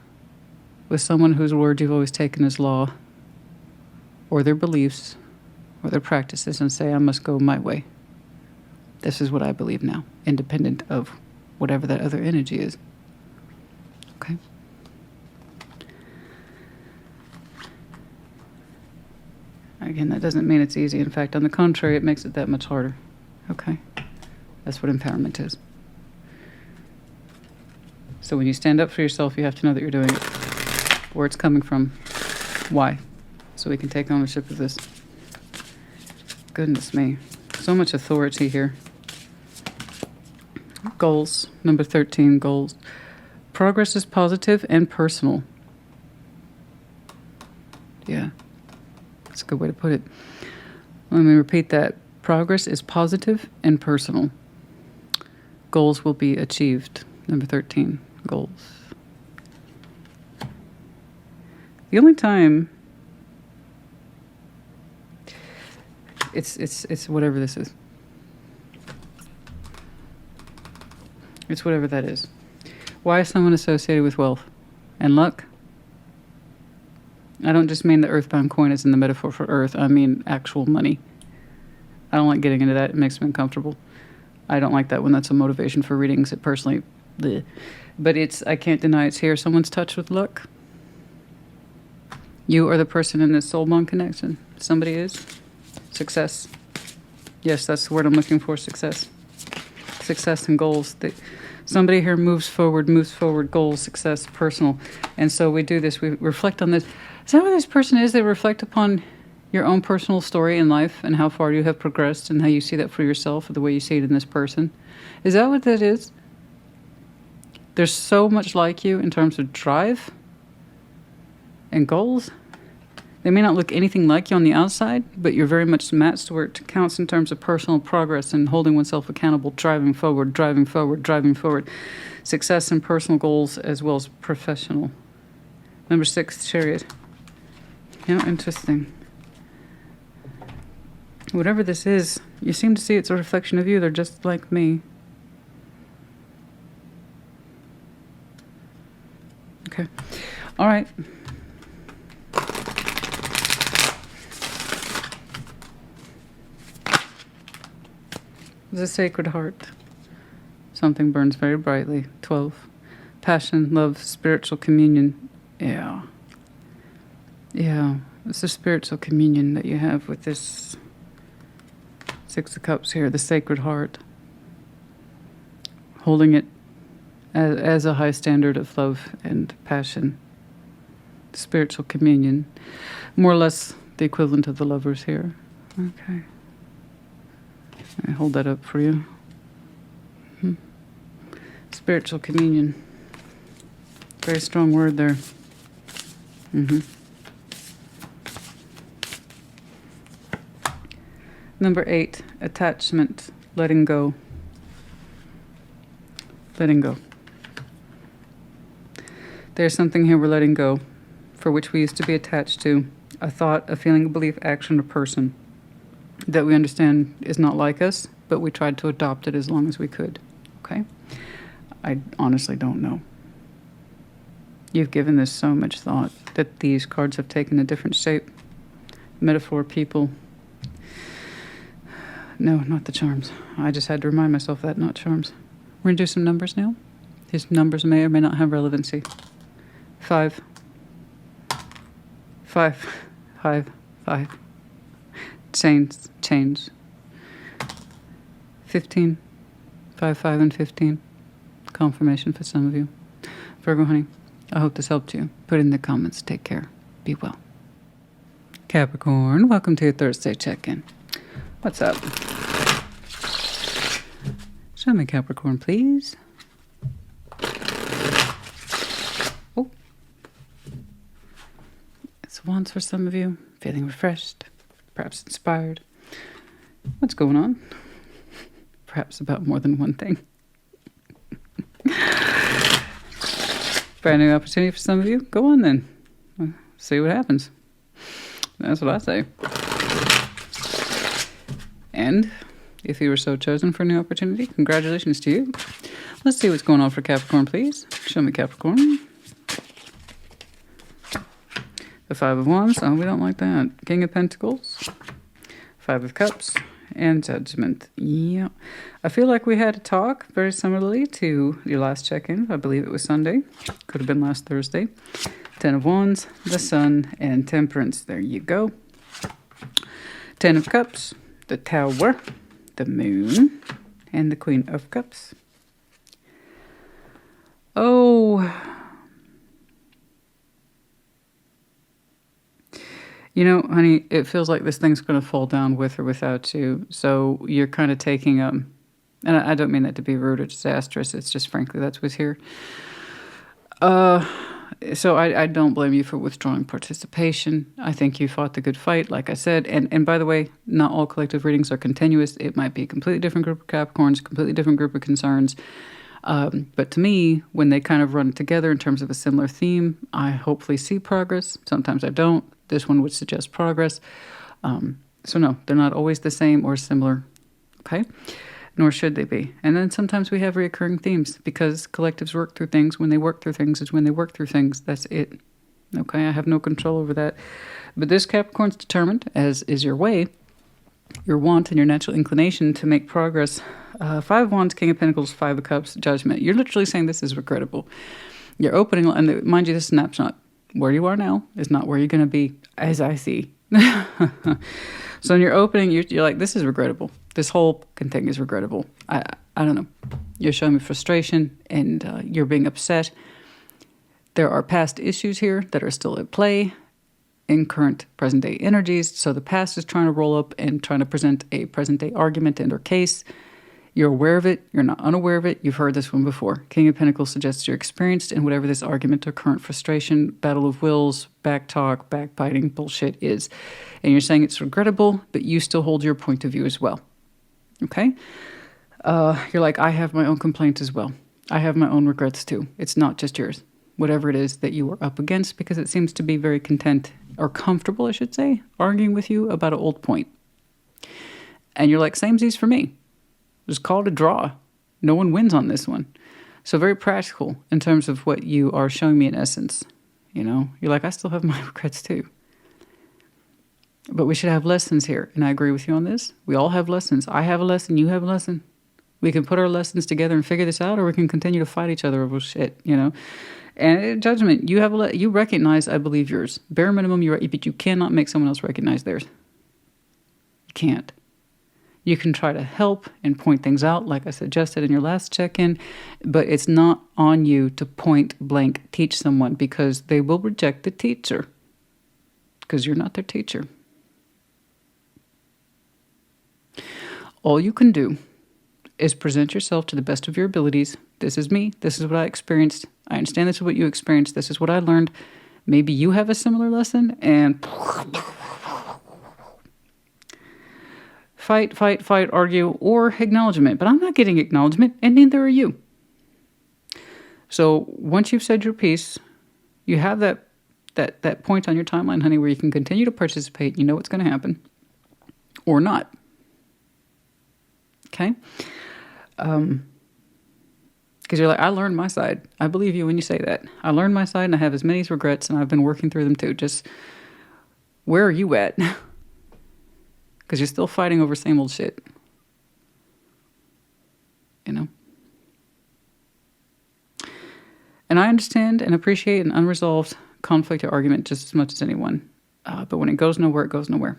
with someone whose word you've always taken as law, or their beliefs, or their practices, and say, I must go my way. This is what I believe now, independent of whatever that other energy is. Okay? Again, that doesn't mean it's easy. In fact, on the contrary, it makes it that much harder. Okay? That's what empowerment is. So when you stand up for yourself, you have to know that you're doing it. Where it's coming from. Why? So we can take ownership of this. Goodness me. So much authority here. Goals. Number 13, goals. Progress is positive and personal. Yeah. That's a good way to put it. Let me repeat that. Progress is positive and personal. Goals will be achieved. Number 13, goals. The only time it's whatever this is. It's whatever that is. Why is someone associated with wealth and luck? I don't just mean the earthbound coin is in the metaphor for earth. I mean actual money. I don't like getting into that. It makes me uncomfortable. I don't like that when that's a motivation for readings. It personally, bleh. But I can't deny it's here. Someone's touched with luck. You are the person in this soul bond connection. Somebody is. Success. Yes, that's the word I'm looking for, success. Success and goals. Somebody here moves forward, goals, success, personal. And so we do this, we reflect on this. Is that what this person is? They reflect upon your own personal story in life and how far you have progressed and how you see that for yourself, or the way you see it in this person. Is that what that is? They're so much like you in terms of drive and goals. They may not look anything like you on the outside, but you're very much matched where it counts in terms of personal progress and holding oneself accountable, driving forward. Success and personal goals as well as professional. Number 6, Chariot. Yeah, interesting. Whatever this is, you seem to see it's a reflection of you. They're just like me. Okay. All right. The Sacred Heart. Something burns very brightly. 12. Passion, love, spiritual communion. Yeah. Yeah. It's a spiritual communion that you have with this Six of Cups here, the Sacred Heart. Holding it as a high standard of love and passion. Spiritual communion. More or less the equivalent of the lovers here. Okay. I hold that up for you. Spiritual communion. Very strong word there. Number 8, attachment, letting go. Letting go. There's something here we're letting go, for which we used to be attached to. A thought, a feeling, a belief, action, or person that we understand is not like us, but we tried to adopt it as long as we could. Okay? I honestly don't know. You've given this so much thought that these cards have taken a different shape. Metaphor, people. No, not the charms. I just had to remind myself that, not charms. We're going to do some numbers now. These numbers may or may not have relevancy. 5. 5. 5. 5. Change. 15. 5, 5, and 15. Confirmation for some of you. Virgo, honey, I hope this helped you. Put it in the comments. Take care. Be well. Capricorn, welcome to your Thursday check-in. What's up? Show me Capricorn, please. Oh. It's Wands for some of you. Feeling refreshed. Perhaps inspired. What's going on? Perhaps about more than one thing. Brand new opportunity for some of you. Go on then. See what happens. That's what I say. And if you were so chosen for a new opportunity, congratulations to you. Let's see what's going on for Capricorn, please. Show me Capricorn. The Five of Wands. Oh, we don't like that. King of Pentacles. Five of Cups. And Judgment. Yeah. I feel like we had a talk very similarly to your last check-in. I believe it was Sunday. Could have been last Thursday. Ten of Wands, the Sun, and Temperance. There you go. Ten of Cups, the Tower, the Moon, and the Queen of Cups. Oh. You know, honey, it feels like this thing's going to fall down with or without you. So you're kind of taking, and I don't mean that to be rude or disastrous. It's just, frankly, that's what's here. So I don't blame you for withdrawing participation. I think you fought the good fight, like I said. And by the way, not all collective readings are continuous. It might be a completely different group of Capricorns, completely different group of concerns. But to me, when they kind of run together in terms of a similar theme, I hopefully see progress. Sometimes I don't. This one would suggest progress. So no, they're not always the same or similar, okay? Nor should they be. And then sometimes we have reoccurring themes because collectives work through things. When they work through things is when they work through things. That's it, okay? I have no control over that. But this Capricorn's determined, as is your way, your want and your natural inclination to make progress. Five of Wands, King of Pentacles, Five of Cups, Judgment. You're literally saying this is regrettable. You're opening, and mind you, this snapshot, where you are now is not where you're going to be, as I see. So in your opening, you're like, this is regrettable. This whole thing is regrettable. I don't know. You're showing me frustration and you're being upset. There are past issues here that are still at play in current present day energies. So the past is trying to roll up and trying to present a present day argument and or case. You're aware of it. You're not unaware of it. You've heard this one before. King of Pentacles suggests you're experienced in whatever this argument or current frustration, battle of wills, backtalk, backbiting bullshit is. And you're saying it's regrettable, but you still hold your point of view as well. Okay? You're like, I have my own complaints as well. I have my own regrets too. It's not just yours. Whatever it is that you are up against, because it seems to be very content, or comfortable, I should say, arguing with you about an old point. And you're like, samesies for me. Just call it a draw. No one wins on this one. So very practical in terms of what you are showing me in essence. You know, you're like, I still have my regrets too. But we should have lessons here. And I agree with you on this. We all have lessons. I have a lesson. You have a lesson. We can put our lessons together and figure this out, or we can continue to fight each other over shit, you know. And Judgment, you have you recognize, I believe, yours. Bare minimum, but you cannot make someone else recognize theirs. You can't. You can try to help and point things out, like I suggested in your last check-in, but it's not on you to point blank teach someone, because they will reject the teacher because you're not their teacher. All you can do is present yourself to the best of your abilities. This is me. This is what I experienced. I understand this is what you experienced. This is what I learned. Maybe you have a similar lesson, and fight, argue, or acknowledgement. But I'm not getting acknowledgement, and neither are you. So once you've said your piece, you have that point on your timeline, honey, where you can continue to participate. You know what's going to happen, or not. Okay? Because you're like, I learned my side. I believe you when you say that. I learned my side, and I have as many regrets, and I've been working through them too. Just, where are you at? Because you're still fighting over same old shit. You know? And I understand and appreciate an unresolved conflict or argument just as much as anyone. But when it goes nowhere, it goes nowhere.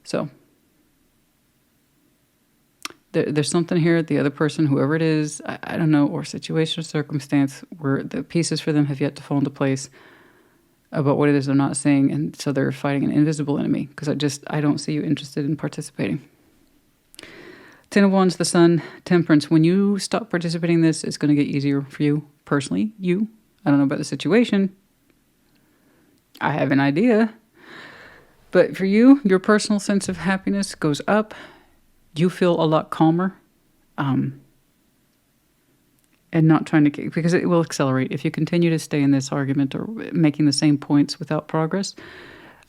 So, there's something here, the other person, whoever it is, I don't know, or situation or circumstance where the pieces for them have yet to fall into place about what it is they're not saying, and so they're fighting an invisible enemy, because I don't see you interested in participating. Ten of Wands, the Sun, Temperance. When you stop participating in this, it's going to get easier for you, personally, you. I don't know about the situation. I have an idea. But for you, your personal sense of happiness goes up. You feel a lot calmer, and not trying to, because it will accelerate if you continue to stay in this argument or making the same points without progress.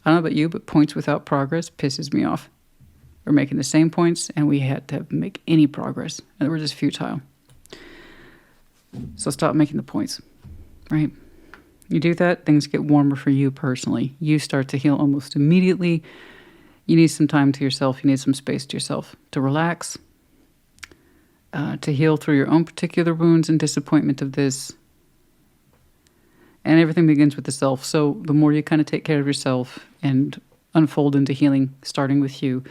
I don't know about you, but points without progress pisses me off. We're making the same points and we had to make any progress. And we're just futile. So stop making the points, right? You do that, things get warmer for you personally. You start to heal almost immediately. You need some time to yourself. You need some space to yourself to relax, to heal through your own particular wounds and disappointment of this. And everything begins with the self. So the more you kind of take care of yourself and unfold into healing, starting with you,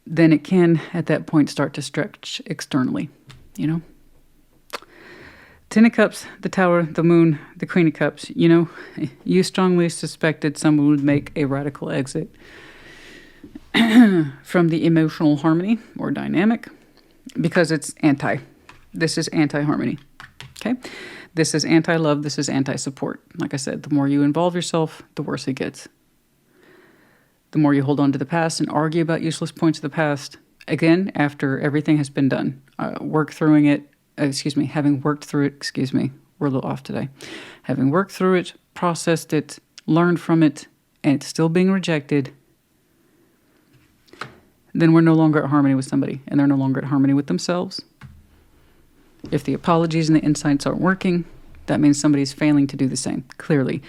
then it can, at that point, start to stretch externally, you know? Ten of Cups, the Tower, the Moon, the Queen of Cups. You know, you strongly suspected someone would make a radical exit from the emotional harmony or dynamic because it's anti. This is anti-harmony, okay? This is anti-love. This is anti-support. Like I said, the more you involve yourself, the worse it gets. The more you hold on to the past and argue about useless points of the past, again, after everything has been done, having worked through it, we're a little off today. Having worked through it, processed it, learned from it, and it's still being rejected, then we're no longer at harmony with somebody, and they're no longer at harmony with themselves. If the apologies and the insights aren't working, that means somebody's failing to do the same, clearly.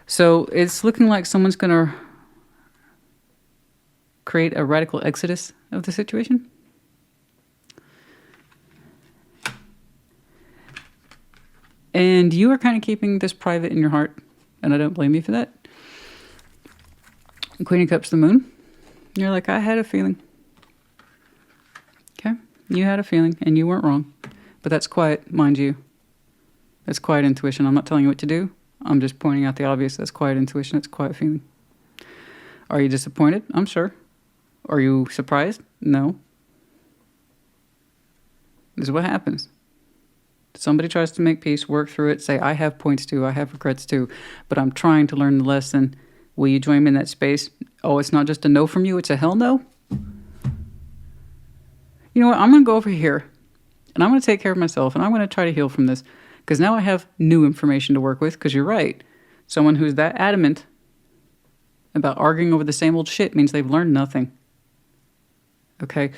So it's looking like someone's going to create a radical exodus of the situation. And you are kind of keeping this private in your heart, and I don't blame you for that. Queen of Cups, the Moon. You're like, I had a feeling. Okay? You had a feeling, and you weren't wrong. But that's quiet, mind you. That's quiet intuition. I'm not telling you what to do. I'm just pointing out the obvious. That's quiet intuition. It's quiet feeling. Are you disappointed? I'm sure. Are you surprised? No. This is what happens. Somebody tries to make peace, work through it, say, I have points too, I have regrets too, but I'm trying to learn the lesson. Will you join me in that space? Oh, it's not just a no from you, it's a hell no? You know what? I'm going to go over here, and I'm going to take care of myself, and I'm going to try to heal from this, because now I have new information to work with, because you're right. Someone who's that adamant about arguing over the same old shit means they've learned nothing. Okay?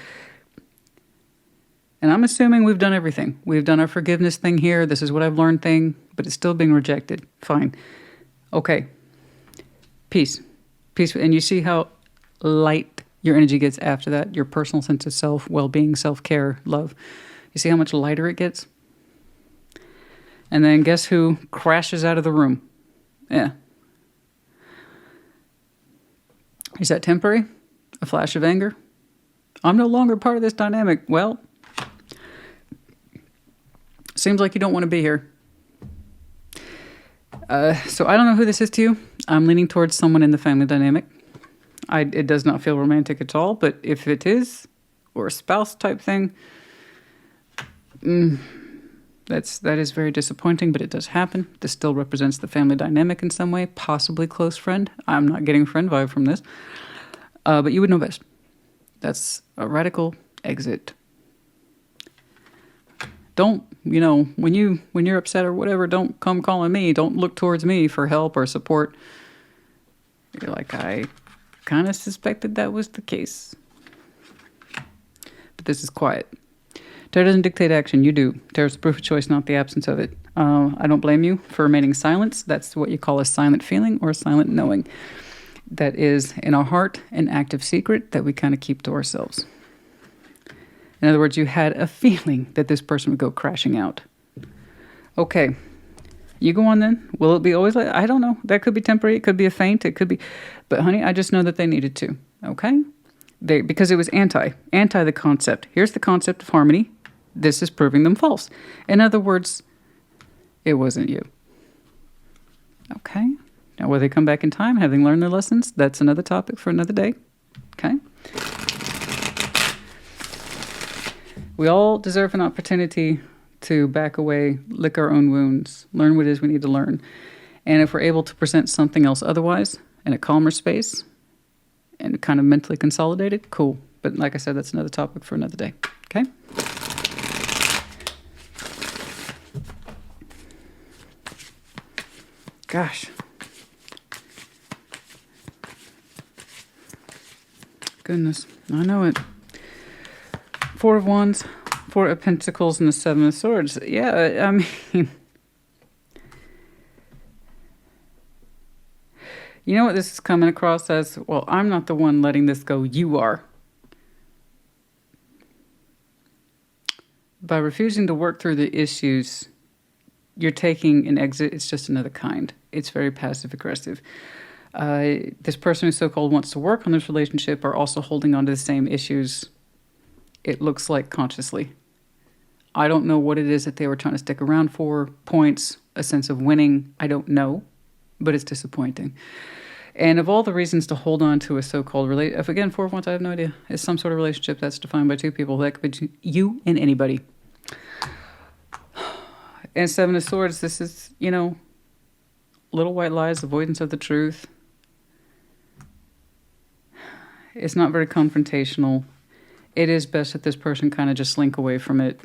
And I'm assuming we've done everything. We've done our forgiveness thing here. This is what I've learned thing, but it's still being rejected. Fine. Okay. Peace. Peace. And you see how light your energy gets after that? Your personal sense of self, well-being, self-care, love. You see how much lighter it gets? And then guess who crashes out of the room? Yeah. Is that temporary? A flash of anger? I'm no longer part of this dynamic. Well, seems like you don't want to be here. So I don't know who this is to you. I'm leaning towards someone in the family dynamic. It does not feel romantic at all, but if it is, or a spouse type thing, that is very disappointing, but it does happen. This still represents the family dynamic in some way, possibly close friend. I'm not getting friend vibe from this, but you would know best. That's a radical exit. Don't, when you're upset or whatever, don't come calling me. Don't look towards me for help or support. You're like, I kind of suspected that was the case. But this is quiet. Tarot doesn't dictate action. You do. Tarot's the proof of choice, not the absence of it. I don't blame you for remaining silent. That's what you call a silent feeling or a silent knowing. That is, in our heart, an active secret that we kind of keep to ourselves. In other words, you had a feeling that this person would go crashing out. Okay. You go on then. Will it be always like, I don't know. That could be temporary. It could be a feint. It could be, but honey, I just know that they needed to. Okay? Because it was anti the concept. Here's the concept of harmony. This is proving them false. In other words, it wasn't you. Okay? Now, will they come back in time, having learned their lessons? That's another topic for another day. Okay? We all deserve an opportunity to back away, lick our own wounds, learn what it is we need to learn. And if we're able to present something else otherwise, in a calmer space, and kind of mentally consolidated, cool. But like I said, that's another topic for another day. Okay? Gosh. goodness. I know it. Four of Wands, Four of Pentacles, and the Seven of Swords. Yeah, I mean... You know what this is coming across as? Well, I'm not the one letting this go. You are. By refusing to work through the issues, you're taking an exit. It's just another kind. It's very passive-aggressive. This person who so-called wants to work on this relationship are also holding on to the same issues, it looks like, consciously. I don't know what it is that they were trying to stick around for. Points, a sense of winning. I don't know, but it's disappointing. And of all the reasons to hold on to a so-called relationship, again, Four of Wands, I have no idea. It's some sort of relationship that's defined by two people. That could be you and anybody. And Seven of Swords, this is, you know, little white lies, avoidance of the truth. It's not very confrontational. It is best that this person kind of just slink away from it.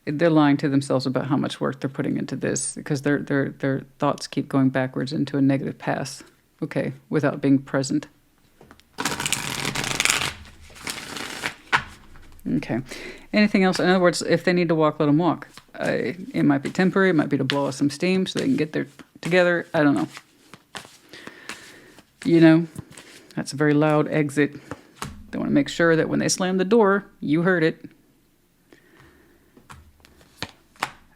They're lying to themselves about how much work they're putting into this because their thoughts keep going backwards into a negative path, okay, without being present. Okay. Anything else? In other words, if they need to walk, let them walk. It might be temporary. It might be to blow off some steam so they can get there together. I don't know. You know, that's a very loud exit. They want to make sure that when they slam the door, you heard it.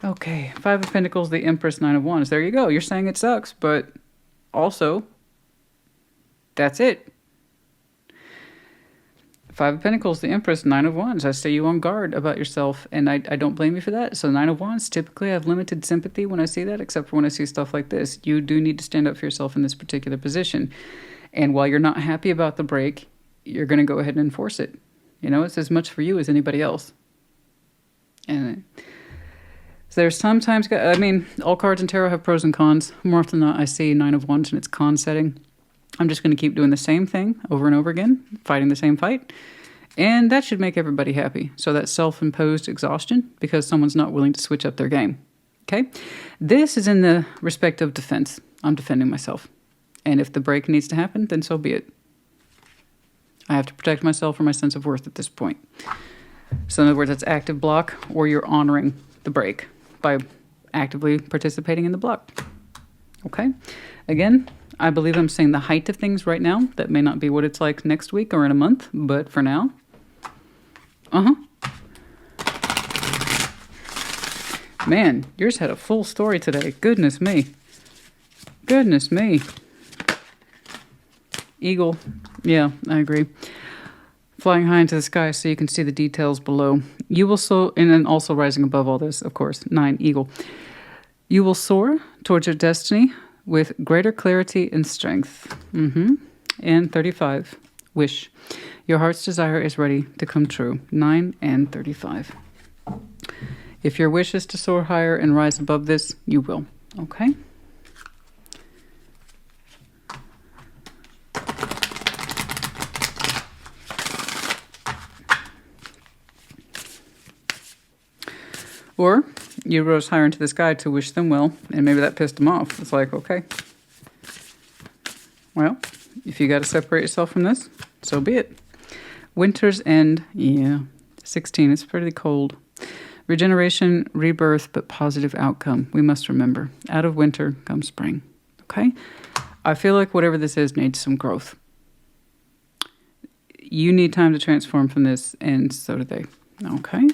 Okay, Five of Pentacles, the Empress, Nine of Wands. There you go. You're saying it sucks, but also, that's it. Five of Pentacles, the Empress, Nine of Wands. I stay you on guard about yourself, and I don't blame you for that. So Nine of Wands, typically I have limited sympathy when I see that, except for when I see stuff like this. You do need to stand up for yourself in this particular position. And while you're not happy about the break, you're going to go ahead and enforce it. You know, it's as much for you as anybody else. And so there's sometimes, I mean, all cards in tarot have pros and cons. More often than not, I see Nine of Wands in its con setting. I'm just going to keep doing the same thing over and over again, fighting the same fight. And that should make everybody happy. So that's self-imposed exhaustion because someone's not willing to switch up their game. Okay? This is in the respect of defense. I'm defending myself. And if the break needs to happen, then so be it. I have to protect myself or my sense of worth at this point. So in other words, it's active block or you're honoring the break by actively participating in the block. Okay? Again, I believe I'm saying the height of things right now. That may not be what it's like next week or in a month, but for now. Man, yours had a full story today. Goodness me. Goodness me. Eagle. Yeah, I agree. Flying high into the sky so you can see the details below. You will soar, and then also rising above all this, of course. 9, Eagle. You will soar towards your destiny with greater clarity and strength. And 35, Wish. Your heart's desire is ready to come true. 9 and 35. If your wish is to soar higher and rise above this, you will. Okay? Or you rose higher into the sky to wish them well, and maybe that pissed them off. It's like, okay. Well, if you got to separate yourself from this, so be it. Winter's End, yeah, 16, it's pretty cold. Regeneration, rebirth, but positive outcome. We must remember, out of winter comes spring, okay? I feel like whatever this is needs some growth. You need time to transform from this, and so do they, okay?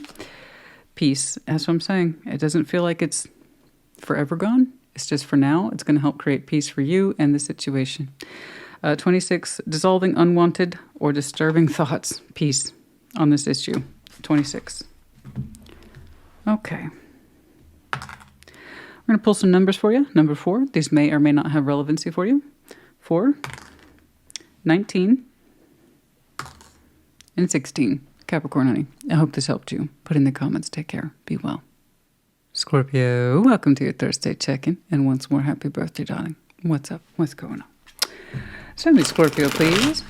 Peace, that's what I'm saying. It doesn't feel like it's forever gone. It's just for now. It's going to help create peace for you and the situation. 26, dissolving unwanted or disturbing thoughts. Peace on this issue. 26. Okay. We're going to pull some numbers for you. Number 4. These may or may not have relevancy for you. 4, 19, and 16. Capricorn, honey. I hope this helped you. Put in the comments. Take care. Be well. Scorpio, welcome to your Thursday check-in. And once more, happy birthday, darling. What's up? What's going on? Show me Scorpio, please.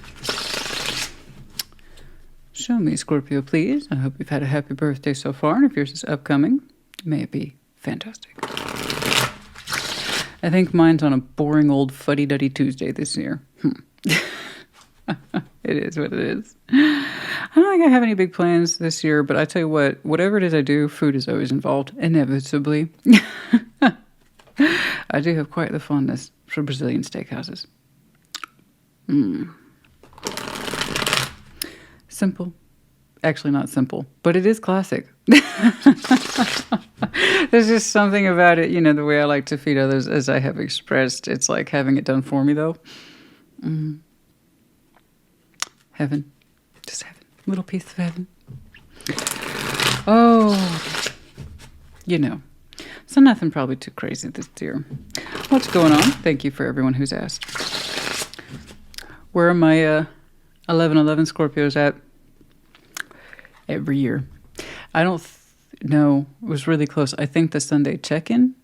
Show me Scorpio, please. I hope you've had a happy birthday so far. And if yours is upcoming, may it be fantastic. I think mine's on a boring old fuddy-duddy Tuesday this year. It is what it is. I don't think I have any big plans this year, but I tell you what, whatever it is I do, food is always involved, inevitably. I do have quite the fondness for Brazilian steakhouses. Simple. Actually, not simple, but it is classic. There's just something about it, you know, the way I like to feed others, as I have expressed. It's like having it done for me, though. Heaven. Just heaven. Little piece of heaven. Oh, you know. So nothing probably too crazy this year. What's going on? Thank you for everyone who's asked. Where are my 1111 Scorpios at? Every year. I don't know. It was really close. I think the Sunday check-in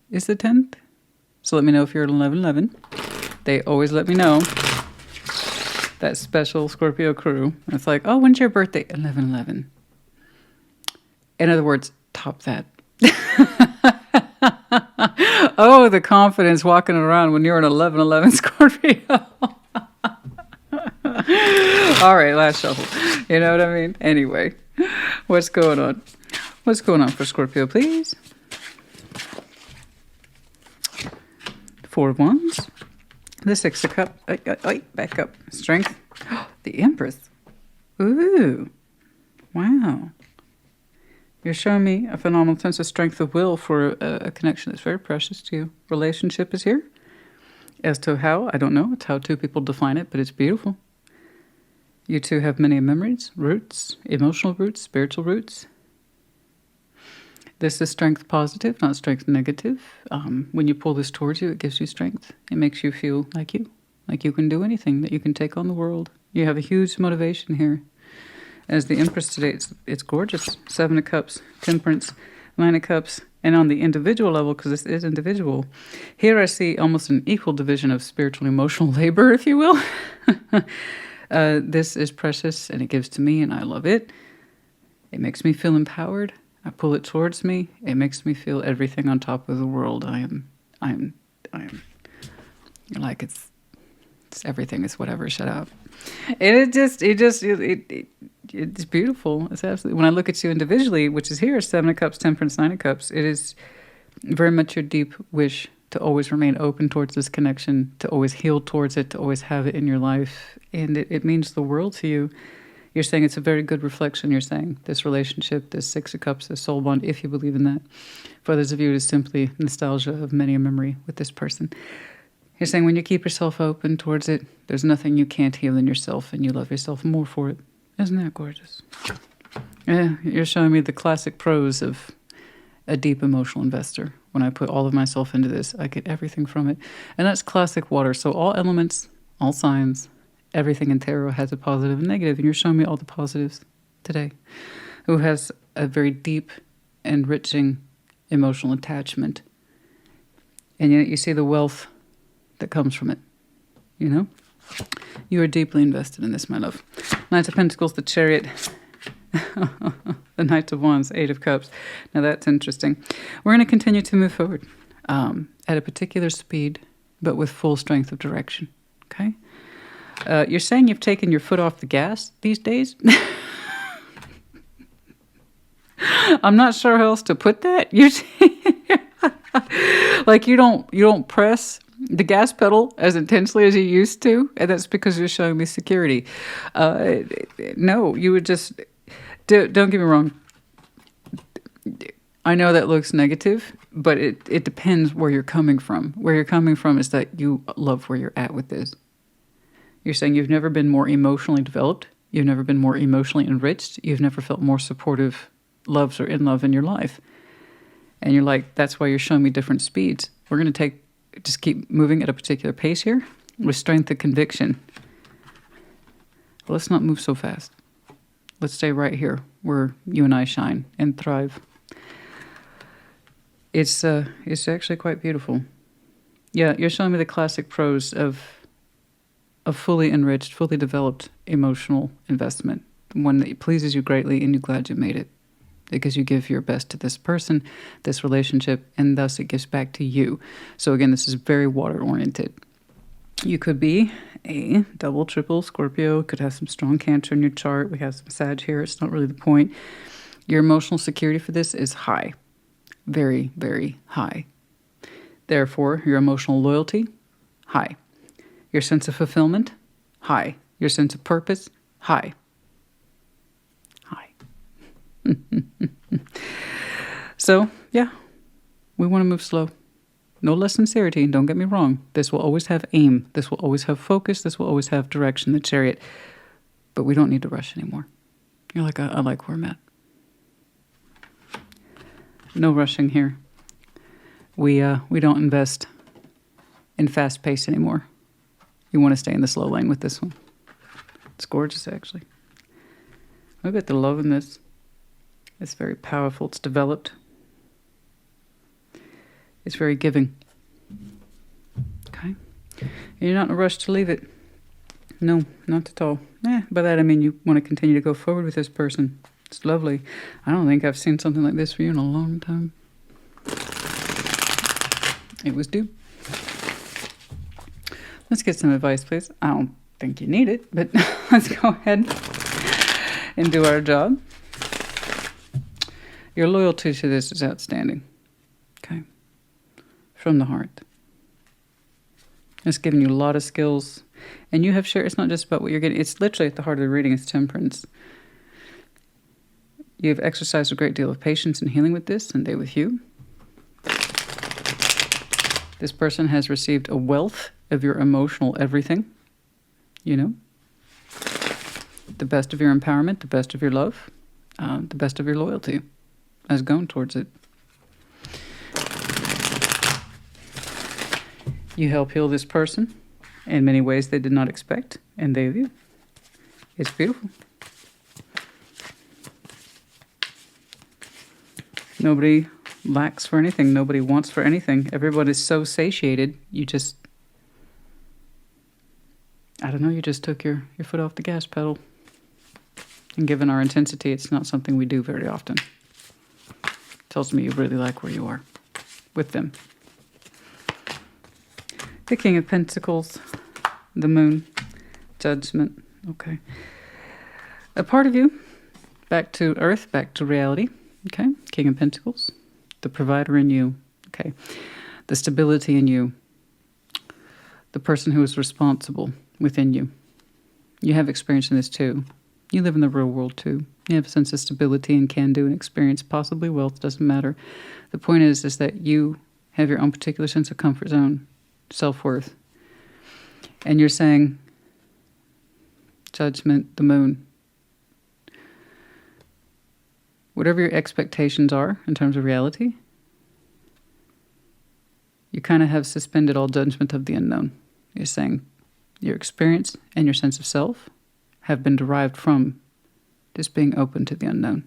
is the 10th. So let me know if you're at 1111. They always let me know. That special Scorpio crew. It's like, oh, when's your birthday? 1111. In other words, top that. Oh, the confidence walking around when you're an 1111 Scorpio. All right, last shuffle. You know what I mean? Anyway, what's going on? What's going on for Scorpio, please? Four of Wands. The Six of Cups. Back up. Strength. The Empress. Ooh. Wow. You're showing me a phenomenal sense of strength of will for a connection that's very precious to you. Relationship is here. As to how, I don't know. It's how two people define it, but it's beautiful. You two have many memories, roots, emotional roots, spiritual roots. This is strength positive, not strength negative. When you pull this towards you, it gives you strength. It makes you feel like you can do anything, that you can take on the world. You have a huge motivation here. As the Empress today, it's gorgeous. Seven of Cups, Temperance, Nine of Cups. And on the individual level, because this is individual, here I see almost an equal division of spiritual and emotional labor, if you will. This is precious, and it gives to me, and I love it. It makes me feel empowered. I pull it towards me. It makes me feel everything on top of the world. I am like it's everything is whatever. Shut up. It's beautiful. It's absolutely. When I look at you individually, which is here, Seven of Cups, Temperance, Nine of Cups, it is very much your deep wish to always remain open towards this connection, to always heal towards it, to always have it in your life. And it means the world to you. You're saying it's a very good reflection. You're saying this relationship, this Six of Cups, this soul bond, if you believe in that. For others of you, it is simply nostalgia of many a memory with this person. You're saying when you keep yourself open towards it, there's nothing you can't heal in yourself, and you love yourself more for it. Isn't that gorgeous? Yeah, you're showing me the classic prose of a deep emotional investor. When I put all of myself into this, I get everything from it. And that's classic water. So all elements, all signs, everything in tarot has a positive and negative, and you're showing me all the positives today. Who has a very deep, enriching emotional attachment. And yet you see the wealth that comes from it. You know? You are deeply invested in this, my love. Knight of Pentacles, the Chariot. The Knight of Wands, Eight of Cups. Now that's interesting. We're going to continue to move forward at a particular speed, but with full strength of direction. Okay? You're saying you've taken your foot off the gas these days? I'm not sure how else to put that. You like you don't press the gas pedal as intensely as you used to, and that's because you're showing me security. No, you would just don't get me wrong. I know that looks negative, but it depends where you're coming from. Where you're coming from is that you love where you're at with this. You're saying you've never been more emotionally developed. You've never been more emotionally enriched. You've never felt more supportive loves or in love in your life. And you're like, that's why you're showing me different speeds. We're going to just keep moving at a particular pace here with strength of conviction. But let's not move so fast. Let's stay right here where you and I shine and thrive. It's actually quite beautiful. Yeah, you're showing me the classic prose of fully enriched, fully developed emotional investment. One that pleases you greatly and you're glad you made it. Because you give your best to this person, this relationship, and thus it gives back to you. So again, this is very water-oriented. You could be a double, triple Scorpio. Could have some strong Cancer in your chart. We have some Sag here. It's not really the point. Your emotional security for this is high. Very, very high. Therefore, your emotional loyalty, high. Your sense of fulfillment, high. Your sense of purpose, high. High. So, yeah, we want to move slow. No less sincerity, don't get me wrong. This will always have aim. This will always have focus. This will always have direction, the Chariot. But we don't need to rush anymore. You're like, I like where I'm at. No rushing here. We don't invest in fast pace anymore. You want to stay in the slow lane with this one. It's gorgeous, actually. Look at the love in this. It's very powerful. It's developed. It's very giving. Okay? And you're not in a rush to leave it. No, not at all. By that I mean you want to continue to go forward with this person. It's lovely. I don't think I've seen something like this for you in a long time. It was due. Let's get some advice, please. I don't think you need it, but let's go ahead and do our job. Your loyalty to this is outstanding. Okay? From the heart. It's giving you a lot of skills. And you have shared, it's not just about what you're getting. It's literally at the heart of the reading. It's temperance. You've exercised a great deal of patience and healing with this, and they with you. This person has received a wealth of your emotional everything. You know? The best of your empowerment, the best of your love, the best of your loyalty has gone towards it. You help heal this person in many ways they did not expect, and they of you. It's beautiful. Nobody lacks for anything. Nobody wants for anything. Everybody's so satiated. You just, I don't know, you just took your foot off the gas pedal. And given our intensity, it's not something we do very often. Tells me you really like where you are with them. The King of Pentacles, the Moon, Judgment. Okay. A part of you, back to earth, back to reality. Okay, King of Pentacles, the provider in you, okay, the stability in you, the person who is responsible within you. You have experience in this too. You live in the real world too. You have a sense of stability and can do and experience, possibly wealth, doesn't matter. The point is that you have your own particular sense of comfort zone, self-worth. And you're saying, Judgment, the Moon, whatever your expectations are in terms of reality, you kind of have suspended all judgment of the unknown. You're saying your experience and your sense of self have been derived from just being open to the unknown.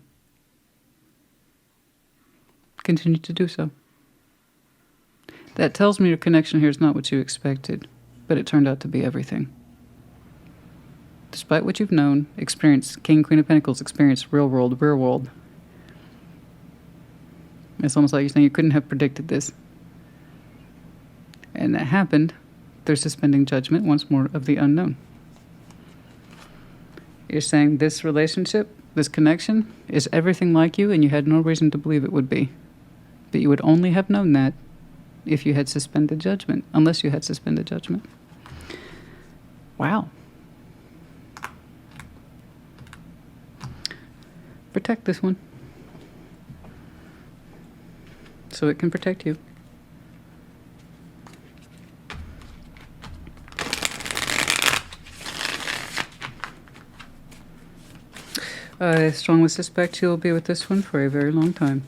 Continue to do so. That tells me your connection here is not what you expected, but it turned out to be everything. Despite what you've known, experienced, King, Queen of Pentacles, experienced real world. It's almost like you're saying you couldn't have predicted this. And that happened. They're suspending judgment once more of the unknown. You're saying this relationship, this connection, is everything like you, and you had no reason to believe it would be. But you would only have known that if you had suspended judgment, unless you had suspended judgment. Wow. Protect this one, so it can protect you. I strongly suspect you'll be with this one for a very long time.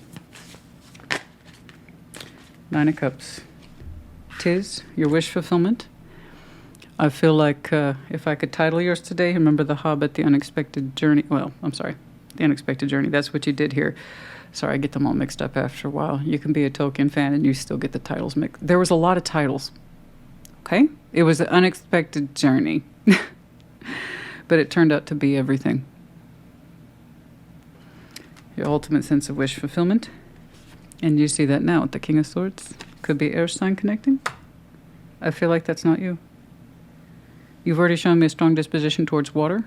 9 of Cups. 'Tis your wish fulfillment. I feel like if I could title yours today, remember The Hobbit, The Unexpected Journey. Well, I'm sorry, The Unexpected Journey. That's what you did here. Sorry, I get them all mixed up after a while. You can be a Tolkien fan and you still get the titles mixed. There was a lot of titles. Okay? It was an unexpected journey. But it turned out to be everything. Your ultimate sense of wish fulfillment. And you see that now with the King of Swords. Could be air sign connecting. I feel like that's not you. You've already shown me a strong disposition towards water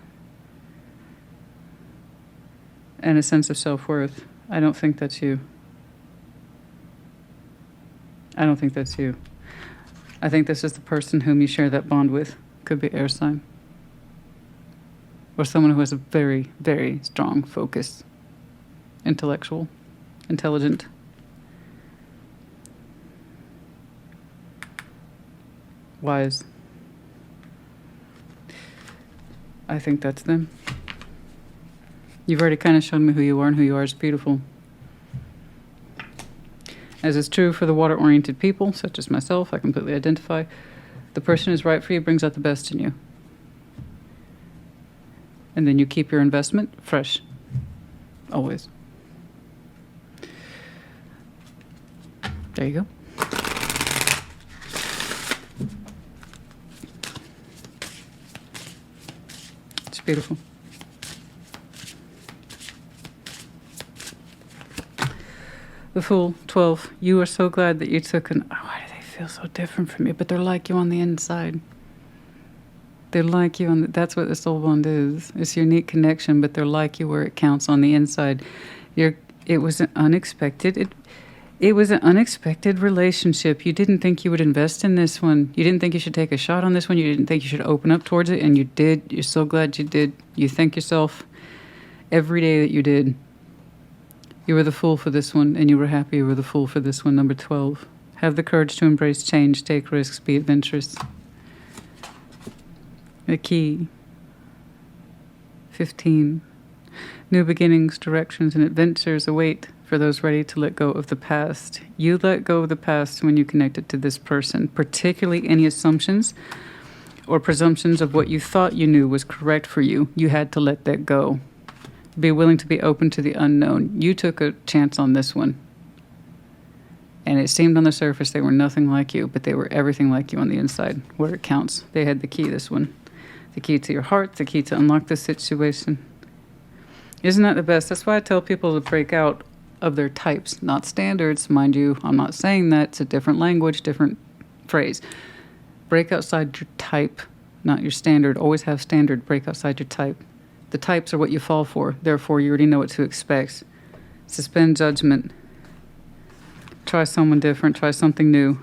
and a sense of self-worth. I don't think that's you. I don't think that's you. I think this is the person whom you share that bond with. Could be air sign. Or someone who has a very, very strong focus. Intellectual. Intelligent. Wise. I think that's them. You've already kind of shown me who you are, and who you are is beautiful. As is true for the water-oriented people, such as myself, I completely identify. The person who's right for you brings out the best in you. And then you keep your investment fresh. Always. There you go. It's beautiful. The Fool, 12. You are so glad that you took an... Oh, why do they feel so different from you? But they're like you on the inside. They're like you on the... That's what the soul bond is. It's a unique connection, but they're like you where it counts on the inside. It was an unexpected... It was an unexpected relationship. You didn't think you would invest in this one. You didn't think you should take a shot on this one. You didn't think you should open up towards it, and you did. You're so glad you did. You thank yourself every day that you did. You were the fool for this one, and you were happy you were the fool for this one. Number 12. Have the courage to embrace change, take risks, be adventurous. The key. 15. New beginnings, directions, and adventures await for those ready to let go of the past. You let go of the past when you connected to this person, particularly any assumptions or presumptions of what you thought you knew was correct for you. You had to let that go. Be willing to be open to the unknown. You took a chance on this one. And it seemed on the surface they were nothing like you, but they were everything like you on the inside, where it counts. They had the key, this one. The key to your heart, the key to unlock the situation. Isn't that the best? That's why I tell people to break out of their types, not standards. Mind you, I'm not saying that. It's a different language, different phrase. Break outside your type, not your standard. Always have standard. Break outside your type. The types are what you fall for. Therefore, you already know what to expect. Suspend judgment. Try someone different. Try something new.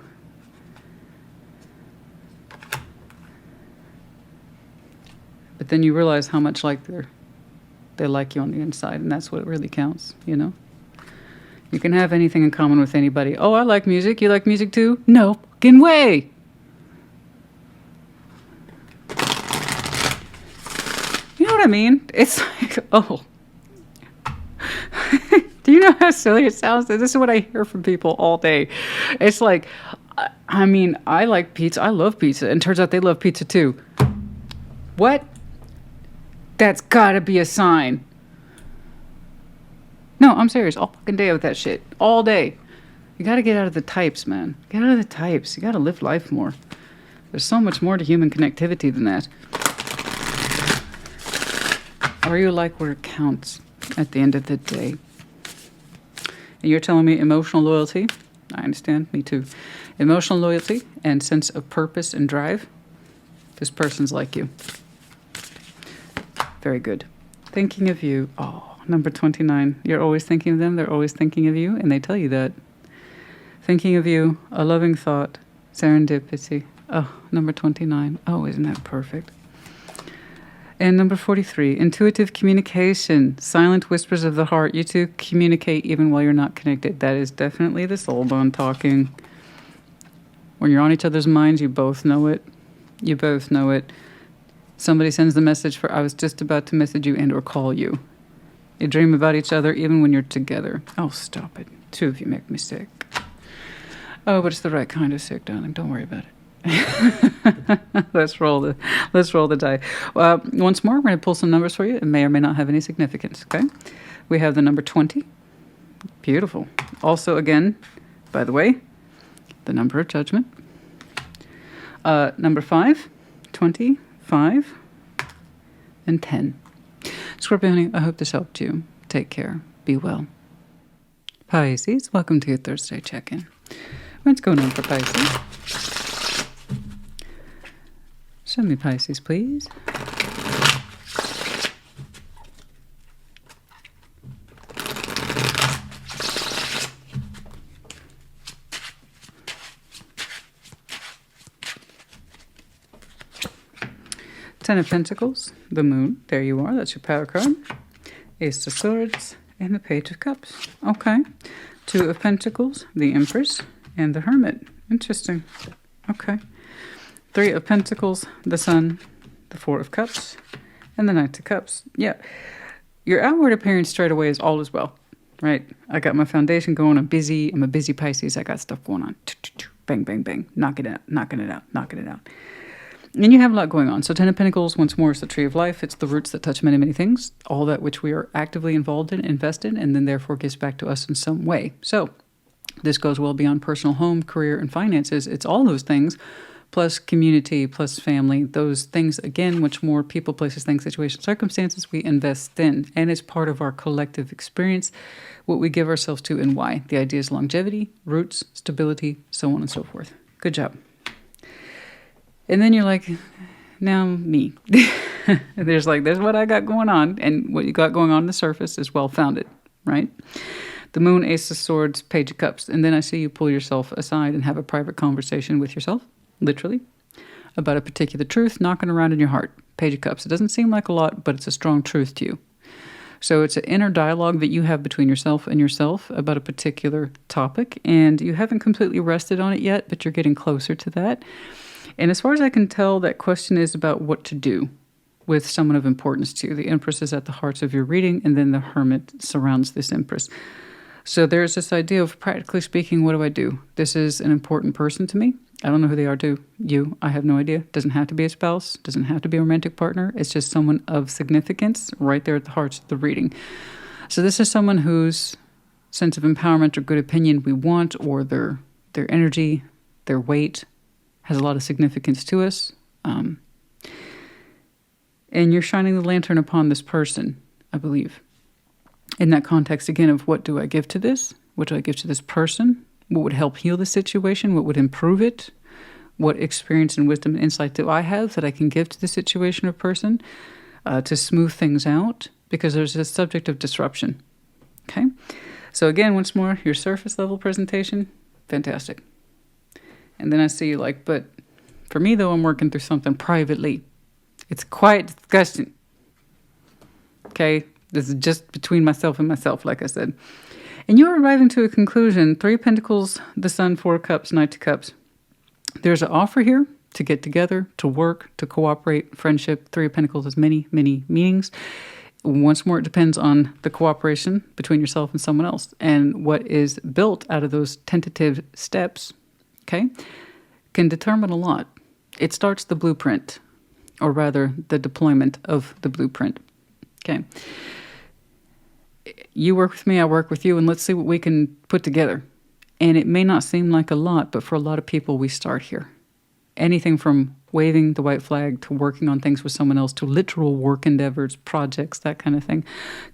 But then you realize how much like they like you on the inside, and that's what really counts, you know? You can have anything in common with anybody. Oh, I like music. You like music too? No fucking way. You know what I mean? It's like, oh. Do you know how silly it sounds? This is what I hear from people all day. It's like, I mean, I like pizza. I love pizza. And turns out they love pizza too. What? That's gotta be a sign. No, I'm serious. All fucking day with that shit. All day. You gotta get out of the types, man. Get out of the types. You gotta live life more. There's so much more to human connectivity than that. Are you like where it counts at the end of the day? And you're telling me emotional loyalty? I understand. Me too. Emotional loyalty and sense of purpose and drive. This person's like you. Very good. Thinking of you. Oh, number 29. You're always thinking of them. They're always thinking of you. And they tell you that. Thinking of you. A loving thought. Serendipity. Oh, number 29. Oh, isn't that perfect? And number 43. Intuitive communication. Silent whispers of the heart. You two communicate even while you're not connected. That is definitely the soul bond talking. When you're on each other's minds, you both know it. You both know it. Somebody sends the message for, I was just about to message you and or call you. You dream about each other even when you're together. Oh, stop it. Two of you make me sick. Oh, but it's the right kind of sick, darling. Don't worry about it. Let's roll the die. Once more, we're going to pull some numbers for you. It may or may not have any significance, okay? We have the number 20. Beautiful. Also, again, by the way, the number of judgment. Number 5, 20, 5, and 10. Scorpio, honey, I hope this helped you. Take care. Be well. Pisces, welcome to your Thursday check-in. What's going on for Pisces? Show me Pisces, please. Ten of Pentacles, the Moon. There you are. That's your power card. Ace of Swords and the Page of Cups. Okay. Two of Pentacles, the Empress, and the Hermit. Interesting. Okay. Three of Pentacles, the Sun, the Four of Cups, and the Knight of Cups. Yeah. Your outward appearance straight away is all as well, right? I got my foundation going. I'm busy. I'm a busy Pisces. I got stuff going on. Bang, bang, bang. Knocking it out, knocking it out, knocking it out. And you have a lot going on. So Ten of Pentacles, once more, is the tree of life. It's the roots that touch many, many things. All that which we are actively involved in, invested, and then therefore gives back to us in some way. So this goes well beyond personal home, career, and finances. It's all those things, plus community, plus family. Those things, again, which more people, places, things, situations, circumstances we invest in. And it's part of our collective experience, what we give ourselves to and why. The idea is longevity, roots, stability, so on and so forth. Good job. And then you're like, now me. There's what I got going on. And what you got going on the surface is well-founded, right? The Moon, Ace of Swords, Page of Cups. And then I see you pull yourself aside and have a private conversation with yourself, literally, about a particular truth knocking around in your heart. Page of Cups. It doesn't seem like a lot, but it's a strong truth to you. So it's an inner dialogue that you have between yourself and yourself about a particular topic. And you haven't completely rested on it yet, but you're getting closer to that. And as far as I can tell, that question is about what to do with someone of importance to you. The Empress is at the heart of your reading, and then the Hermit surrounds this Empress. So there's this idea of, practically speaking, what do I do? This is an important person to me. I don't know who they are to you. I have no idea. Doesn't have to be a spouse. Doesn't have to be a romantic partner. It's just someone of significance right there at the heart of the reading. So this is someone whose sense of empowerment or good opinion we want, or their energy, their weight, has a lot of significance to us. And you're shining the lantern upon this person, I believe. In that context, again, of what do I give to this? What do I give to this person? What would help heal the situation? What would improve it? What experience and wisdom and insight do I have that I can give to the situation or person to smooth things out? Because there's a subject of disruption. Okay? So again, once more, your surface level presentation, fantastic. And then I see you like, but for me, though, I'm working through something privately. It's a quiet discussion. Okay? This is just between myself and myself, like I said. And you're arriving to a conclusion. Three of Pentacles, the Sun, Four of Cups, Knight of Cups. There's an offer here to get together, to work, to cooperate, friendship. Three of Pentacles has many, many meanings. Once more, it depends on the cooperation between yourself and someone else. And what is built out of those tentative steps, okay, can determine a lot. It starts the blueprint, or rather the deployment of the blueprint. Okay. You work with me, I work with you, and let's see what we can put together. And it may not seem like a lot, but for a lot of people, we start here. Anything from waving the white flag to working on things with someone else to literal work endeavors, projects, that kind of thing.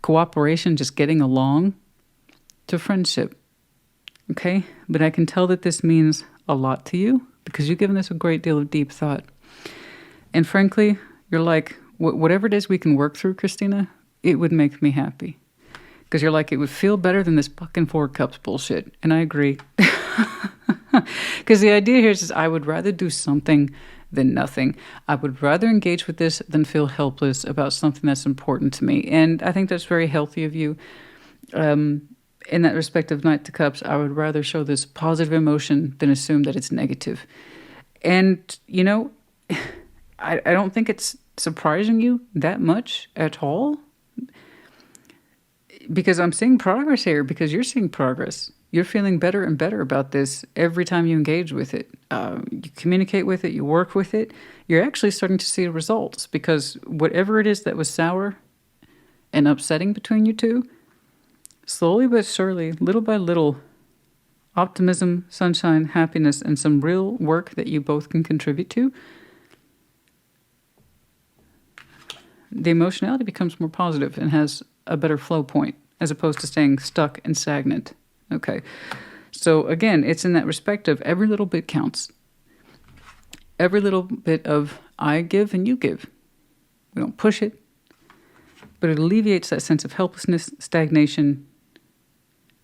Cooperation, just getting along, to friendship. Okay? But I can tell that this means a lot to you because you've given this a great deal of deep thought. And frankly, you're like, whatever it is we can work through, Christina, it would make me happy. Because you're like, it would feel better than this fucking Four of Cups bullshit. And I agree. Because the idea here is I would rather do something than nothing. I would rather engage with this than feel helpless about something that's important to me. And I think that's very healthy of you. In that respect of Knight of Cups, I would rather show this positive emotion than assume that it's negative. And, you know, I don't think it's surprising you that much at all. Because I'm seeing progress here, because you're seeing progress. You're feeling better and better about this every time you engage with it. You communicate with it, you work with it. You're actually starting to see results because whatever it is that was sour and upsetting between you two, slowly but surely, little by little, optimism, sunshine, happiness, and some real work that you both can contribute to, the emotionality becomes more positive and has a better flow point as opposed to staying stuck and stagnant. Okay. So again, it's in that respect of every little bit counts. Every little bit of I give and you give. We don't push it, but it alleviates that sense of helplessness, stagnation,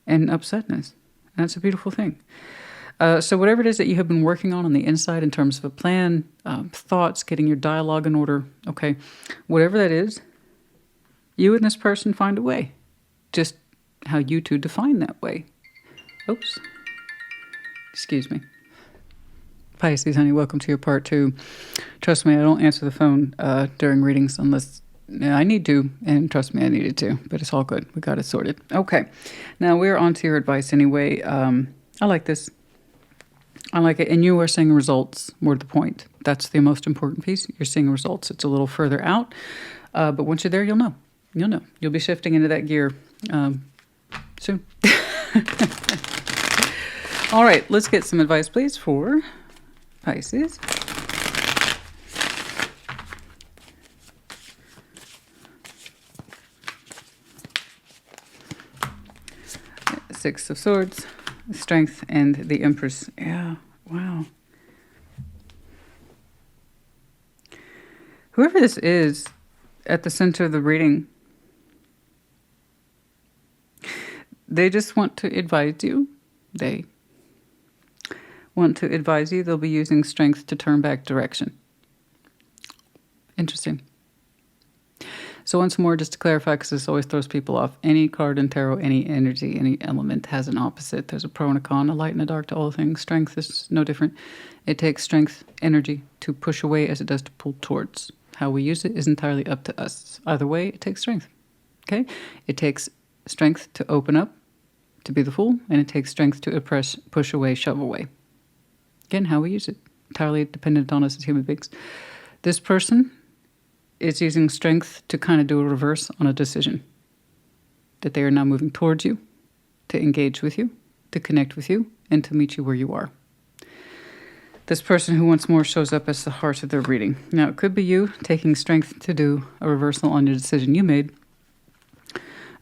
and upsetness. And that's a beautiful thing. So whatever it is that you have been working on the inside in terms of a plan, thoughts, getting your dialogue in order, okay, whatever that is, you and this person find a way. Just how you two define that way. Oops. Excuse me. Pisces, honey, welcome to your part 2. Trust me, I don't answer the phone during readings unless I need to, and trust me, I needed to, but it's all good. We got it sorted. Okay, now we're on to your advice anyway. I like this. I like it, and you are seeing results, more to the point. That's the most important piece. You're seeing results. It's a little further out, but once you're there, you'll know. You'll know. You'll be shifting into that gear soon. All right, let's get some advice, please, for Pisces. Six of Swords, Strength, and the Empress. Yeah, wow. Whoever this is at the center of the reading, they just want to advise you. They want to advise you. They'll be using strength to turn back direction. Interesting. So once more, just to clarify, because this always throws people off, any card in tarot, any energy, any element has an opposite. There's a pro and a con, a light and a dark to all things. Strength is no different. It takes strength, energy to push away as it does to pull towards. How we use it is entirely up to us. Either way, it takes strength. Okay? It takes strength to open up, to be the fool, and it takes strength to oppress, push away, shove away. Again, how we use it, entirely dependent on us as human beings. This person is using strength to kind of do a reverse on a decision. That they are now moving towards you, to engage with you, to connect with you, and to meet you where you are. This person who once more shows up as the heart of their reading. Now, it could be you taking strength to do a reversal on your decision you made.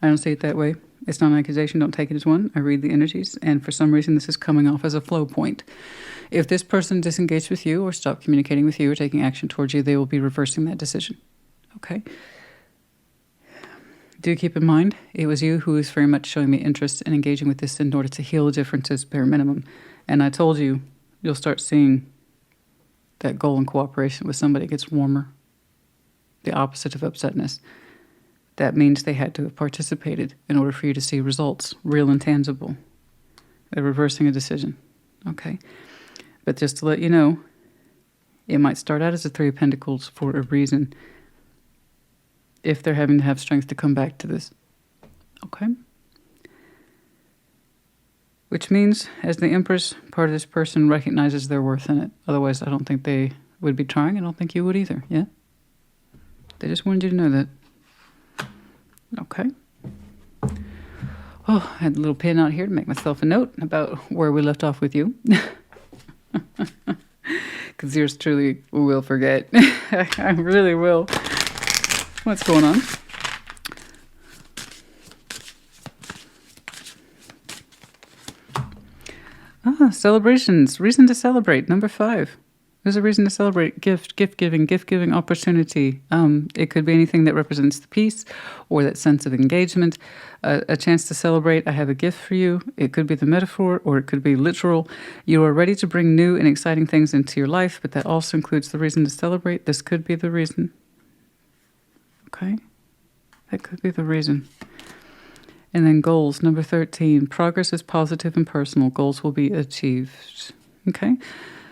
I don't see it that way. It's not an accusation. Don't take it as one. I read the energies, and for some reason, this is coming off as a flow point. If this person disengaged with you or stopped communicating with you or taking action towards you, they will be reversing that decision. Okay? Do keep in mind, it was you who was very much showing me interest in engaging with this in order to heal the differences, bare minimum. And I told you, you'll start seeing that goal and cooperation with somebody gets warmer. The opposite of upsetness. That means they had to have participated in order for you to see results, real and tangible. They're reversing a decision. Okay? But just to let you know, it might start out as a 3 of Pentacles for a reason if they're having to have strength to come back to this. Okay? Which means, as the Empress, part of this person recognizes their worth in it. Otherwise, I don't think they would be trying. I don't think you would either. Yeah? They just wanted you to know that. Okay. Oh, I had a little pen out here to make myself a note about where we left off with you. Because yours truly will forget. I really will. What's going on? Celebrations. Reason to celebrate. Number 5. There's a reason to celebrate. Gift giving opportunity. It could be anything that represents the peace or that sense of engagement. A chance to celebrate. I have a gift for you. It could be the metaphor or it could be literal. You are ready to bring new and exciting things into your life, but that also includes the reason to celebrate. This could be the reason. Okay? That could be the reason. And then goals. Number 13. Progress is positive and personal. Goals will be achieved. Okay?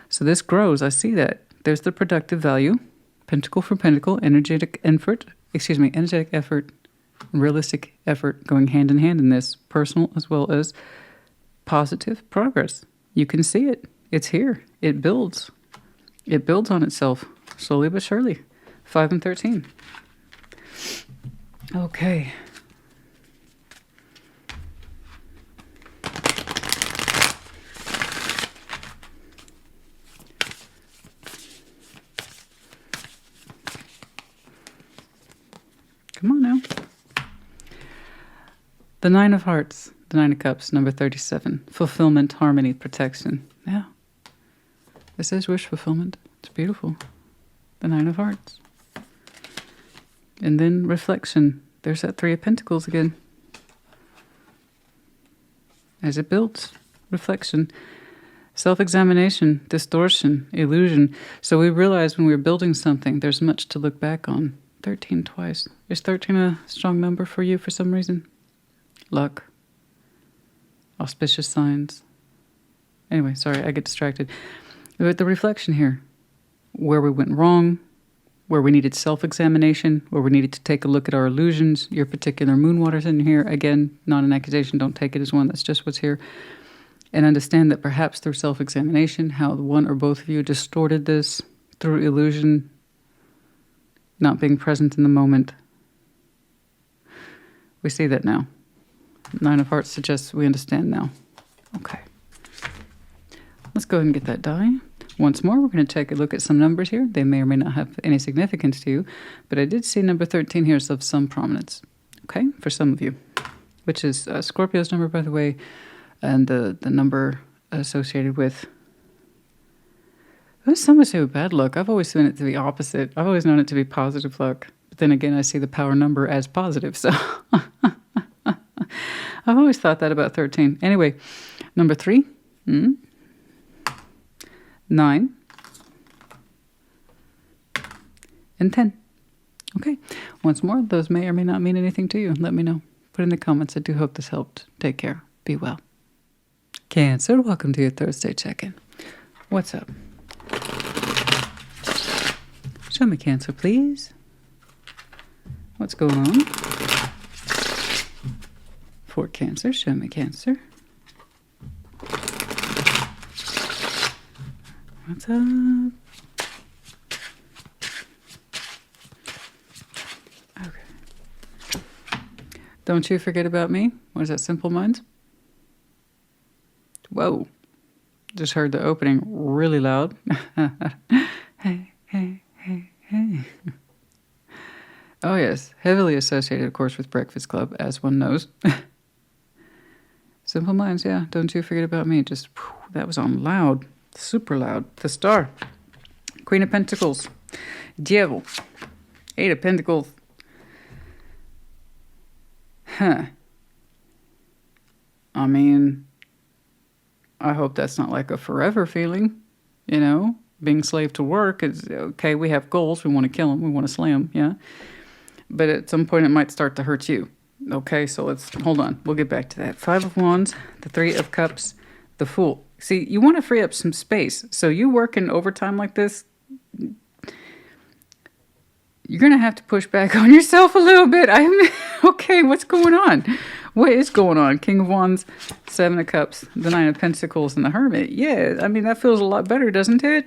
So this grows. I see that. There's the productive value. Pentacle for pentacle. Energetic effort. Realistic effort going hand in hand in this. Personal as well as positive progress. You can see it. It's here. It builds. It builds on itself. Slowly but surely. 5 and 13. Okay. Come on now. The 9 of Hearts, the 9 of Cups, number 37. Fulfillment, harmony, protection. Yeah. This is wish fulfillment. It's beautiful. the Nine of Hearts. And then reflection. There's that Three of Pentacles again. As it builds, reflection, self-examination, distortion, illusion. So we realize when we're building something, there's much to look back on. 13 twice. Is 13 a strong number for you for some reason? Luck. Auspicious signs. Anyway, sorry, I get distracted. But the reflection here, where we went wrong, where we needed self-examination, where we needed to take a look at our illusions, your particular moon waters in here. Again, not an accusation, don't take it as one, that's just what's here. And understand that perhaps through self-examination, how one or both of you distorted this through illusion, not being present in the moment. We see that now. Nine of Hearts suggests we understand now. Okay. Let's go ahead and get that die. Once more, we're going to take a look at some numbers here. They may or may not have any significance to you, but I did see number 13 here is of some prominence, okay, for some of you, which is Scorpio's number, by the way, and the number associated with, some would say with bad luck. I've always seen it to be opposite. I've always known it to be positive luck, but then again, I see the power number as positive, so I've always thought that about 13. Anyway, number 3, 9, and 10. Okay. Once more, those may or may not mean anything to you. Let me know. Put in the comments. I do hope this helped. Take care. Be well. Cancer, welcome to your Thursday check-in. What's up? Show me Cancer, please. What's going on? For Cancer, show me Cancer. What's up? Okay. Don't you forget about me. What is that, Simple Minds? Whoa. Just heard the opening really loud. Hey, hey, hey, hey. Oh, yes. Heavily associated, of course, with Breakfast Club, as one knows. Simple Minds, yeah. Don't you forget about me. Just, whew, that was on loud. Super loud. The Star. Queen of Pentacles. Devil. 8 of Pentacles. Huh. I mean, I hope that's not like a forever feeling, you know? Being slave to work is, okay, we have goals. We want to kill them. We want to slay them, yeah? But at some point, it might start to hurt you. Okay, so let's, hold on. We'll get back to that. 5 of Wands, the 3 of Cups, the Fool. See, you want to free up some space. So you work in overtime like this, you're going to have to push back on yourself a little bit. Okay, what's going on? What is going on? King of Wands, 7 of Cups, the 9 of Pentacles, and the Hermit. Yeah, I mean, that feels a lot better, doesn't it?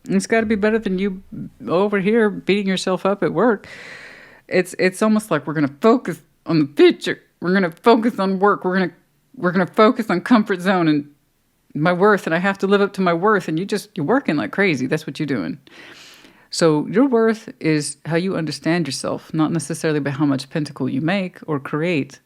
It's got to be better than you over here beating yourself up at work. It's almost like we're going to focus on the future. We're going to focus on work. We're going to focus on comfort zone and my worth, and I have to live up to my worth, and you're working like crazy. That's what you're doing. So your worth is how you understand yourself, not necessarily by how much pentacle you make or create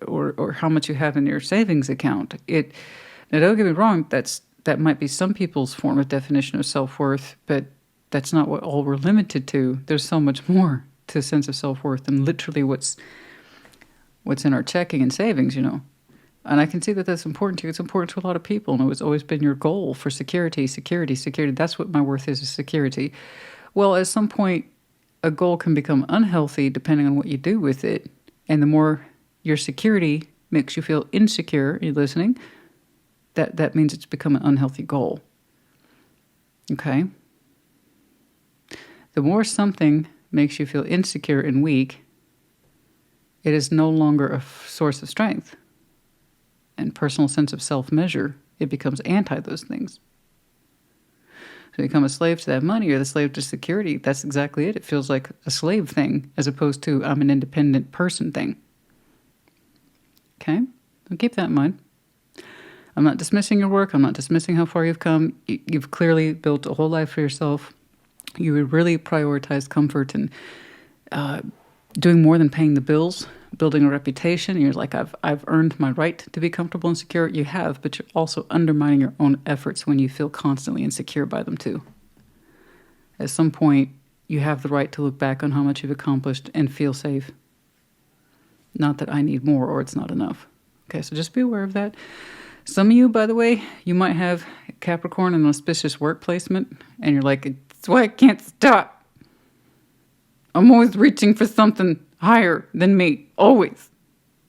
or how much you have in your savings account. Now, don't get me wrong, that might be some people's form of definition of self-worth, but that's not what all we're limited to. There's so much more to a sense of self-worth than literally what's in our checking and savings, you know. And I can see that that's important to you. It's important to a lot of people, and it's always been your goal for security. That's what my worth is security. Well, at some point, a goal can become unhealthy depending on what you do with it. And the more your security makes you feel insecure, are you listening? That means it's become an unhealthy goal. Okay? The more something makes you feel insecure and weak, it is no longer a source of strength and personal sense of self-measure. It becomes anti those things. So you become a slave to that money or the slave to security. That's exactly it. It feels like a slave thing as opposed to I'm an independent person thing. Okay? So keep that in mind. I'm not dismissing your work. I'm not dismissing how far you've come. You've clearly built a whole life for yourself. You would really prioritize comfort and doing more than paying the bills, building a reputation. You're like, I've earned my right to be comfortable and secure. You have, but you're also undermining your own efforts when you feel constantly insecure by them too. At some point, you have the right to look back on how much you've accomplished and feel safe. Not that I need more or it's not enough. Okay, so just be aware of that. Some of you, by the way, you might have Capricorn in an auspicious work placement, and you're like, it's why I can't stop. I'm always reaching for something higher than me, always.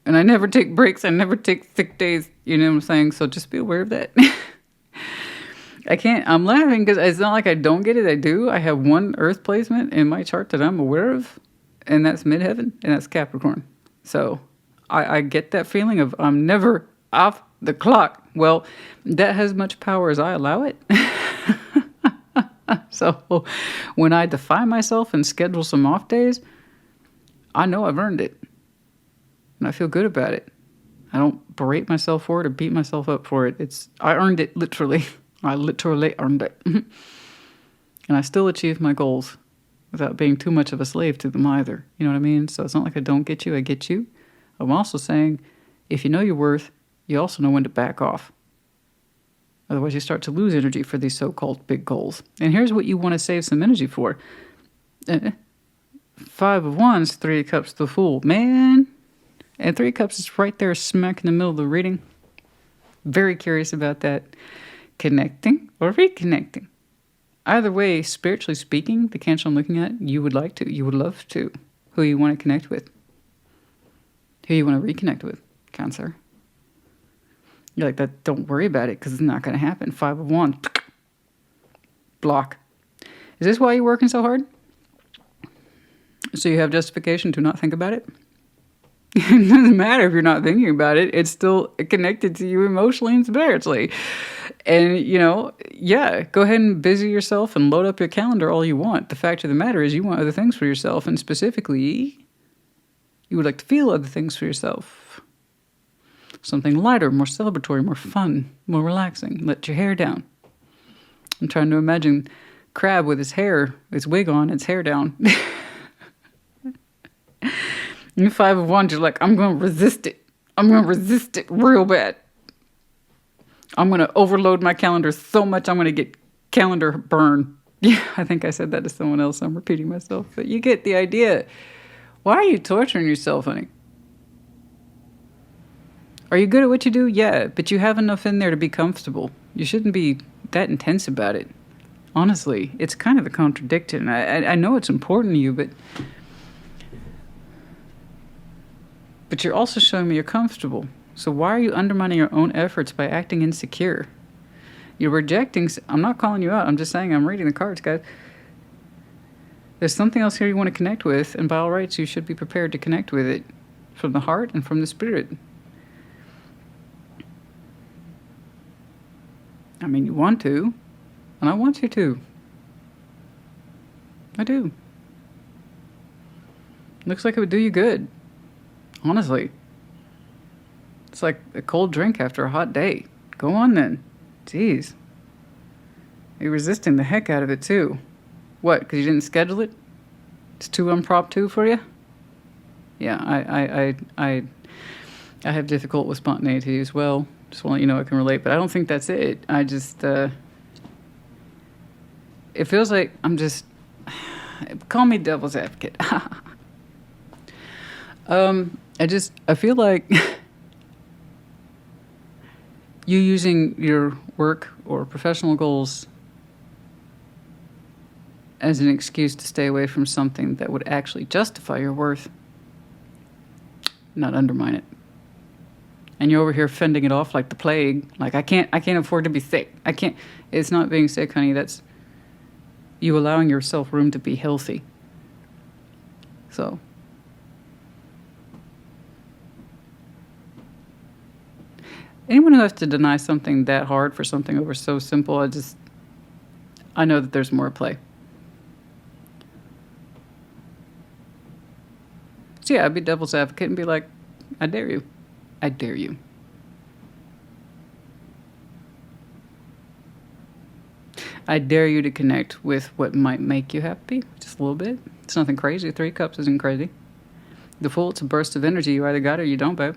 And I never take breaks. I never take sick days. You know what I'm saying? So just be aware of that. I'm laughing because it's not like I don't get it. I do. I have one Earth placement in my chart that I'm aware of, and that's midheaven, and that's Capricorn. So I get that feeling of I'm never off the clock. Well, that has much power as I allow it. So when I defy myself and schedule some off days, I know I've earned it. And I feel good about it. I don't berate myself for it or beat myself up for it. I earned it, literally. I literally earned it. And I still achieve my goals without being too much of a slave to them either. You know what I mean? So it's not like I don't get you, I get you. I'm also saying, if you know your worth, you also know when to back off. Otherwise, you start to lose energy for these so-called big goals. And here's what you want to save some energy for. 5 of Wands, 3 of Cups, the Fool. Man. And 3 of Cups is right there smack in the middle of the reading. Very curious about that. Connecting or reconnecting. Either way, spiritually speaking, the Cancer I'm looking at, you would like to. You would love to. Who you want to connect with. Who you want to reconnect with, Cancer. You're like, that. Don't worry about it because it's not going to happen. 5 of Wands. Block. Is this why you're working so hard? So you have justification to not think about it? It doesn't matter if you're not thinking about it. It's still connected to you emotionally and spiritually. And, yeah, go ahead and busy yourself and load up your calendar all you want. The fact of the matter is you want other things for yourself. And specifically, you would like to feel other things for yourself. Something lighter, more celebratory, more fun, more relaxing. Let your hair down. I'm trying to imagine Crab with his wig on, his hair down. You 5 of Wands, you're like, I'm going to resist it. I'm going to resist it real bad. I'm going to overload my calendar so much I'm going to get calendar burn. Yeah, I think I said that to someone else. I'm repeating myself. But you get the idea. Why are you torturing yourself, honey? Are you good at what you do? Yeah, but you have enough in there to be comfortable. You shouldn't be that intense about it. Honestly, it's kind of a contradiction. I know it's important to you, but you're also showing me you're comfortable. So why are you undermining your own efforts by acting insecure? You're rejecting... I'm not calling you out. I'm just saying I'm reading the cards, guys. There's something else here you want to connect with, and by all rights, you should be prepared to connect with it from the heart and from the spirit. I mean, you want to, and I want you to. I do. Looks like it would do you good. Honestly. It's like a cold drink after a hot day. Go on then. Jeez. You're resisting the heck out of it too. What, because you didn't schedule it? It's too impromptu for you? Yeah, I have difficult with spontaneity as well. Just want to let you know I can relate, but I don't think that's it. I just, it feels like I'm just, call me devil's advocate. I feel like you using your work or professional goals as an excuse to stay away from something that would actually justify your worth, not undermine it. And you're over here fending it off like the plague. Like, I can't afford to be sick. It's not being sick, honey. That's you allowing yourself room to be healthy. So. Anyone who has to deny something that hard for something over so simple, I know that there's more at play. So yeah, I'd be devil's advocate and be like, I dare you. I dare you. I dare you to connect with what might make you happy, just a little bit. It's nothing crazy. 3 cups isn't crazy. The Fool, it's a burst of energy. You either got it or you don't, babe.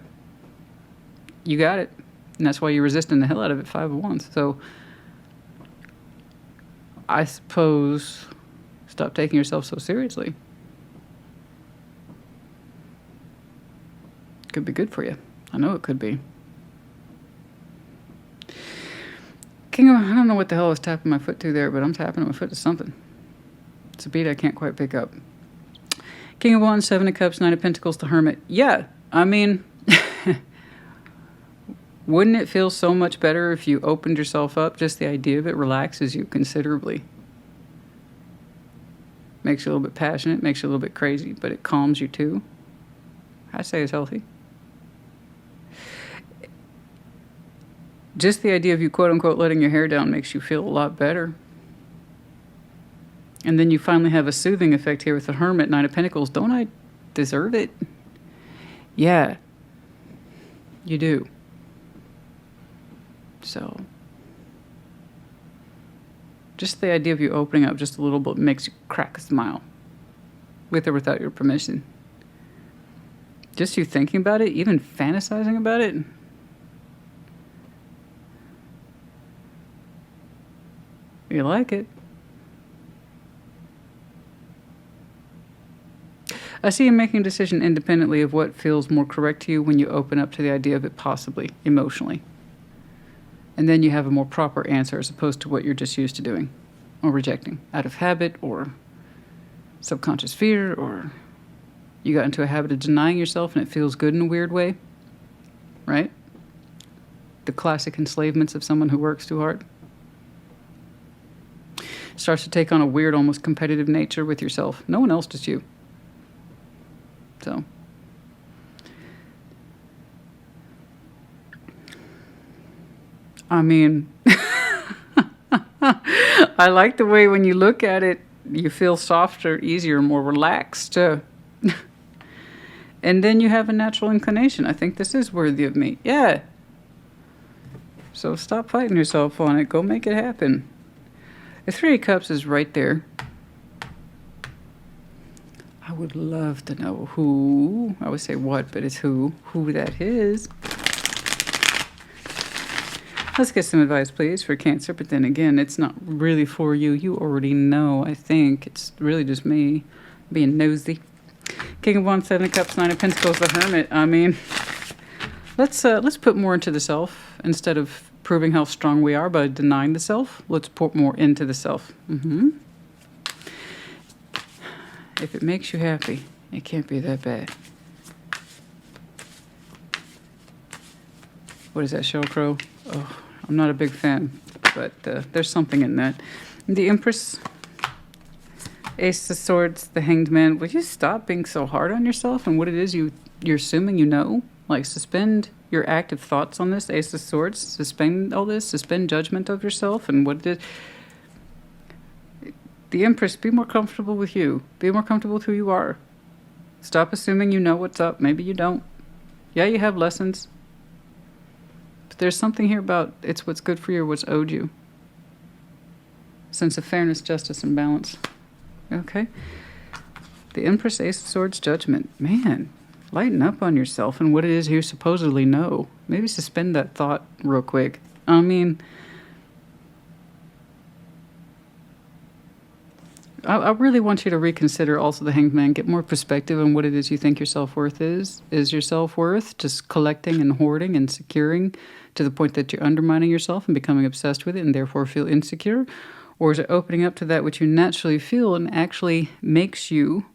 You got it. And that's why you're resisting the hell out of it, 5 of Wands. So I suppose Stop taking yourself so seriously. Could be good for you. I know it could be. King of, I don't know what the hell I was tapping my foot to there, but I'm tapping my foot to something. It's a beat I can't quite pick up. King of Wands, Seven of Cups, Nine of Pentacles, the Hermit. Yeah, I mean, wouldn't it feel so much better if you opened yourself up? Just the idea of it relaxes you considerably. Makes you a little bit passionate, makes you a little bit crazy, but it calms you too. I say it's healthy. Just the idea of you, quote unquote, letting your hair down makes you feel a lot better. And then you finally have a soothing effect here with the Hermit, Nine of Pentacles. Don't I deserve it? Yeah, you do. So, just the idea of you opening up just a little bit makes you crack a smile. With or without your permission. Just you thinking about it, even fantasizing about it. You like it. I see you making a decision independently of what feels more correct to you when you open up to the idea of it possibly, emotionally. And then you have a more proper answer as opposed to what you're just used to doing or rejecting out of habit or subconscious fear, or you got into a habit of denying yourself and it feels good in a weird way, right? The classic enslavements of someone who works too hard. Starts to take on a weird, almost competitive nature with yourself. No one else, just you. So, I mean, I like the way when you look at it, you feel softer, easier, more relaxed. And then you have a natural inclination. I think this is worthy of me. Yeah. So stop fighting yourself on it. Go make it happen. The Three of Cups is right there. I would love to know who, I would say what, but it's who that is. Let's get some advice, please, for Cancer. But then again, it's not really for you. You already know, I think. It's really just me being nosy. King of Wands, Seven of Cups, Nine of Pentacles, the Hermit. I mean, let's put more into the self instead of proving how strong we are by denying the self. Let's put more into the self. If it makes you happy, it can't be that bad. What is that, Sheryl Crow? Oh, I'm not a big fan, but there's something in that. The Empress, Ace of Swords, the Hanged Man. Would you stop being so hard on yourself and what it is you're assuming you know? Like, suspend your active thoughts on this, Ace of Swords. Suspend all this. Suspend judgment of yourself and what it is. The Empress, be more comfortable with you. Be more comfortable with who you are. Stop assuming you know what's up. Maybe you don't. Yeah, you have lessons. But there's something here about it's what's good for you or what's owed you. Sense of fairness, justice, and balance. Okay? The Empress, Ace of Swords, Judgment. Man, lighten up on yourself and what it is you supposedly know. Maybe suspend that thought real quick. I mean, I really want you to reconsider also the Hanged Man. Get more perspective on what it is you think your self-worth is. Is your self-worth just collecting and hoarding and securing to the point that you're undermining yourself and becoming obsessed with it and therefore feel insecure? Or is it opening up to that which you naturally feel and actually makes you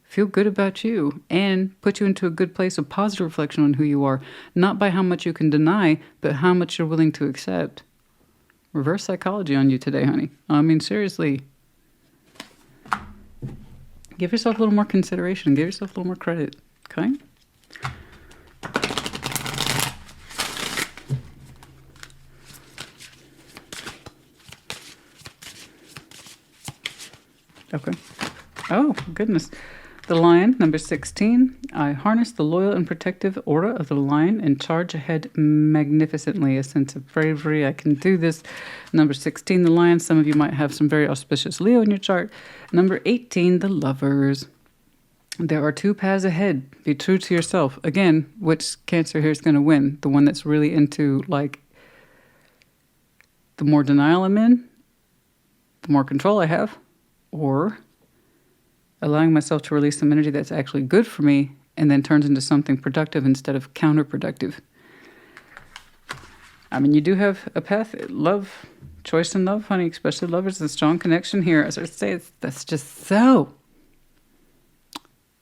feel good about you and put you into a good place of positive reflection on who you are, not by how much you can deny, but how much you're willing to accept? Reverse psychology on you today, honey. I mean, seriously. Give yourself a little more consideration. Give yourself a little more credit. Okay? Okay. Oh, goodness. The Lion, number 16. I harness the loyal and protective aura of the lion and charge ahead magnificently. A sense of bravery. I can do this. Number 16, the Lion. Some of you might have some very auspicious Leo in your chart. Number 18, the Lovers. There are two paths ahead. Be true to yourself. Again, which Cancer here is going to win? The one that's really into, like, the more denial I'm in, the more control I have, or allowing myself to release some energy that's actually good for me and then turns into something productive instead of counterproductive. I mean, you do have a path. Love, choice in love, honey, especially lovers, a strong connection here. As I say, that's just so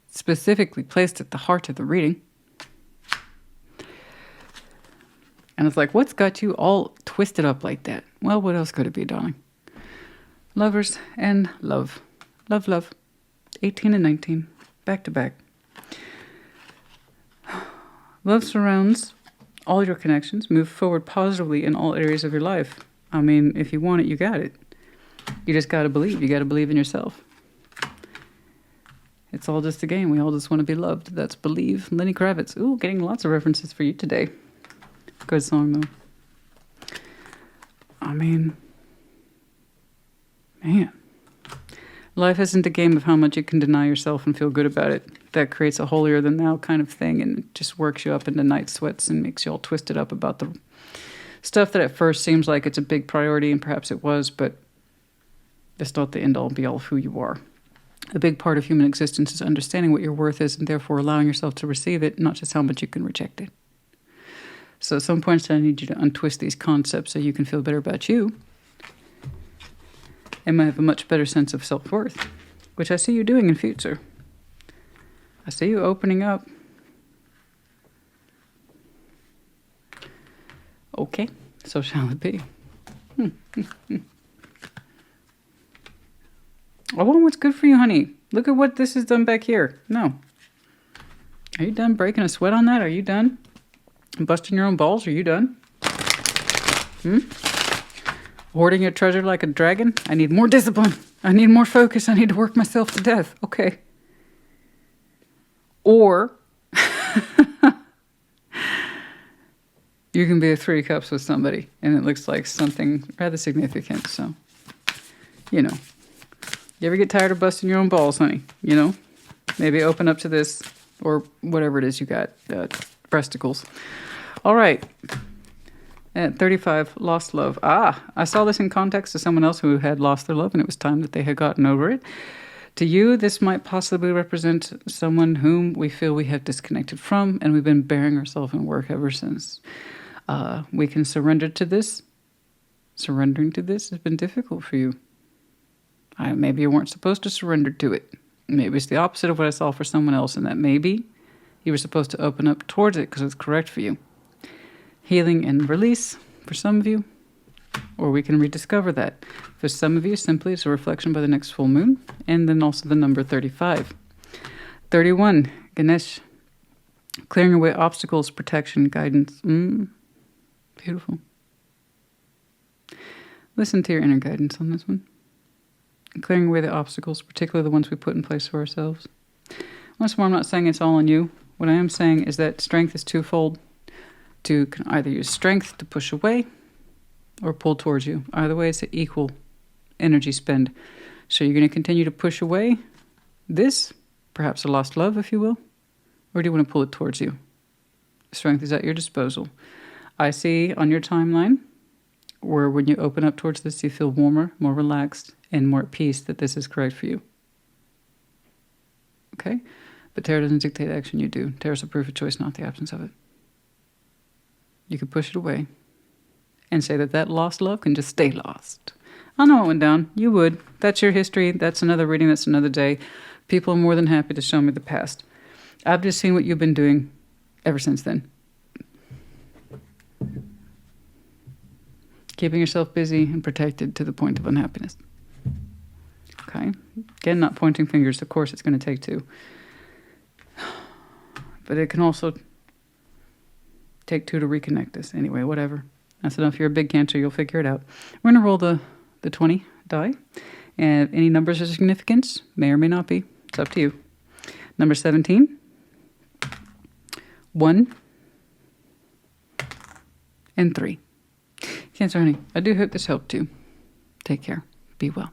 specifically placed at the heart of the reading. And it's like, what's got you all twisted up like that? Well, what else could it be, darling? Lovers and love. Love, love. 18 and 19. Back to back. Love surrounds all your connections. Move forward positively in all areas of your life. I mean, if you want it, you got it. You just got to believe. You got to believe in yourself. It's all just a game. We all just want to be loved. That's Believe. Lenny Kravitz. Ooh, getting lots of references for you today. Good song, though. I mean, man. Life isn't a game of how much you can deny yourself and feel good about it. That creates a holier-than-thou kind of thing, and it just works you up into night sweats and makes you all twisted up about the stuff that at first seems like it's a big priority, and perhaps it was, but that's not the end-all, be-all of who you are. A big part of human existence is understanding what your worth is and therefore allowing yourself to receive it, not just how much you can reject it. So at some points, I need you to untwist these concepts so you can feel better about you and might have a much better sense of self-worth, which I see you doing in future. I see you opening up. Okay, so shall it be. I want what's good for you, honey. Look at what this has done back here. No. Are you done breaking a sweat on that? Are you done busting your own balls? Are you done? Hoarding your treasure like a dragon? I need more discipline. I need more focus. I need to work myself to death. Okay. Or you can be a 3 cups with somebody and it looks like something rather significant. So, you know, you ever get tired of busting your own balls, honey? You know, maybe open up to this or whatever it is you got, breasticles. All right. At 35, lost love. I saw this in context to someone else who had lost their love and it was time that they had gotten over it. To you, this might possibly represent someone whom we feel we have disconnected from, and we've been burying ourselves in work ever since. We can surrender to this. Surrendering to this has been difficult for you. Maybe you weren't supposed to surrender to it. Maybe it's the opposite of what I saw for someone else, and that maybe you were supposed to open up towards it because it's correct for you. Healing and release for some of you, or we can rediscover that. For some of you, simply it's a reflection by the next full moon, and then also the number 35. 31, Ganesh, clearing away obstacles, protection, guidance. Beautiful. Listen to your inner guidance on this one. Clearing away the obstacles, particularly the ones we put in place for ourselves. Once more, I'm not saying it's all on you. What I am saying is that strength is twofold. You can either use strength to push away or pull towards you. Either way, it's an equal energy spend. So you're going to continue to push away this, perhaps a lost love, if you will, or do you want to pull it towards you? Strength is at your disposal. I see on your timeline where when you open up towards this, you feel warmer, more relaxed, and more at peace that this is correct for you. Okay? But tarot doesn't dictate action, you do. Tarot's a proof of choice, not the absence of it. You could push it away and say that that lost love can just stay lost. I know it went down. You would. That's your history. That's another reading. That's another day. People are more than happy to show me the past. I've just seen what you've been doing ever since then. Keeping yourself busy and protected to the point of unhappiness. Okay? Again, not pointing fingers. Of course, it's going to take two. But it can also take two to reconnect us. Anyway, whatever. That's enough. You're a big Cancer. You'll figure it out. We're going to roll the 20 die. And any numbers of significance may or may not be. It's up to you. Number 17. 1. And 3. Cancer, honey, I do hope this helped you. Take care. Be well.